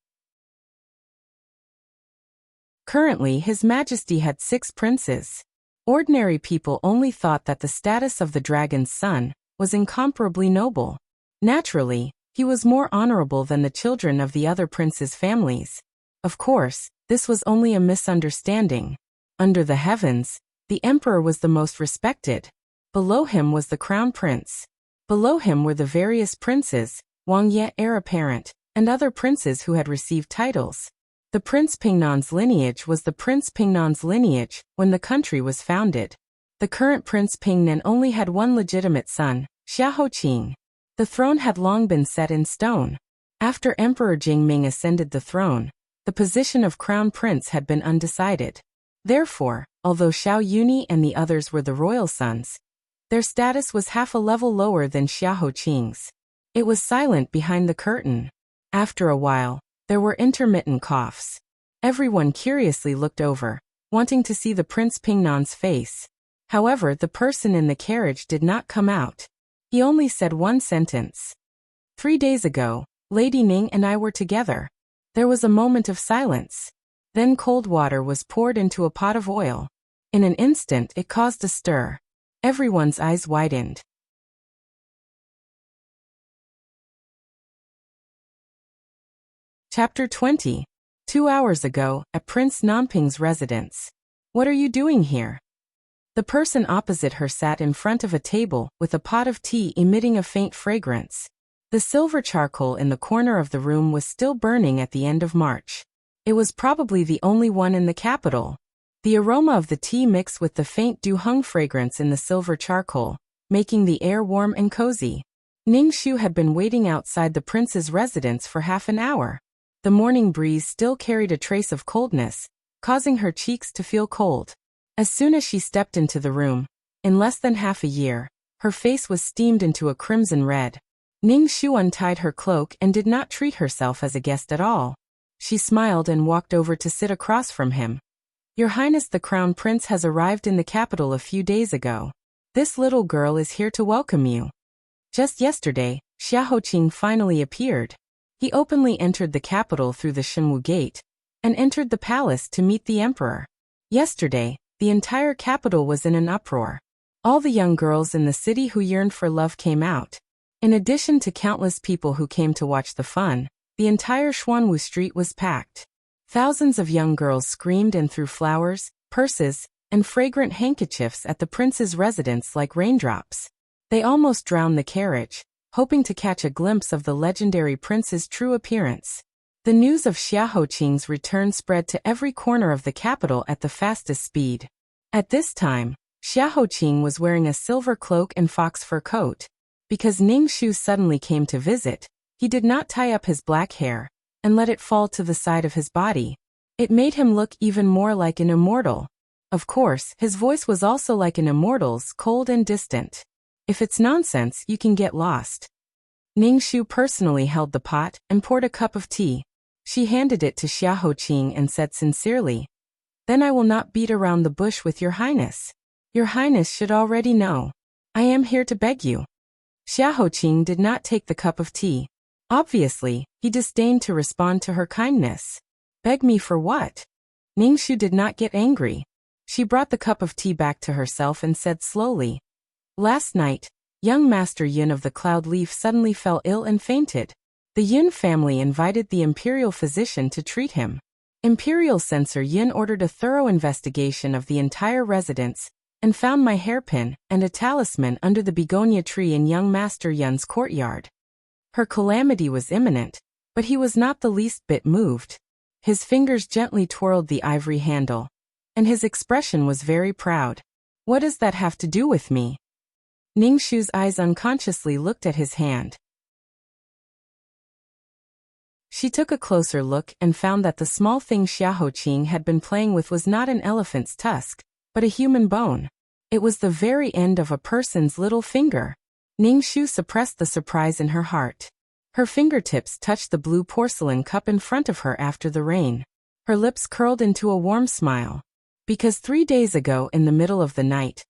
S1: Currently, His Majesty had 6 princes. Ordinary people only thought that the status of the dragon's son was incomparably noble. Naturally, he was more honorable than the children of the other princes' families. Of course, this was only a misunderstanding. Under the heavens, the emperor was the most respected. Below him was the crown prince. Below him were the various princes, Wang Ye heir apparent, and other princes who had received titles. The Prince Pingnan's lineage was the Prince Pingnan's lineage when the country was founded. The current Prince Pingnan only had one legitimate son, Xiaoqing. The throne had long been set in stone. After Emperor Jingming ascended the throne, the position of crown prince had been undecided. Therefore, although Xiao Yunyi and the others were the royal sons, their status was half a level lower than Xiaoqing's. It was silent behind the curtain. After a while, there were intermittent coughs. Everyone curiously looked over, wanting to see the Prince Pingnan's face. However, the person in the carriage did not come out. He only said one sentence. 3 days ago, Lady Ning and I were together. There was a moment of silence. Then cold water was poured into a pot of oil. In an instant it caused a stir. Everyone's eyes widened. Chapter 20. 2 hours ago, at Prince Namping's residence. What are you doing here? The person opposite her sat in front of a table with a pot of tea emitting a faint fragrance. The silver charcoal in the corner of the room was still burning at the end of March. It was probably the only one in the capital. The aroma of the tea mixed with the faint duhung fragrance in the silver charcoal, making the air warm and cozy. Ning Shu had been waiting outside the prince's residence for half an hour. The morning breeze still carried a trace of coldness, causing her cheeks to feel cold. As soon as she stepped into the room, in less than half a year, her face was steamed into a crimson red. Ning Shu untied her cloak and did not treat herself as a guest at all. She smiled and walked over to sit across from him. Your Highness, the Crown Prince has arrived in the capital a few days ago. This little girl is here to welcome you. Just yesterday, Xiaoqing finally appeared. He openly entered the capital through the Shenwu Gate, and entered the palace to meet the emperor. Yesterday, the entire capital was in an uproar. All the young girls in the city who yearned for love came out. In addition to countless people who came to watch the fun, the entire Xuanwu street was packed. Thousands of young girls screamed and threw flowers, purses, and fragrant handkerchiefs at the prince's residence like raindrops. They almost drowned the carriage, hoping to catch a glimpse of the legendary prince's true appearance. The news of Xiaoqing's return spread to every corner of the capital at the fastest speed. At this time, Xiaoqing was wearing a silver cloak and fox fur coat. Because Ning Shu suddenly came to visit, he did not tie up his black hair and let it fall to the side of his body. It made him look even more like an immortal. Of course, his voice was also like an immortal's, cold and distant. If it's nonsense, you can get lost. Ning Shu personally held the pot and poured a cup of tea. She handed it to Xiaoqing and said sincerely, "Then I will not beat around the bush with your Highness. Your Highness should already know. I am here to beg you." Xiaoqing did not take the cup of tea. Obviously, he disdained to respond to her kindness. Beg me for what? Ning Shu did not get angry. She brought the cup of tea back to herself and said slowly, "Last night, young Master Yun of the Cloud Leaf suddenly fell ill and fainted. The Yun family invited the imperial physician to treat him. Imperial censor Yun ordered a thorough investigation of the entire residence, and found my hairpin and a talisman under the begonia tree in young Master Yun's courtyard." Her calamity was imminent, but he was not the least bit moved. His fingers gently twirled the ivory handle, and his expression was very proud. What does that have to do with me? Ningshu's eyes unconsciously looked at his hand. She took a closer look and found that the small thing Xiaoqing had been playing with was not an elephant's tusk, but a human bone. It was the very end of a person's little finger. Ningshu suppressed the surprise in her heart. Her fingertips touched the blue porcelain cup in front of her after the rain. Her lips curled into a warm smile. Because 3 days ago in the middle of the night,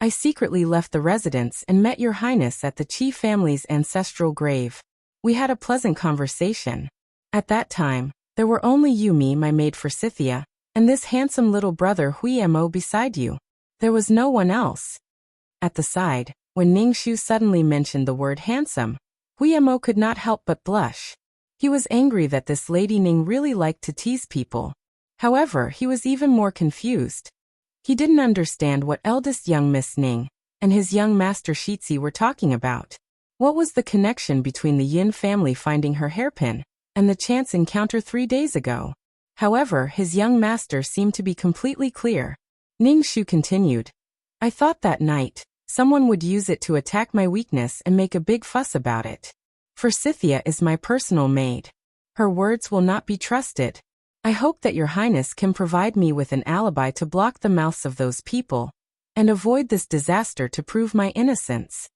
S1: I secretly left the residence and met your highness at the Qi family's ancestral grave. We had a pleasant conversation. At that time, there were only you, me, my maid Forsythia, and this handsome little brother Huimo beside you. There was no one else. At the side, when Ningshu suddenly mentioned the word handsome, Huimo could not help but blush. He was angry that this Lady Ning really liked to tease people. However, he was even more confused. He didn't understand what eldest young Miss Ning and his young master Shitzi were talking about. What was the connection between the Yin family finding her hairpin and the chance encounter 3 days ago? However, his young master seemed to be completely clear. Ningshu continued, I thought that night someone would use it to attack my weakness and make a big fuss about it. Forsythia is my personal maid. Her words will not be trusted. I hope that your highness can provide me with an alibi to block the mouths of those people and avoid this disaster to prove my innocence.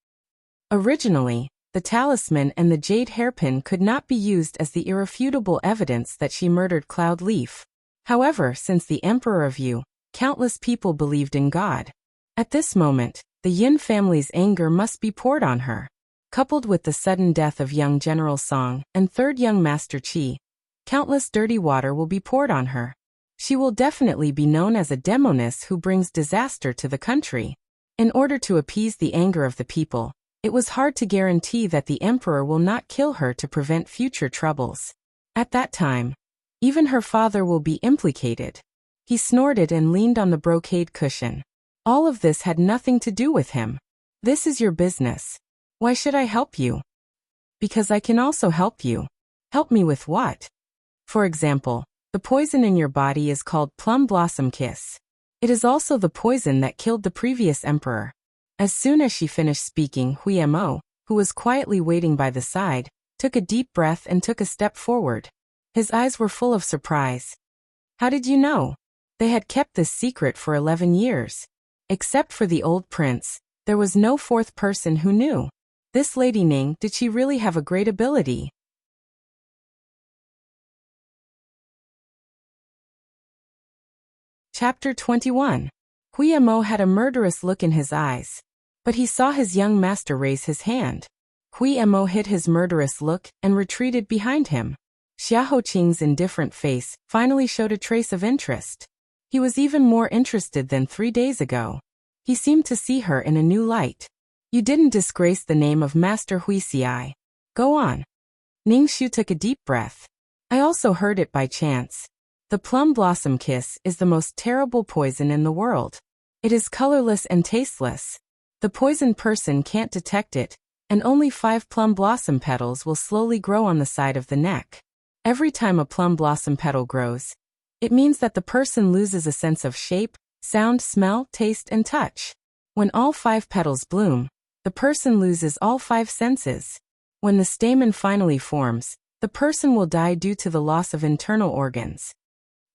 S1: Originally, the talisman and the jade hairpin could not be used as the irrefutable evidence that she murdered Cloud Leaf. However, since the Emperor of Yu, countless people believed in God. At this moment, the Yin family's anger must be poured on her. Coupled with the sudden death of young General Song and third young Master Qi, countless dirty water will be poured on her. She will definitely be known as a demoness who brings disaster to the country. In order to appease the anger of the people, it was hard to guarantee that the emperor will not kill her to prevent future troubles. At that time, even her father will be implicated. He snorted and leaned on the brocade cushion. All of this had nothing to do with him. This is your business. Why should I help you? Because I can also help you. Help me with what? For example, the poison in your body is called Plum Blossom Kiss. It is also the poison that killed the previous emperor. As soon as she finished speaking, Huimo, who was quietly waiting by the side, took a deep breath and took a step forward. His eyes were full of surprise. How did you know? They had kept this secret for 11 years. Except for the old prince, there was no fourth person who knew. This Lady Ning, did she really have a great ability? Chapter 21. Huimo had a murderous look in his eyes. But he saw his young master raise his hand. Huimo hid his murderous look and retreated behind him. Xiaoqing's indifferent face finally showed a trace of interest. He was even more interested than 3 days ago. He seemed to see her in a new light. You didn't disgrace the name of Master Huixi. Go on. Ningshu took a deep breath. I also heard it by chance. The plum blossom kiss is the most terrible poison in the world. It is colorless and tasteless. The poisoned person can't detect it, and only 5 plum blossom petals will slowly grow on the side of the neck. Every time a plum blossom petal grows, it means that the person loses a sense of shape, sound, smell, taste, and touch. When all 5 petals bloom, the person loses all 5 senses. When the stamen finally forms, the person will die due to the loss of internal organs.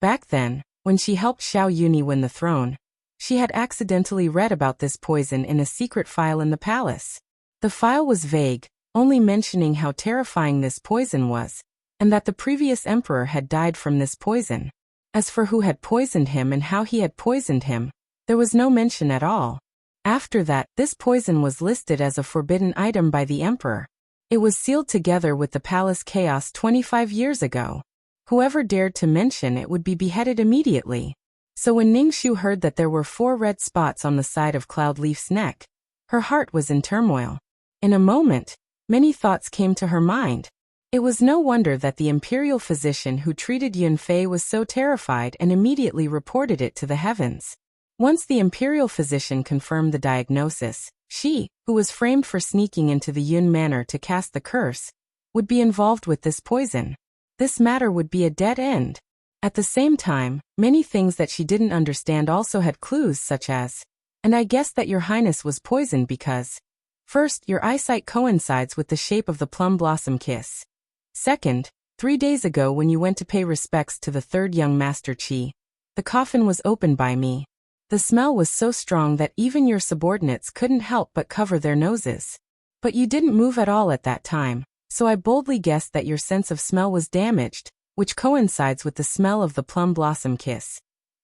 S1: Back then, when she helped Xiao Yuni win the throne, she had accidentally read about this poison in a secret file in the palace. The file was vague, only mentioning how terrifying this poison was, and that the previous emperor had died from this poison. As for who had poisoned him and how he had poisoned him, there was no mention at all. After that, this poison was listed as a forbidden item by the emperor. It was sealed together with the palace chaos 25 years ago. Whoever dared to mention it would be beheaded immediately. So when Ningshu heard that there were 4 red spots on the side of Cloudleaf's neck, her heart was in turmoil. In a moment, many thoughts came to her mind. It was no wonder that the imperial physician who treated Yunfei was so terrified and immediately reported it to the heavens. Once the imperial physician confirmed the diagnosis, she, who was framed for sneaking into the Yun manor to cast the curse, would be involved with this poison. This matter would be a dead end. At the same time, many things that she didn't understand also had clues such as, And I guessed that your highness was poisoned because, first, your eyesight coincides with the shape of the plum blossom kiss. Second, 3 days ago when you went to pay respects to the third young Master Chi, the coffin was opened by me. The smell was so strong that even your subordinates couldn't help but cover their noses. But you didn't move at all at that time, so I boldly guessed that your sense of smell was damaged, which coincides with the smell of the plum blossom kiss.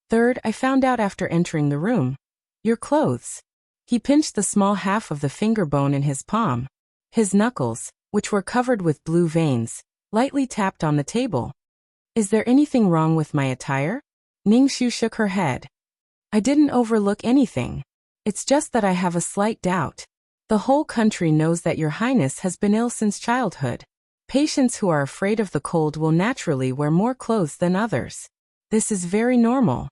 S1: Third, I found out after entering the room. Your clothes. He pinched the small half of the finger bone in his palm. His knuckles, which were covered with blue veins, lightly tapped on the table. Is there anything wrong with my attire? Ningxu shook her head. I didn't overlook anything. It's just that I have a slight doubt. The whole country knows that your highness has been ill since childhood. Patients who are afraid of the cold will naturally wear more clothes than others. This is very normal.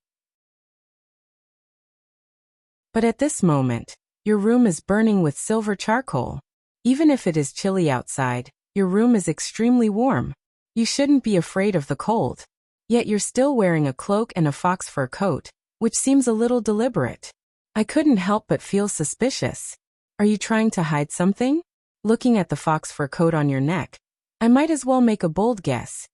S1: But at this moment, your room is burning with silver charcoal. Even if it is chilly outside, your room is extremely warm. You shouldn't be afraid of the cold. Yet you're still wearing a cloak and a fox fur coat, which seems a little deliberate. I couldn't help but feel suspicious. Are you trying to hide something? Looking at the fox fur coat on your neck, I might as well make a bold guess.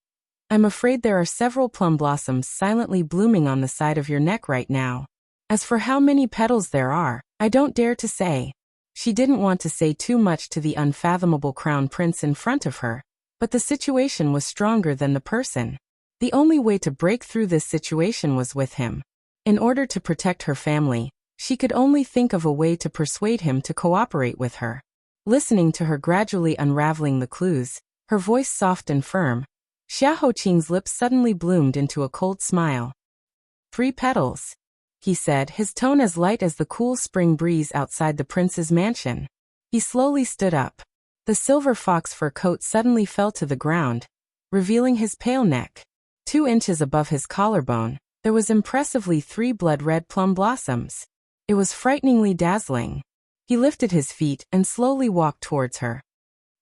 S1: I'm afraid there are several plum blossoms silently blooming on the side of your neck right now. As for how many petals there are, I don't dare to say. She didn't want to say too much to the unfathomable crown prince in front of her, but the situation was stronger than the person. The only way to break through this situation was with him. In order to protect her family, she could only think of a way to persuade him to cooperate with her. Listening to her gradually unraveling the clues, her voice soft and firm, Xia Hoqing's lips suddenly bloomed into a cold smile. 3 petals, he said, his tone as light as the cool spring breeze outside the prince's mansion. He slowly stood up. The silver fox fur coat suddenly fell to the ground, revealing his pale neck. 2 inches above his collarbone, there was impressively 3 blood-red plum blossoms. It was frighteningly dazzling. He lifted his feet and slowly walked towards her.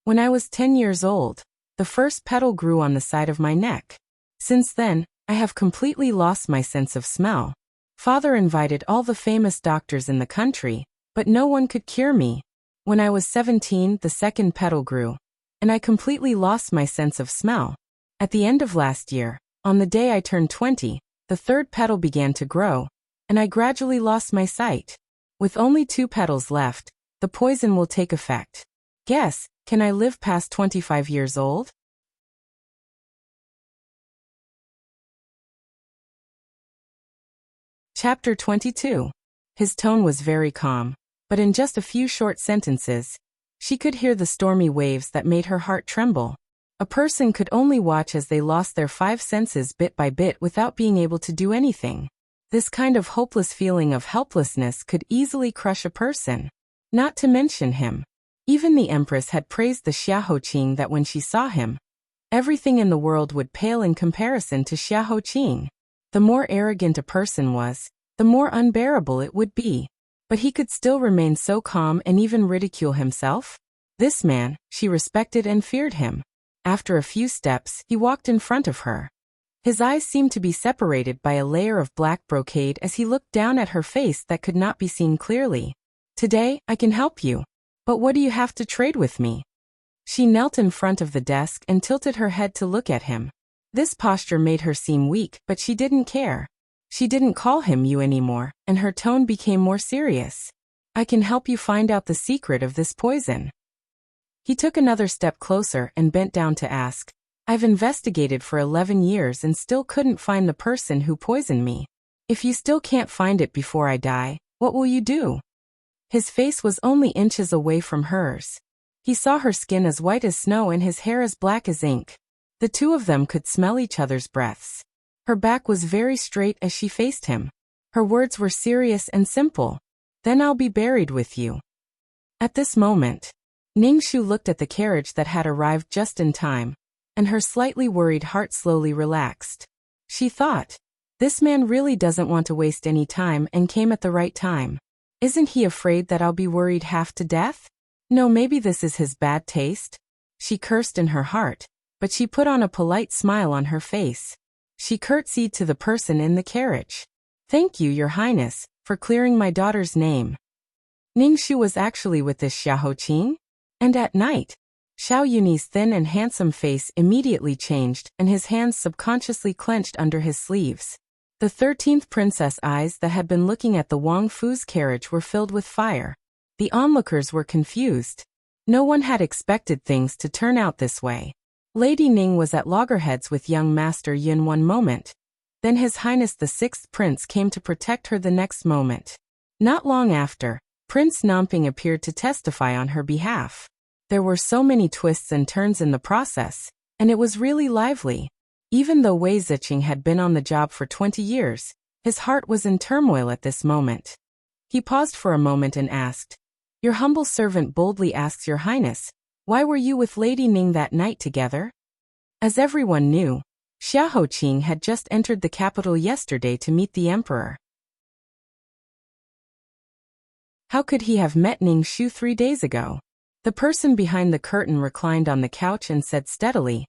S1: When I was 10 years old, the first petal grew on the side of my neck. Since then, I have completely lost my sense of smell. Father invited all the famous doctors in the country, but no one could cure me. When I was 17, the second petal grew, and I completely lost my sense of smell. At the end of last year, on the day I turned 20, the third petal began to grow, and I gradually lost my sight. With only 2 petals left, the poison will take effect. Guess, can I live past 25 years old? Chapter 22. His tone was very calm, but in just a few short sentences, she could hear the stormy waves that made her heart tremble. A person could only watch as they lost their 5 senses bit by bit without being able to do anything. This kind of hopeless feeling of helplessness could easily crush a person. Not to mention him. Even the Empress had praised the Xia Hoqing that when she saw him, everything in the world would pale in comparison to Xia Hoqing. The more arrogant a person was, the more unbearable it would be. But he could still remain so calm and even ridicule himself? This man, she respected and feared him. After a few steps, he walked in front of her. His eyes seemed to be separated by a layer of black brocade as he looked down at her face that could not be seen clearly. Today, I can help you. But what do you have to trade with me? She knelt in front of the desk and tilted her head to look at him. This posture made her seem weak, but she didn't care. She didn't call him you anymore, and her tone became more serious. I can help you find out the secret of this poison. He took another step closer and bent down to ask, I've investigated for 11 years and still couldn't find the person who poisoned me. If you still can't find it before I die, what will you do? His face was only inches away from hers. He saw her skin as white as snow and his hair as black as ink. The two of them could smell each other's breaths. Her back was very straight as she faced him. Her words were serious and simple. Then I'll be buried with you. At this moment, Ningxu looked at the carriage that had arrived just in time, and her slightly worried heart slowly relaxed. She thought, this man really doesn't want to waste any time and came at the right time. Isn't he afraid that I'll be worried half to death? No, maybe this is his bad taste. She cursed in her heart, but she put on a polite smile on her face. She curtsied to the person in the carriage. Thank you, Your Highness, for clearing my daughter's name. Ningxu was actually with this Xiahou Qing? And at night, Xiao Yunyi's thin and handsome face immediately changed and his hands subconsciously clenched under his sleeves. The 13th princess' eyes that had been looking at the Wang Fu's carriage were filled with fire. The onlookers were confused. No one had expected things to turn out this way. Lady Ning was at loggerheads with young Master Yin one moment. Then His Highness the 6th Prince came to protect her the next moment. Not long after, Prince Namping appeared to testify on her behalf. There were so many twists and turns in the process, and it was really lively. Even though Wei Ziqing had been on the job for 20 years, his heart was in turmoil at this moment. He paused for a moment and asked, "Your humble servant boldly asks Your Highness, why were you with Lady Ning that night together?" As everyone knew, Xiahou Qing had just entered the capital yesterday to meet the emperor. How could he have met Ningxu 3 days ago? The person behind the curtain reclined on the couch and said steadily,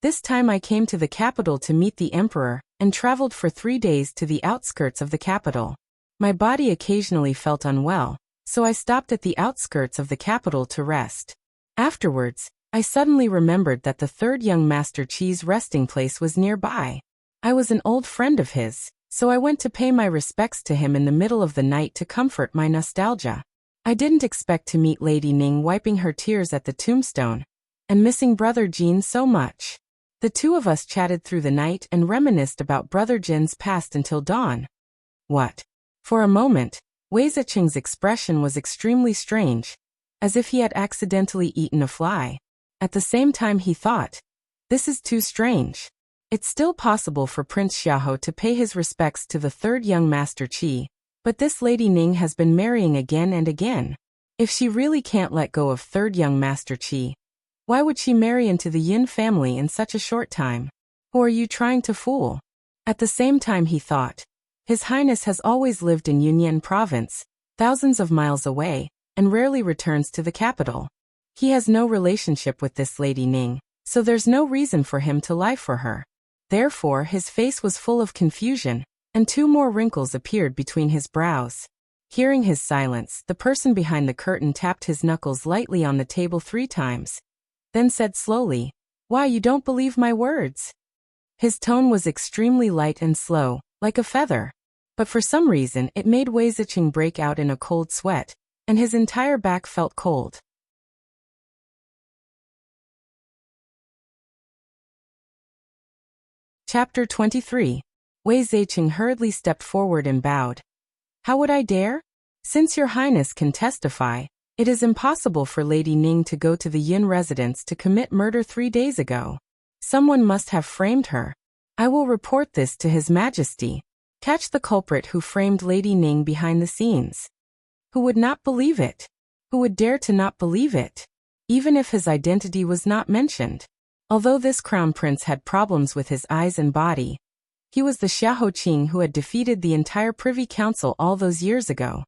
S1: "This time I came to the capital to meet the emperor and traveled for 3 days to the outskirts of the capital. My body occasionally felt unwell, so I stopped at the outskirts of the capital to rest. Afterwards, I suddenly remembered that the 3rd young Master Qi's resting place was nearby. I was an old friend of his, so I went to pay my respects to him in the middle of the night to comfort my nostalgia. I didn't expect to meet Lady Ning wiping her tears at the tombstone, and missing Brother Jin so much. The two of us chatted through the night and reminisced about Brother Jin's past until dawn." What? For a moment, Wei Ziqing's expression was extremely strange, as if he had accidentally eaten a fly. At the same time he thought, this is too strange. It's still possible for Prince Xiahou to pay his respects to the 3rd young Master Qi, but this Lady Ning has been marrying again and again. If she really can't let go of 3rd young Master Qi, why would she marry into the Yin family in such a short time? Who are you trying to fool? At the same time he thought, His Highness has always lived in Yunnan province, thousands of miles away, and rarely returns to the capital. He has no relationship with this Lady Ning, so there's no reason for him to lie for her. Therefore his face was full of confusion, and 2 more wrinkles appeared between his brows. Hearing his silence, the person behind the curtain tapped his knuckles lightly on the table 3 times, then said slowly, "Why, you don't believe my words?" His tone was extremely light and slow, like a feather. But for some reason it made Wei Ziqing break out in a cold sweat, and his entire back felt cold. Chapter 23. Wei Ziqing hurriedly stepped forward and bowed. "How would I dare? Since Your Highness can testify, it is impossible for Lady Ning to go to the Yin residence to commit murder 3 days ago. Someone must have framed her. I will report this to His Majesty. Catch the culprit who framed Lady Ning behind the scenes." Who would not believe it? Who would dare to not believe it? Even if his identity was not mentioned. Although this crown prince had problems with his eyes and body, he was the Xiahou Qing who had defeated the entire Privy Council all those years ago.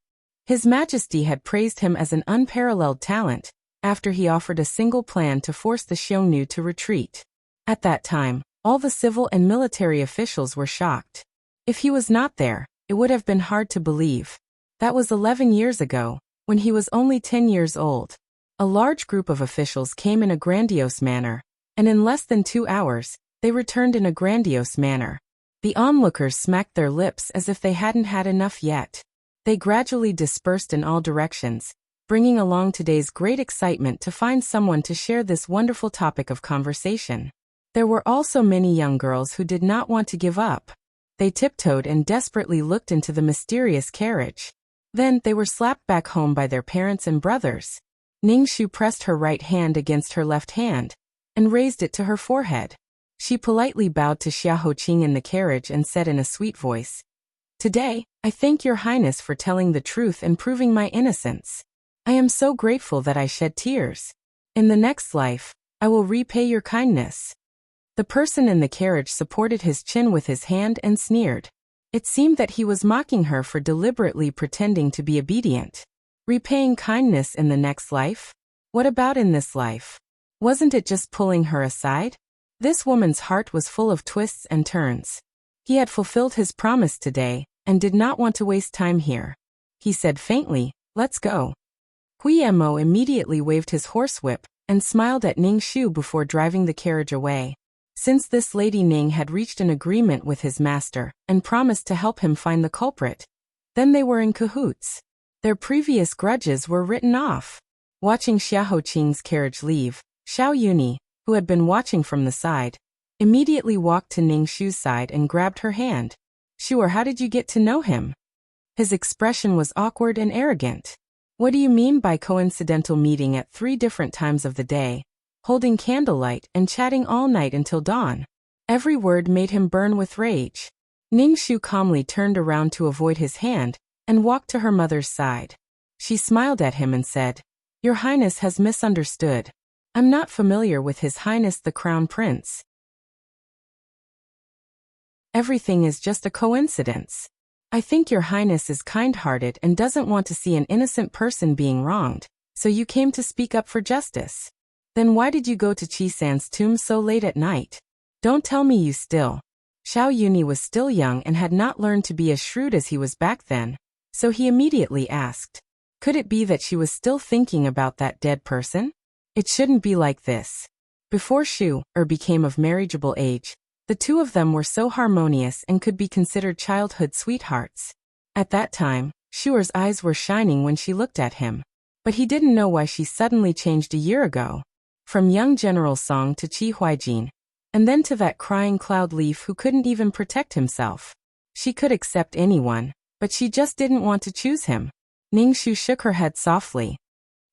S1: His Majesty had praised him as an unparalleled talent, after he offered a single plan to force the Xiongnu to retreat. At that time, all the civil and military officials were shocked. If he was not there, it would have been hard to believe. That was 11 years ago, when he was only 10 years old. A large group of officials came in a grandiose manner, and in less than 2 hours, they returned in a grandiose manner. The onlookers smacked their lips as if they hadn't had enough yet. They gradually dispersed in all directions, bringing along today's great excitement to find someone to share this wonderful topic of conversation. There were also many young girls who did not want to give up. They tiptoed and desperately looked into the mysterious carriage. Then they were slapped back home by their parents and brothers. Ningxu pressed her right hand against her left hand, and raised it to her forehead. She politely bowed to Xiahou Qing in the carriage and said in a sweet voice, "Today, I thank Your Highness for telling the truth and proving my innocence. I am so grateful that I shed tears. In the next life, I will repay your kindness." The person in the carriage supported his chin with his hand and sneered. It seemed that he was mocking her for deliberately pretending to be obedient. Repaying kindness in the next life? What about in this life? Wasn't it just pulling her aside? This woman's heart was full of twists and turns. He had fulfilled his promise today, and did not want to waste time here. He said faintly, "Let's go." Hui Mo immediately waved his horsewhip and smiled at Ning Shu before driving the carriage away. Since this lady Ning had reached an agreement with his master and promised to help him find the culprit, then they were in cahoots. Their previous grudges were written off. Watching Xiahou Qing's carriage leave, Xiao Yuni, who had been watching from the side, immediately walked to Ning Shu's side and grabbed her hand. "Sure, how did you get to know him?" His expression was awkward and arrogant. "What do you mean by coincidental meeting at 3 different times of the day, holding candlelight and chatting all night until dawn?" Every word made him burn with rage. Ning Shu calmly turned around to avoid his hand and walked to her mother's side. She smiled at him and said, "Your Highness has misunderstood. I'm not familiar with His Highness the Crown Prince. Everything is just a coincidence. I think Your Highness is kind-hearted and doesn't want to see an innocent person being wronged, so you came to speak up for justice. Then why did you go to Chi-san's tomb so late at night? Don't tell me you still." Xiao Yuni was still young and had not learned to be as shrewd as he was back then, so he immediately asked, could it be that she was still thinking about that dead person? It shouldn't be like this. Before Shu became of marriageable age, the two of them were so harmonious and could be considered childhood sweethearts. At that time, Shuer's eyes were shining when she looked at him. But he didn't know why she suddenly changed a year ago. From young General Song to Qi Huijin, and then to that crying cloud leaf who couldn't even protect himself. She could accept anyone, but she just didn't want to choose him. Ning Shu shook her head softly.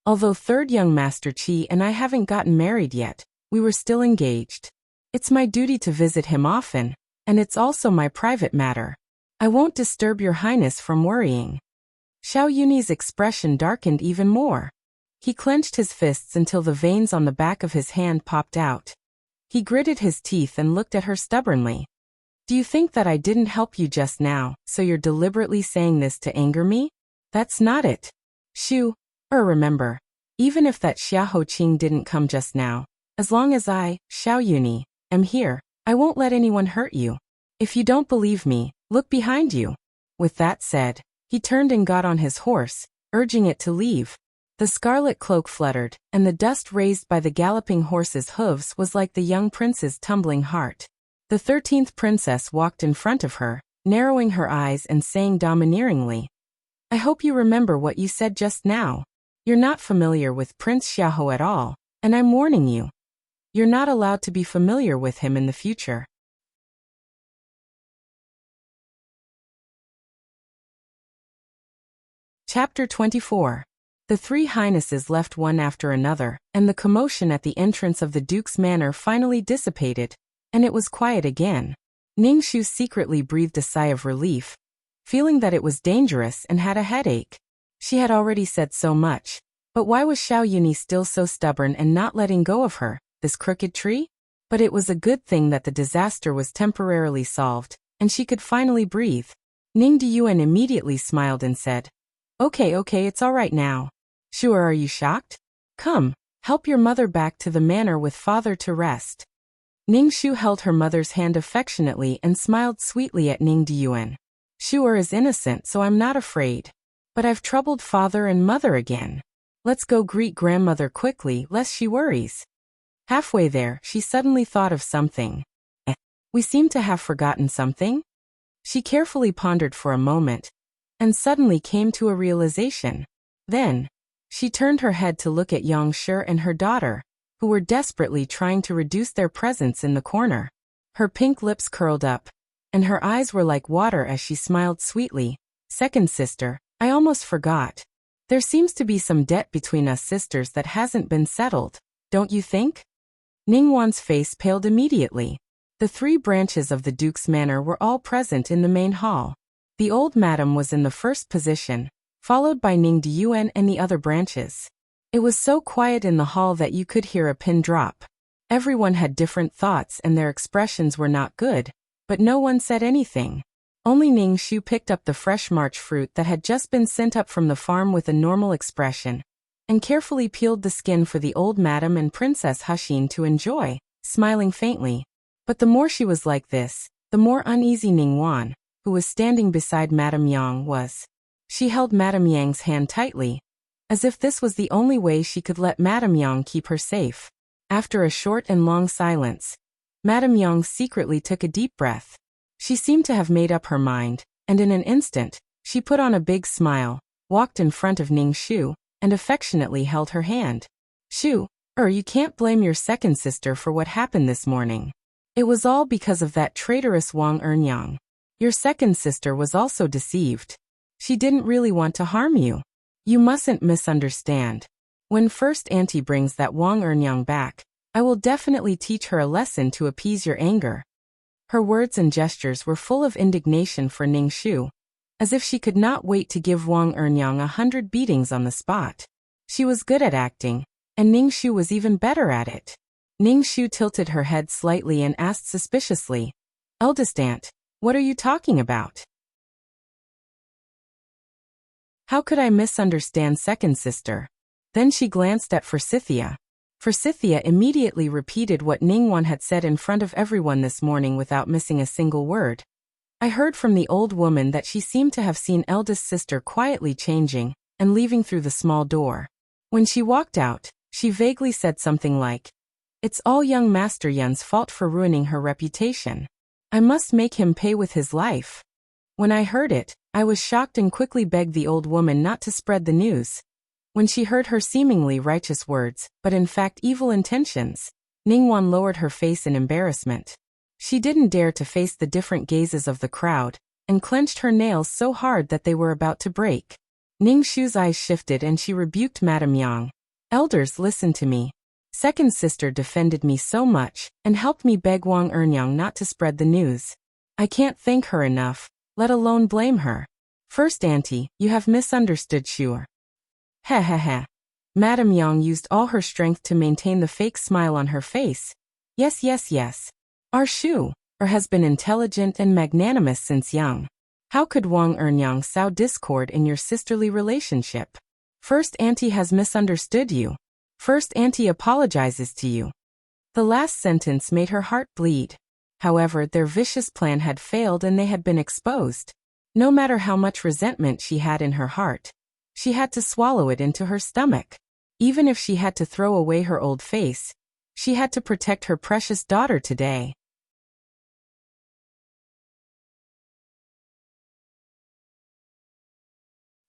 S1: Although third young Master Qi and I haven't gotten married yet, we were still engaged. It's my duty to visit him often, and it's also my private matter. I won't disturb Your Highness from worrying. Xiao Yuni's expression darkened even more. He clenched his fists until the veins on the back of his hand popped out. He gritted his teeth and looked at her stubbornly. Do you think that I didn't help you just now, so you're deliberately saying this to anger me? That's not it. Shu, remember, even if that Xiahou Qing didn't come just now, as long as I, Xiao Yuni, am here, I won't let anyone hurt you. If you don't believe me, look behind you. With that said, he turned and got on his horse, urging it to leave. The scarlet cloak fluttered, and the dust raised by the galloping horse's hooves was like the young prince's tumbling heart. The 13th princess walked in front of her, narrowing her eyes and saying domineeringly, I hope you remember what you said just now. You're not familiar with Prince Xiahou at all, and I'm warning you. You're not allowed to be familiar with him in the future. Chapter 24. The 3 highnesses left one after another, and the commotion at the entrance of the Duke's manor finally dissipated, and it was quiet again. Ning Shu secretly breathed a sigh of relief, feeling that it was dangerous and had a headache. She had already said so much, but why was Xiao Yuni still so stubborn and not letting go of her, this crooked tree? But it was a good thing that the disaster was temporarily solved, and she could finally breathe. Ning Diyuan immediately smiled and said, Okay, it's all right now. Sure, are you shocked? Come, help your mother back to the manor with father to rest. Ning Shu held her mother's hand affectionately and smiled sweetly at Ning Diyuan. Sure is innocent, so I'm not afraid. But I've troubled father and mother again. Let's go greet grandmother quickly, lest she worries. Halfway there, she suddenly thought of something. We seem to have forgotten something? She carefully pondered for a moment, and suddenly came to a realization. Then, she turned her head to look at Yang Shi and her daughter, who were desperately trying to reduce their presence in the corner. Her pink lips curled up, and her eyes were like water as she smiled sweetly. Second sister, I almost forgot. There seems to be some debt between us sisters that hasn't been settled, don't you think? Ningwan's face paled immediately. The 3 branches of the Duke's manor were all present in the main hall. The old madam was in the first position, followed by Ning Diyuan and the other branches. It was so quiet in the hall that you could hear a pin drop. Everyone had different thoughts and their expressions were not good, but no one said anything. Only Ning Shu picked up the fresh March fruit that had just been sent up from the farm with a normal expression, and carefully peeled the skin for the old madam and Princess Hushine to enjoy, smiling faintly. But the more she was like this, the more uneasy Ningwan, who was standing beside Madame Yang, was. She held Madame Yang's hand tightly, as if this was the only way she could let Madame Yang keep her safe. After a short and long silence, Madame Yang secretly took a deep breath. She seemed to have made up her mind, and in an instant, she put on a big smile, walked in front of Ning Shu, and affectionately held her hand. Shu, you can't blame your second sister for what happened this morning. It was all because of that traitorous Wang Ernyang. Your second sister was also deceived. She didn't really want to harm you. You mustn't misunderstand. When first auntie brings that Wang Ernyang back, I will definitely teach her a lesson to appease your anger. Her words and gestures were full of indignation for Ning Shu, as if she could not wait to give Wang Ernyang 100 beatings on the spot. She was good at acting, and Ning Shu was even better at it. Ning Shu tilted her head slightly and asked suspiciously, "Eldest aunt, what are you talking about?" How could I misunderstand second sister? Then she glanced at Forsythia. Forsythia immediately repeated what Ningwan had said in front of everyone this morning without missing a single word. I heard from the old woman that she seemed to have seen eldest sister quietly changing and leaving through the small door. When she walked out, she vaguely said something like, "It's all young Master Yun's fault for ruining her reputation. I must make him pay with his life." When I heard it, I was shocked and quickly begged the old woman not to spread the news. When she heard her seemingly righteous words, but in fact evil intentions, Ningwan lowered her face in embarrassment. She didn't dare to face the different gazes of the crowd, and clenched her nails so hard that they were about to break. Ning Shu's eyes shifted and she rebuked Madame Yang. "Elders, listen to me. Second sister defended me so much, and helped me beg Wang Ernyang not to spread the news. I can't thank her enough, let alone blame her. First auntie, you have misunderstood Shu." Heh heh heh. Madame Yang used all her strength to maintain the fake smile on her face. Yes. Our Shu, has been intelligent and magnanimous since young. How could Wang Ernyang sow discord in your sisterly relationship? First auntie has misunderstood you. First auntie apologizes to you. The last sentence made her heart bleed. However, their vicious plan had failed and they had been exposed. No matter how much resentment she had in her heart, she had to swallow it into her stomach. Even if she had to throw away her old face, she had to protect her precious daughter today.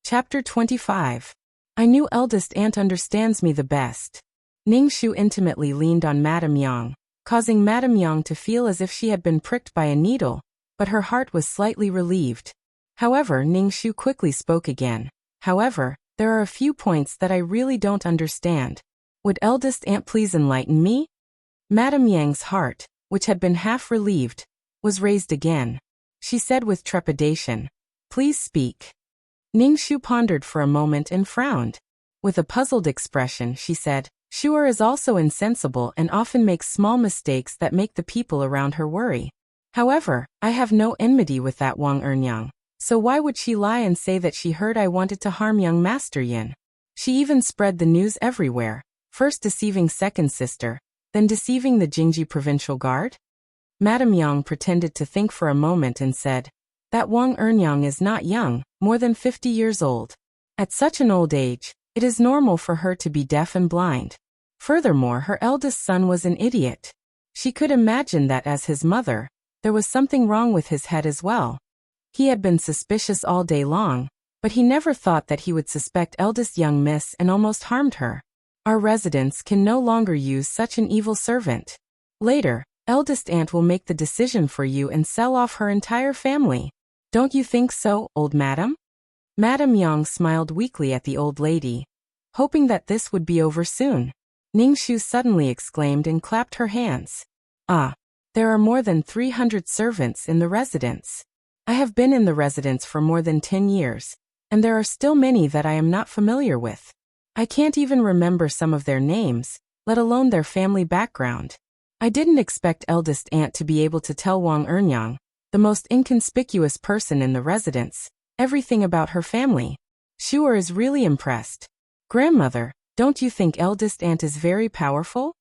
S1: Chapter 25. I knew eldest aunt understands me the best. Ning Shu intimately leaned on Madame Yang, causing Madame Yang to feel as if she had been pricked by a needle, but her heart was slightly relieved. However, Ning Shu quickly spoke again. However, there are a few points that I really don't understand. Would eldest aunt please enlighten me? Madame Yang's heart, which had been half relieved, was raised again. She said with trepidation, "Please speak." Ning Shu pondered for a moment and frowned. With a puzzled expression, she said, "Shu'er is also insensible and often makes small mistakes that make the people around her worry. However, I have no enmity with that Wang Ernyang, so why would she lie and say that she heard I wanted to harm young Master Yin? She even spread the news everywhere, first deceiving second sister, then deceiving the Jingji Provincial Guard?" Madame Yang pretended to think for a moment and said, "That Wang Ernyang is not young, more than 50 years old. At such an old age, it is normal for her to be deaf and blind. Furthermore, her eldest son was an idiot. She could imagine that as his mother, there was something wrong with his head as well. He had been suspicious all day long, but he never thought that he would suspect eldest young miss and almost harmed her. Our residents can no longer use such an evil servant. Later, eldest aunt will make the decision for you and sell off her entire family. Don't you think so, old madam?" Madame Yang smiled weakly at the old lady, hoping that this would be over soon. Ning Shu suddenly exclaimed and clapped her hands. "Ah, there are more than 300 servants in the residence. I have been in the residence for more than 10 years, and there are still many that I am not familiar with. I can't even remember some of their names, let alone their family background. I didn't expect eldest aunt to be able to tell Wang Ernyang, the most inconspicuous person in the residence, everything about her family. Shu'er is really impressed. Grandmother, don't you think eldest aunt is very powerful?"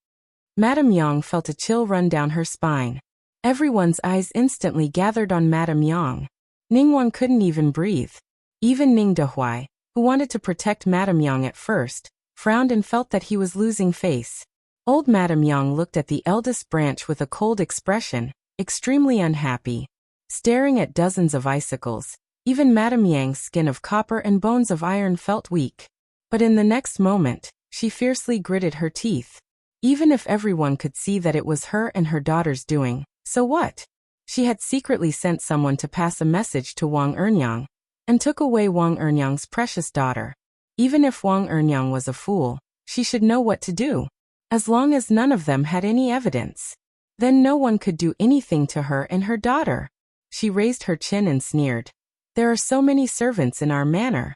S1: Madame Yang felt a chill run down her spine. Everyone's eyes instantly gathered on Madame Yang. Ningguang couldn't even breathe. Even Ning Dehuai, who wanted to protect Madame Yang at first, frowned and felt that he was losing face. Old Madame Yang looked at the eldest branch with a cold expression, extremely unhappy. Staring at dozens of icicles, even Madame Yang's skin of copper and bones of iron felt weak. But in the next moment, she fiercely gritted her teeth. Even if everyone could see that it was her and her daughter's doing, so what? She had secretly sent someone to pass a message to Wang Ernyang, and took away Wang Ernyang's precious daughter. Even if Wang Ernyang was a fool, she should know what to do. As long as none of them had any evidence, then no one could do anything to her and her daughter. She raised her chin and sneered. There are so many servants in our manor.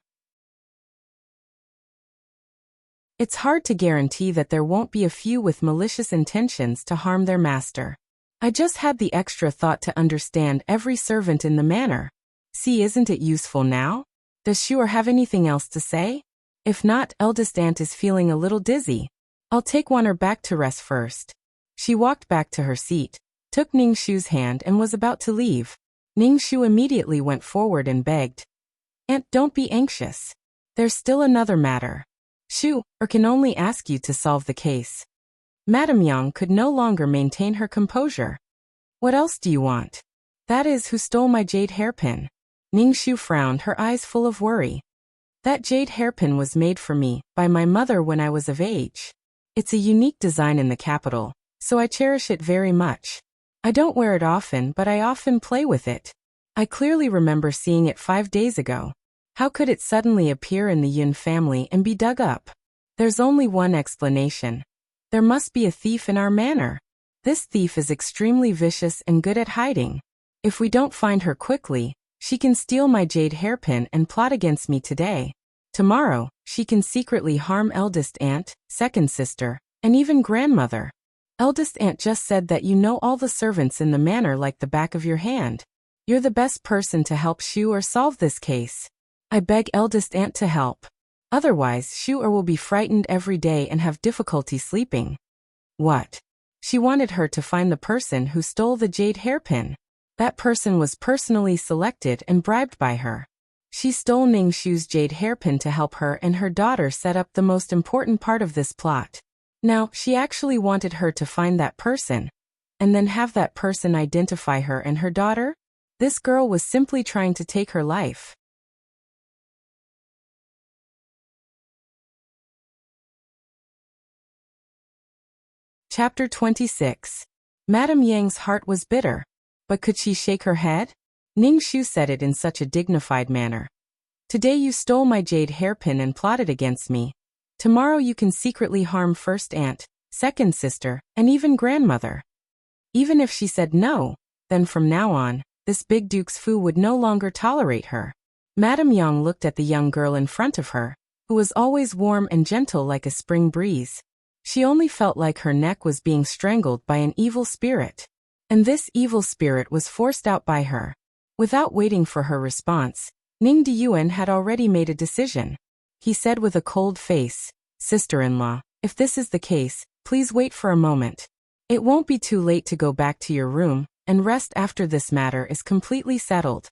S1: It's hard to guarantee that there won't be a few with malicious intentions to harm their master. I just had the extra thought to understand every servant in the manor. See, isn't it useful now? Does Shuer have anything else to say? If not, eldest aunt is feeling a little dizzy. I'll take Wanner back to rest first. She walked back to her seat, took Ning Shu's hand and was about to leave. Ning Shu immediately went forward and begged. Aunt, don't be anxious. There's still another matter. Shu, can only ask you to solve the case. Madame Yang could no longer maintain her composure. What else do you want? That is, who stole my jade hairpin? Ning Shu frowned, her eyes full of worry. That jade hairpin was made for me by my mother when I was of age. It's a unique design in the capital, so I cherish it very much. I don't wear it often, but I often play with it. I clearly remember seeing it 5 days ago. How could it suddenly appear in the Yun family and be dug up? There's only one explanation. There must be a thief in our manor. This thief is extremely vicious and good at hiding. If we don't find her quickly, she can steal my jade hairpin and plot against me today. Tomorrow, she can secretly harm eldest aunt, second sister, and even grandmother. Eldest aunt just said that you know all the servants in the manor like the back of your hand. You're the best person to help Shu or solve this case. I beg eldest aunt to help. Otherwise, Shu will be frightened every day and have difficulty sleeping. What? She wanted her to find the person who stole the jade hairpin. That person was personally selected and bribed by her. She stole Ning Shu's jade hairpin to help her and her daughter set up the most important part of this plot. Now, she actually wanted her to find that person, and then have that person identify her and her daughter? This girl was simply trying to take her life. Chapter 26. Madame Yang's heart was bitter. But could she shake her head? Ning Shu said it in such a dignified manner. Today you stole my jade hairpin and plotted against me. Tomorrow you can secretly harm first aunt, second sister, and even grandmother. Even if she said no, then from now on, this big Duke's Fu would no longer tolerate her. Madame Yang looked at the young girl in front of her, who was always warm and gentle like a spring breeze. She only felt like her neck was being strangled by an evil spirit. And this evil spirit was forced out by her. Without waiting for her response, Ning Deyuan had already made a decision. He said with a cold face, Sister-in-law, if this is the case, please wait for a moment. It won't be too late to go back to your room and rest after this matter is completely settled.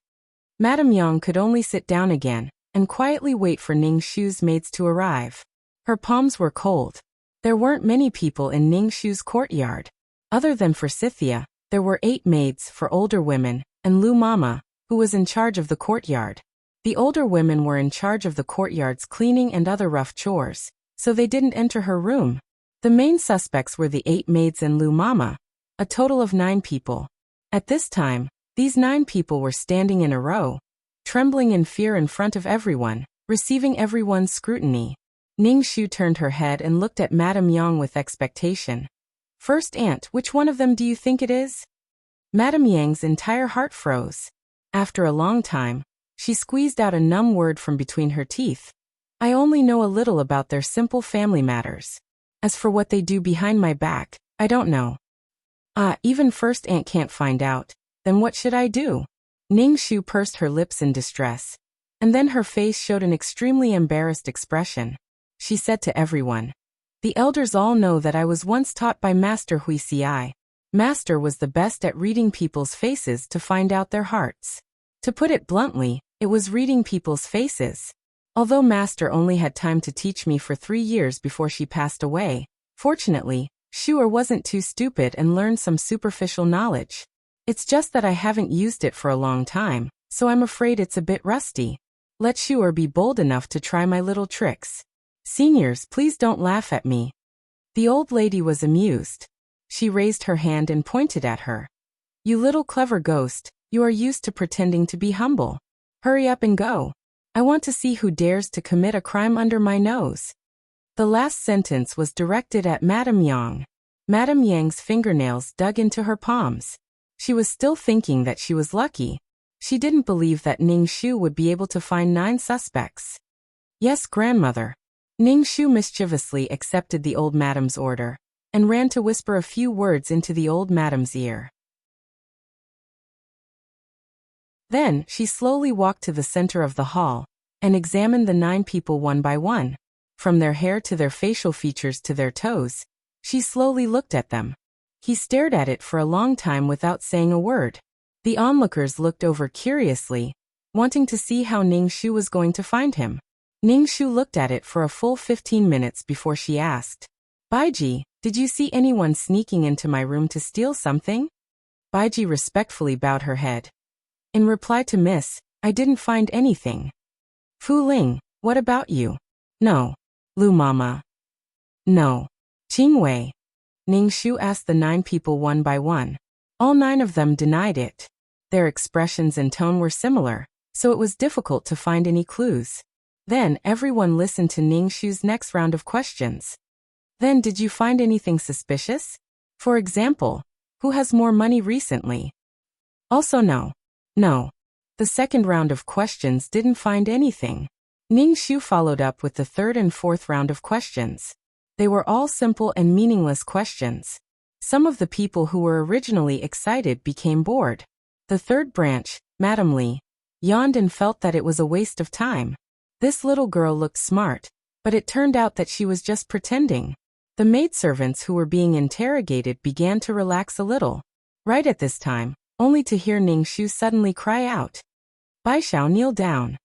S1: Madame Yang could only sit down again and quietly wait for Ning Shu's maids to arrive. Her palms were cold. There weren't many people in Ning Shu's courtyard. Other than Forsythia, there were 8 maids for older women, and Lu Mama, who was in charge of the courtyard. The older women were in charge of the courtyard's cleaning and other rough chores, so they didn't enter her room. The main suspects were the 8 maids and Lu Mama, a total of 9 people. At this time, these 9 people were standing in a row, trembling in fear in front of everyone, receiving everyone's scrutiny. Ning Shu turned her head and looked at Madame Yang with expectation. First aunt, which one of them do you think it is? Madame Yang's entire heart froze. After a long time, she squeezed out a numb word from between her teeth. I only know a little about their simple family matters. As for what they do behind my back, I don't know. Even first aunt can't find out. Then what should I do? Ning Shu pursed her lips in distress. And then her face showed an extremely embarrassed expression. She said to everyone, the elders all know that I was once taught by Master Hui Ci. Master was the best at reading people's faces to find out their hearts. To put it bluntly, it was reading people's faces. Although Master only had time to teach me for 3 years before she passed away, fortunately, Shu'er wasn't too stupid and learned some superficial knowledge. It's just that I haven't used it for a long time, so I'm afraid it's a bit rusty. Let Shu'er be bold enough to try my little tricks. Seniors, please don't laugh at me. The old lady was amused. She raised her hand and pointed at her. You little clever ghost, you are used to pretending to be humble. Hurry up and go. I want to see who dares to commit a crime under my nose. The last sentence was directed at Madame Yang. Madame Yang's fingernails dug into her palms. She was still thinking that she was lucky. She didn't believe that Ning Shu would be able to find 9 suspects. Yes, grandmother. Ning Shu mischievously accepted the old madame's order and ran to whisper a few words into the old madame's ear. Then, she slowly walked to the center of the hall and examined the 9 people one by one. From their hair to their facial features to their toes, she slowly looked at them. He stared at it for a long time without saying a word. The onlookers looked over curiously, wanting to see how Ning Shu was going to find him. Ning Shu looked at it for a full 15 minutes before she asked, Baiji, did you see anyone sneaking into my room to steal something? Baiji respectfully bowed her head. In reply to Miss, I didn't find anything. Fu Ling, what about you? No. Lu Mama. No. Qing Wei. Ning Shu asked the 9 people one by one. All 9 of them denied it. Their expressions and tone were similar, so it was difficult to find any clues. Then everyone listened to Ning Shu's next round of questions. Then did you find anything suspicious? For example, who has more money recently? Also no. No. The second round of questions didn't find anything. Ning Shu followed up with the third and fourth round of questions. They were all simple and meaningless questions. Some of the people who were originally excited became bored. The third branch, Madame Li, yawned and felt that it was a waste of time. This little girl looked smart, but it turned out that she was just pretending. The maidservants who were being interrogated began to relax a little. Right at this time, only to hear Ning Shu suddenly cry out. Baishao, kneel down.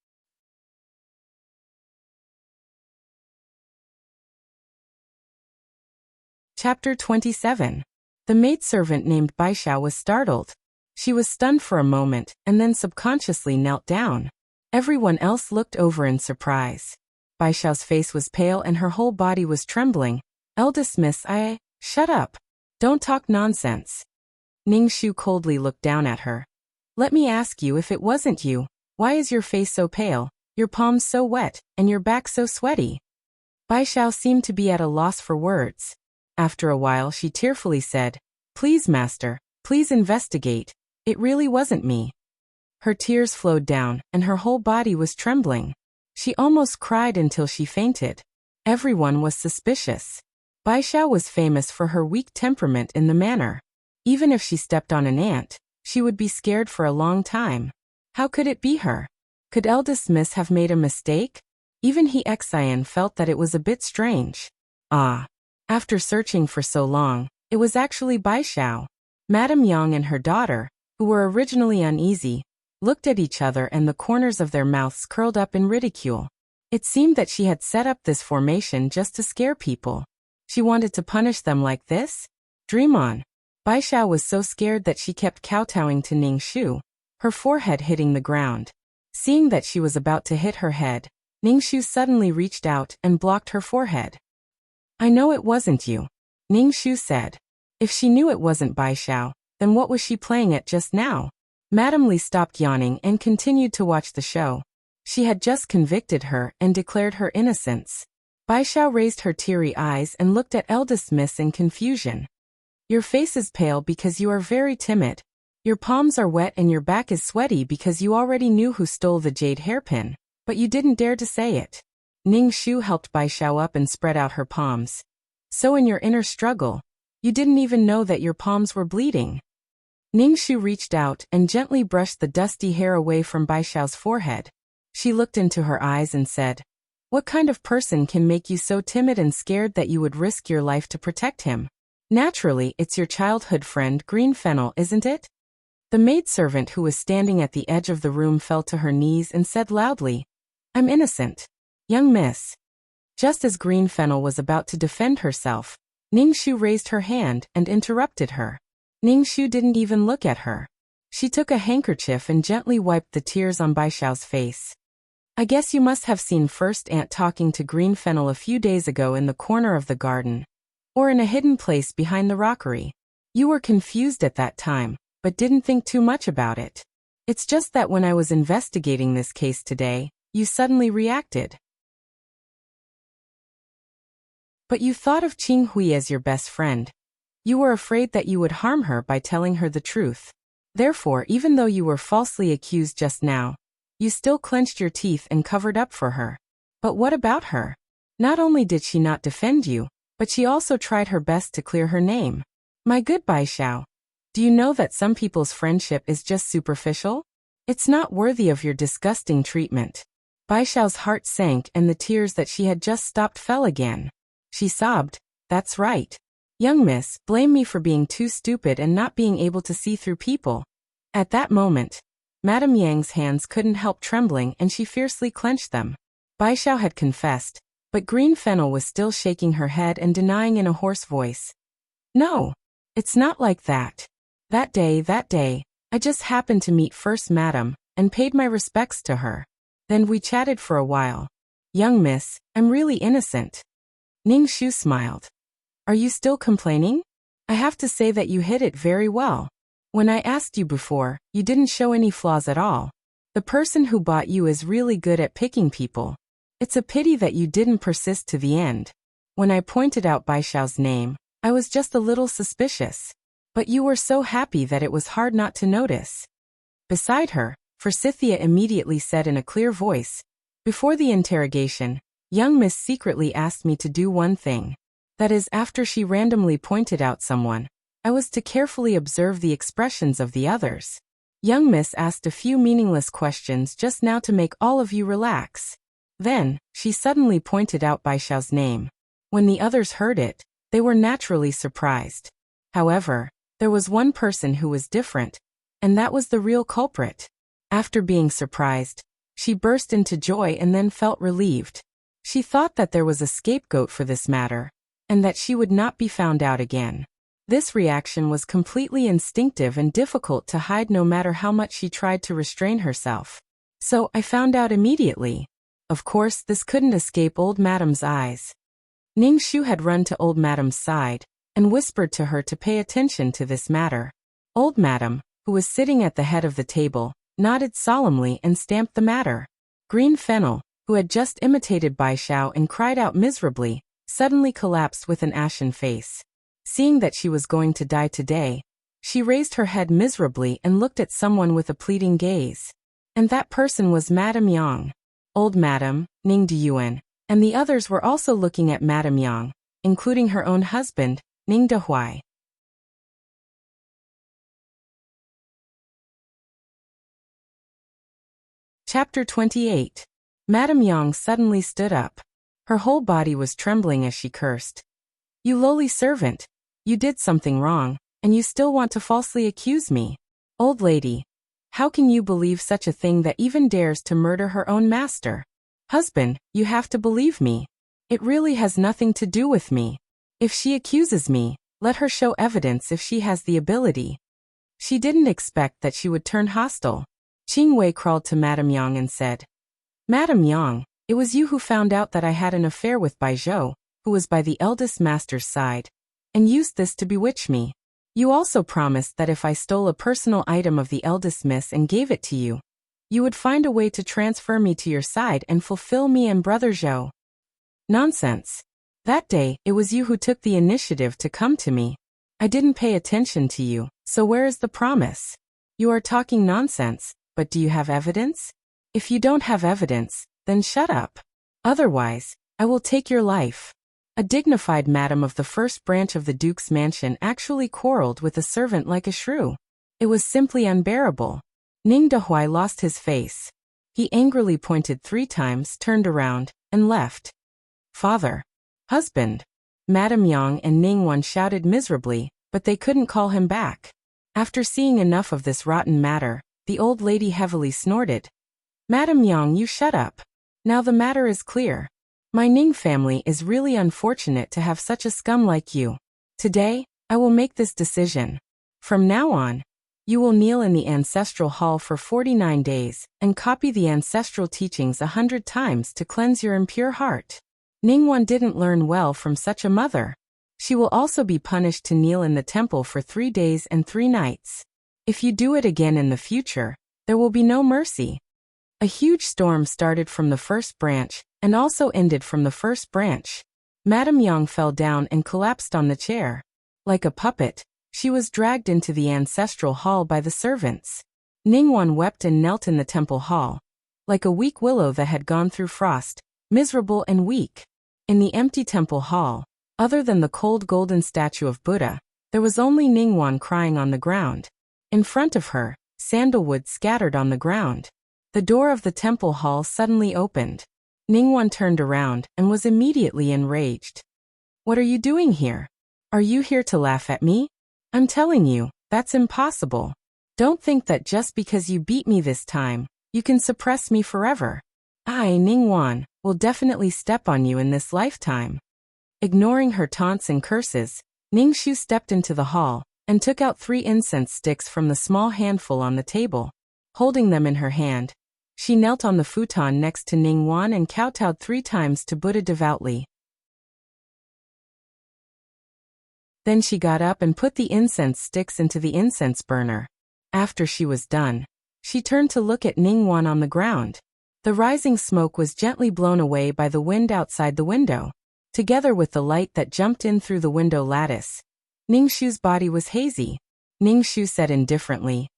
S1: Chapter 27. The maidservant named Baishao was startled. She was stunned for a moment and then subconsciously knelt down. Everyone else looked over in surprise. Baishao's face was pale and her whole body was trembling. Eldest Miss, shut up. Don't talk nonsense. Ning Shu coldly looked down at her. Let me ask you, if it wasn't you, why is your face so pale, your palms so wet, and your back so sweaty? Baishao seemed to be at a loss for words. After a while she tearfully said, Please, master, please investigate. It really wasn't me. Her tears flowed down, and her whole body was trembling. She almost cried until she fainted. Everyone was suspicious. Baishao was famous for her weak temperament in the manor. Even if she stepped on an ant, she would be scared for a long time. How could it be her? Could eldest Miss have made a mistake? Even he Xian felt that it was a bit strange. After searching for so long, it was actually Baishao. Madame Yang and her daughter, who were originally uneasy, looked at each other and the corners of their mouths curled up in ridicule. It seemed that she had set up this formation just to scare people. She wanted to punish them like this? Dream on. Baishao was so scared that she kept kowtowing to Ning Shu, her forehead hitting the ground. Seeing that she was about to hit her head, Ning Shu suddenly reached out and blocked her forehead. I know it wasn't you, Ning Shu said. If she knew it wasn't Baishao, then what was she playing at just now? Madame Li stopped yawning and continued to watch the show. She had just convicted her and declared her innocence. Baishao raised her teary eyes and looked at eldest Miss in confusion. Your face is pale because you are very timid. Your palms are wet and your back is sweaty because you already knew who stole the jade hairpin, but you didn't dare to say it. Ning Shu helped Baishao up and spread out her palms. So in your inner struggle, you didn't even know that your palms were bleeding. Ning Shu reached out and gently brushed the dusty hair away from Baishao's forehead. She looked into her eyes and said, What kind of person can make you so timid and scared that you would risk your life to protect him? Naturally, it's your childhood friend Green Fennel, isn't it? The maidservant who was standing at the edge of the room fell to her knees and said loudly, "I'm innocent. Young miss." Just as Green Fennel was about to defend herself, Ningxu raised her hand and interrupted her. Ningxu didn't even look at her. She took a handkerchief and gently wiped the tears on Baishao's face. "I guess you must have seen First Aunt talking to Green Fennel a few days ago in the corner of the garden, or in a hidden place behind the rockery. You were confused at that time, but didn't think too much about it. It's just that when I was investigating this case today, you suddenly reacted. But you thought of Qing Hui as your best friend. You were afraid that you would harm her by telling her the truth. Therefore, even though you were falsely accused just now, you still clenched your teeth and covered up for her. But what about her? Not only did she not defend you, but she also tried her best to clear her name. My good Baishao, do you know that some people's friendship is just superficial? It's not worthy of your disgusting treatment." Baishao's heart sank and the tears that she had just stopped fell again. She sobbed, "That's right. Young miss, blame me for being too stupid and not being able to see through people." At that moment, Madame Yang's hands couldn't help trembling and she fiercely clenched them. Baishao had confessed, but Green Fennel was still shaking her head and denying in a hoarse voice. "No, it's not like that. That day, I just happened to meet First Madam and paid my respects to her. Then we chatted for a while. Young miss, I'm really innocent." Ningxu smiled. "Are you still complaining? I have to say that you hid it very well. When I asked you before, you didn't show any flaws at all. The person who bought you is really good at picking people. It's a pity that you didn't persist to the end. When I pointed out Baishao's name, I was just a little suspicious. But you were so happy that it was hard not to notice." Beside her, Forsythia immediately said in a clear voice, "Before the interrogation, young miss secretly asked me to do one thing. That is, after she randomly pointed out someone, I was to carefully observe the expressions of the others. Young miss asked a few meaningless questions just now to make all of you relax. Then, she suddenly pointed out Baishao's name. When the others heard it, they were naturally surprised. However, there was one person who was different, and that was the real culprit. After being surprised, she burst into joy and then felt relieved. She thought that there was a scapegoat for this matter, and that she would not be found out again. This reaction was completely instinctive and difficult to hide no matter how much she tried to restrain herself. So I found out immediately. Of course, this couldn't escape old Madame's eyes. Ningxu had run to old Madame's side and whispered to her to pay attention to this matter. Old Madame, who was sitting at the head of the table, nodded solemnly and stamped the matter. Green Fennel, who had just imitated Baishao and cried out miserably, suddenly collapsed with an ashen face. Seeing that she was going to die today, she raised her head miserably and looked at someone with a pleading gaze. And that person was Madame Yang. Old Madame, Ning Deyuan, and the others were also looking at Madame Yang, including her own husband, Ning Dehuai. Chapter 28. Madame Yang suddenly stood up. Her whole body was trembling as she cursed. "You lowly servant! You did something wrong, and you still want to falsely accuse me. Old lady, how can you believe such a thing that even dares to murder her own master? Husband, you have to believe me. It really has nothing to do with me. If she accuses me, let her show evidence if she has the ability." She didn't expect that she would turn hostile. Qing Wei crawled to Madame Yang and said, "Madame Yang, it was you who found out that I had an affair with Bai Zhou, who was by the eldest master's side, and used this to bewitch me. You also promised that if I stole a personal item of the eldest miss and gave it to you, you would find a way to transfer me to your side and fulfill me and brother Zhou." "Nonsense. That day, it was you who took the initiative to come to me. I didn't pay attention to you, so where is the promise? You are talking nonsense, but do you have evidence? If you don't have evidence, then shut up. Otherwise, I will take your life." A dignified madam of the first branch of the Duke's mansion actually quarreled with a servant like a shrew. It was simply unbearable. Ning Dehuai lost his face. He angrily pointed 3 times, turned around, and left. "Father! Husband!" Madame Yang and Ning Wan shouted miserably, but they couldn't call him back. After seeing enough of this rotten matter, the old lady heavily snorted. Madam Yang, you shut up. Now the matter is clear. My Ning family is really unfortunate to have such a scum like you. Today, I will make this decision. From now on, you will kneel in the ancestral hall for 49 days and copy the ancestral teachings 100 times to cleanse your impure heart. Ningguan didn't learn well from such a mother. She will also be punished to kneel in the temple for 3 days and 3 nights. If you do it again in the future, there will be no mercy. A huge storm started from the first branch and also ended from the first branch. Madame Yang fell down and collapsed on the chair. Like a puppet, she was dragged into the ancestral hall by the servants. Ningguan wept and knelt in the temple hall, like a weak willow that had gone through frost, miserable and weak. In the empty temple hall, other than the cold golden statue of Buddha, there was only Ningguan crying on the ground. In front of her, sandalwood scattered on the ground. The door of the temple hall suddenly opened. Ningguan turned around and was immediately enraged. What are you doing here? Are you here to laugh at me? I'm telling you, that's impossible. Don't think that just because you beat me this time, you can suppress me forever. I, Ningguan, will definitely step on you in this lifetime. Ignoring her taunts and curses, Ningxu stepped into the hall and took out 3 incense sticks from the small handful on the table. Holding them in her hand, she knelt on the futon next to Ningguan and kowtowed 3 times to Buddha devoutly. Then she got up and put the incense sticks into the incense burner. After she was done, she turned to look at Ningguan on the ground. The rising smoke was gently blown away by the wind outside the window, together with the light that jumped in through the window lattice. Ningxu's body was hazy. Ningxu said indifferently,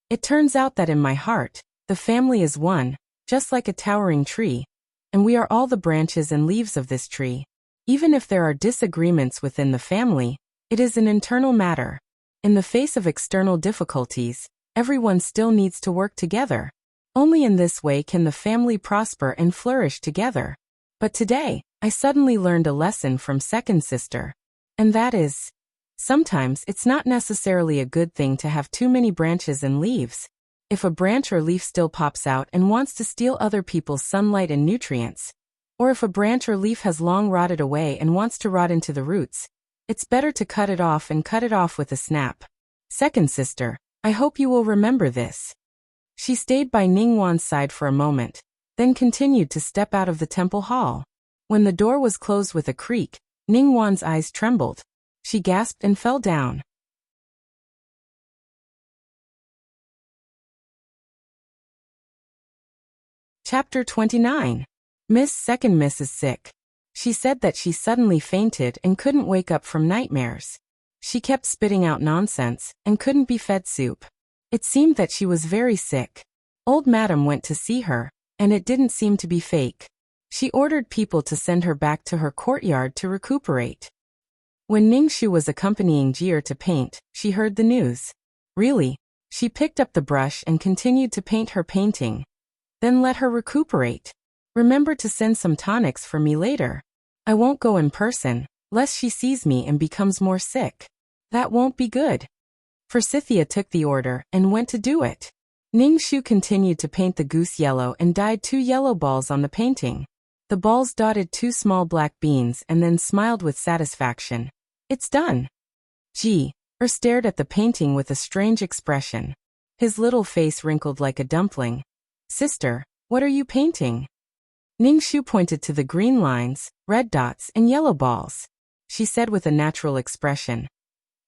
S1: "It turns out that in my heart, the family is one, just like a towering tree, and we are all the branches and leaves of this tree. Even if there are disagreements within the family, it is an internal matter. In the face of external difficulties, everyone still needs to work together. Only in this way can the family prosper and flourish together. But today, I suddenly learned a lesson from second sister. And that is, sometimes it's not necessarily a good thing to have too many branches and leaves. If a branch or leaf still pops out and wants to steal other people's sunlight and nutrients, or if a branch or leaf has long rotted away and wants to rot into the roots, it's better to cut it off and cut it off with a snap. Second sister, I hope you will remember this." She stayed by Ningguan's side for a moment, then continued to step out of the temple hall. When the door was closed with a creak, Ningguan's eyes trembled. She gasped and fell down. Chapter 29. Second Miss is sick. She said that she suddenly fainted and couldn't wake up from nightmares. She kept spitting out nonsense and couldn't be fed soup. It seemed that she was very sick. Old Madam went to see her, and it didn't seem to be fake. She ordered people to send her back to her courtyard to recuperate. When Ningxu was accompanying Jier to paint, she heard the news. Really? She picked up the brush and continued to paint her painting. Then let her recuperate. Remember to send some tonics for me later. I won't go in person, lest she sees me and becomes more sick. That won't be good. Forsythia took the order and went to do it. Ningxu continued to paint the goose yellow and dyed 2 yellow balls on the painting. The balls dotted 2 small black beans and then smiled with satisfaction. It's done. Stared at the painting with a strange expression. His little face wrinkled like a dumpling. Sister, what are you painting? Ningxu pointed to the green lines, red dots, and yellow balls. She said with a natural expression.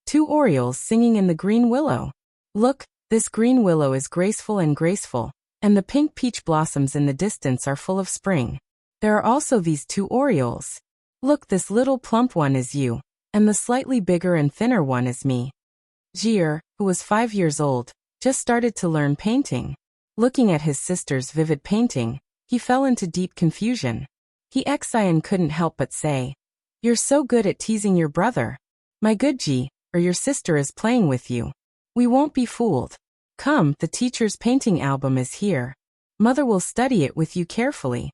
S1: 2 orioles singing in the green willow. Look, this green willow is graceful, and the pink peach blossoms in the distance are full of spring. There are also these 2 orioles. Look, this little plump one is you, and the slightly bigger and thinner one is me. Jier, who was 5 years old, just started to learn painting. Looking at his sister's vivid painting, he fell into deep confusion. Xian couldn't help but say, "You're so good at teasing your brother. My good Ji, or your sister is playing with you. We won't be fooled. Come, the teacher's painting album is here. Mother will study it with you carefully."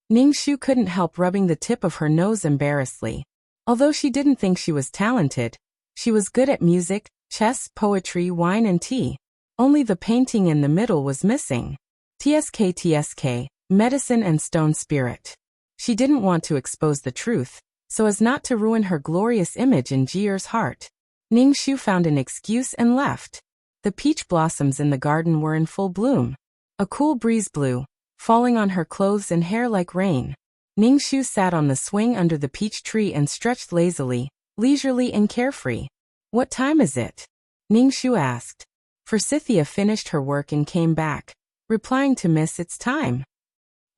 S1: Ningxu couldn't help rubbing the tip of her nose embarrassedly. Although she didn't think she was talented, she was good at music, Chess, poetry, wine and tea. Only the painting in the middle was missing. TSK, medicine and stone spirit. She didn't want to expose the truth, so as not to ruin her glorious image in Jier's heart. Ningxu found an excuse and left. The peach blossoms in the garden were in full bloom. A cool breeze blew, falling on her clothes and hair like rain. Ningxu sat on the swing under the peach tree and stretched lazily, leisurely and carefree. What time is it? Ningxu asked. Forsythia finished her work and came back, replying to Miss It's time.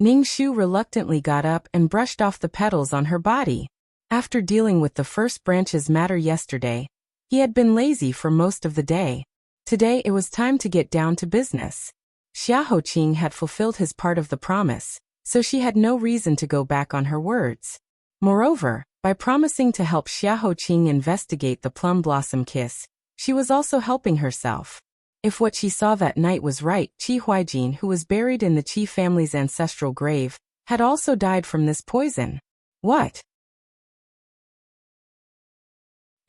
S1: Ningxu reluctantly got up and brushed off the petals on her body. After dealing with the first branch's matter yesterday, he had been lazy for most of the day. Today it was time to get down to business. Xiaoqing had fulfilled his part of the promise, so she had no reason to go back on her words. Moreover, by promising to help Xiaoqing investigate the plum blossom kiss, she was also helping herself. If what she saw that night was right, Qi Huijin, who was buried in the Qi family's ancestral grave, had also died from this poison. What?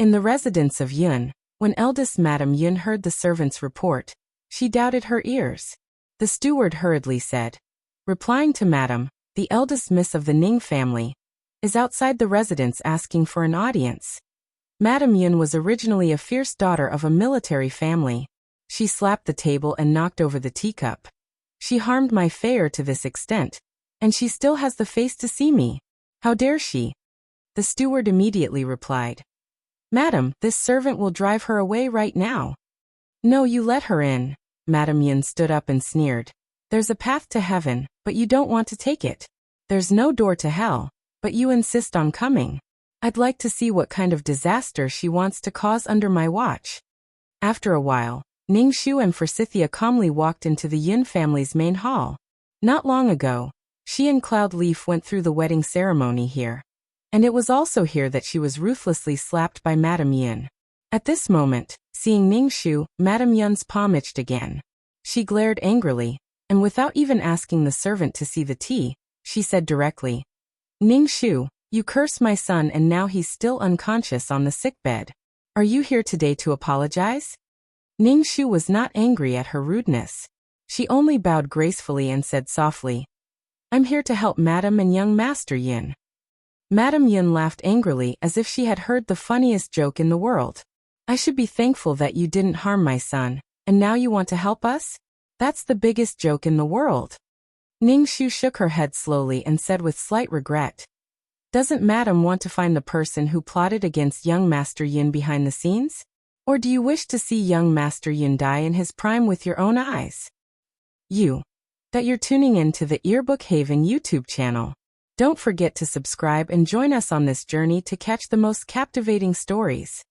S1: In the residence of Yun, when eldest Madame Yun heard the servant's report, she doubted her ears. The steward hurriedly said, replying to Madame, the eldest miss of the Ning family, is outside the residence asking for an audience. Madame Yun was originally a fierce daughter of a military family. She slapped the table and knocked over the teacup. She harmed my Fayer to this extent, and she still has the face to see me. How dare she? The steward immediately replied, Madam, this servant will drive her away right now. No, you let her in. Madame Yun stood up and sneered. There's a path to heaven, but you don't want to take it. There's no door to hell, but you insist on coming. I'd like to see what kind of disaster she wants to cause under my watch. After a while, Ningxu and Forsythia calmly walked into the Yun family's main hall. Not long ago, she and Cloud Leaf went through the wedding ceremony here. And it was also here that she was ruthlessly slapped by Madame Yun. At this moment, seeing Ningxu, Madame Yun's palm itched again. She glared angrily, and without even asking the servant to see the tea, she said directly, Ningxu, you curse my son and now he's still unconscious on the sickbed. Are you here today to apologize? Ningxu was not angry at her rudeness. She only bowed gracefully and said softly, I'm here to help Madame and young Master Yin. Madame Yun laughed angrily as if she had heard the funniest joke in the world. I should be thankful that you didn't harm my son, and now you want to help us? That's the biggest joke in the world. Ningxu shook her head slowly and said with slight regret, Doesn't Madame want to find the person who plotted against young Master Yin behind the scenes? Or do you wish to see young Master Yin die in his prime with your own eyes? That you're tuning in to the Earbook Haven YouTube channel. Don't forget to subscribe and join us on this journey to catch the most captivating stories.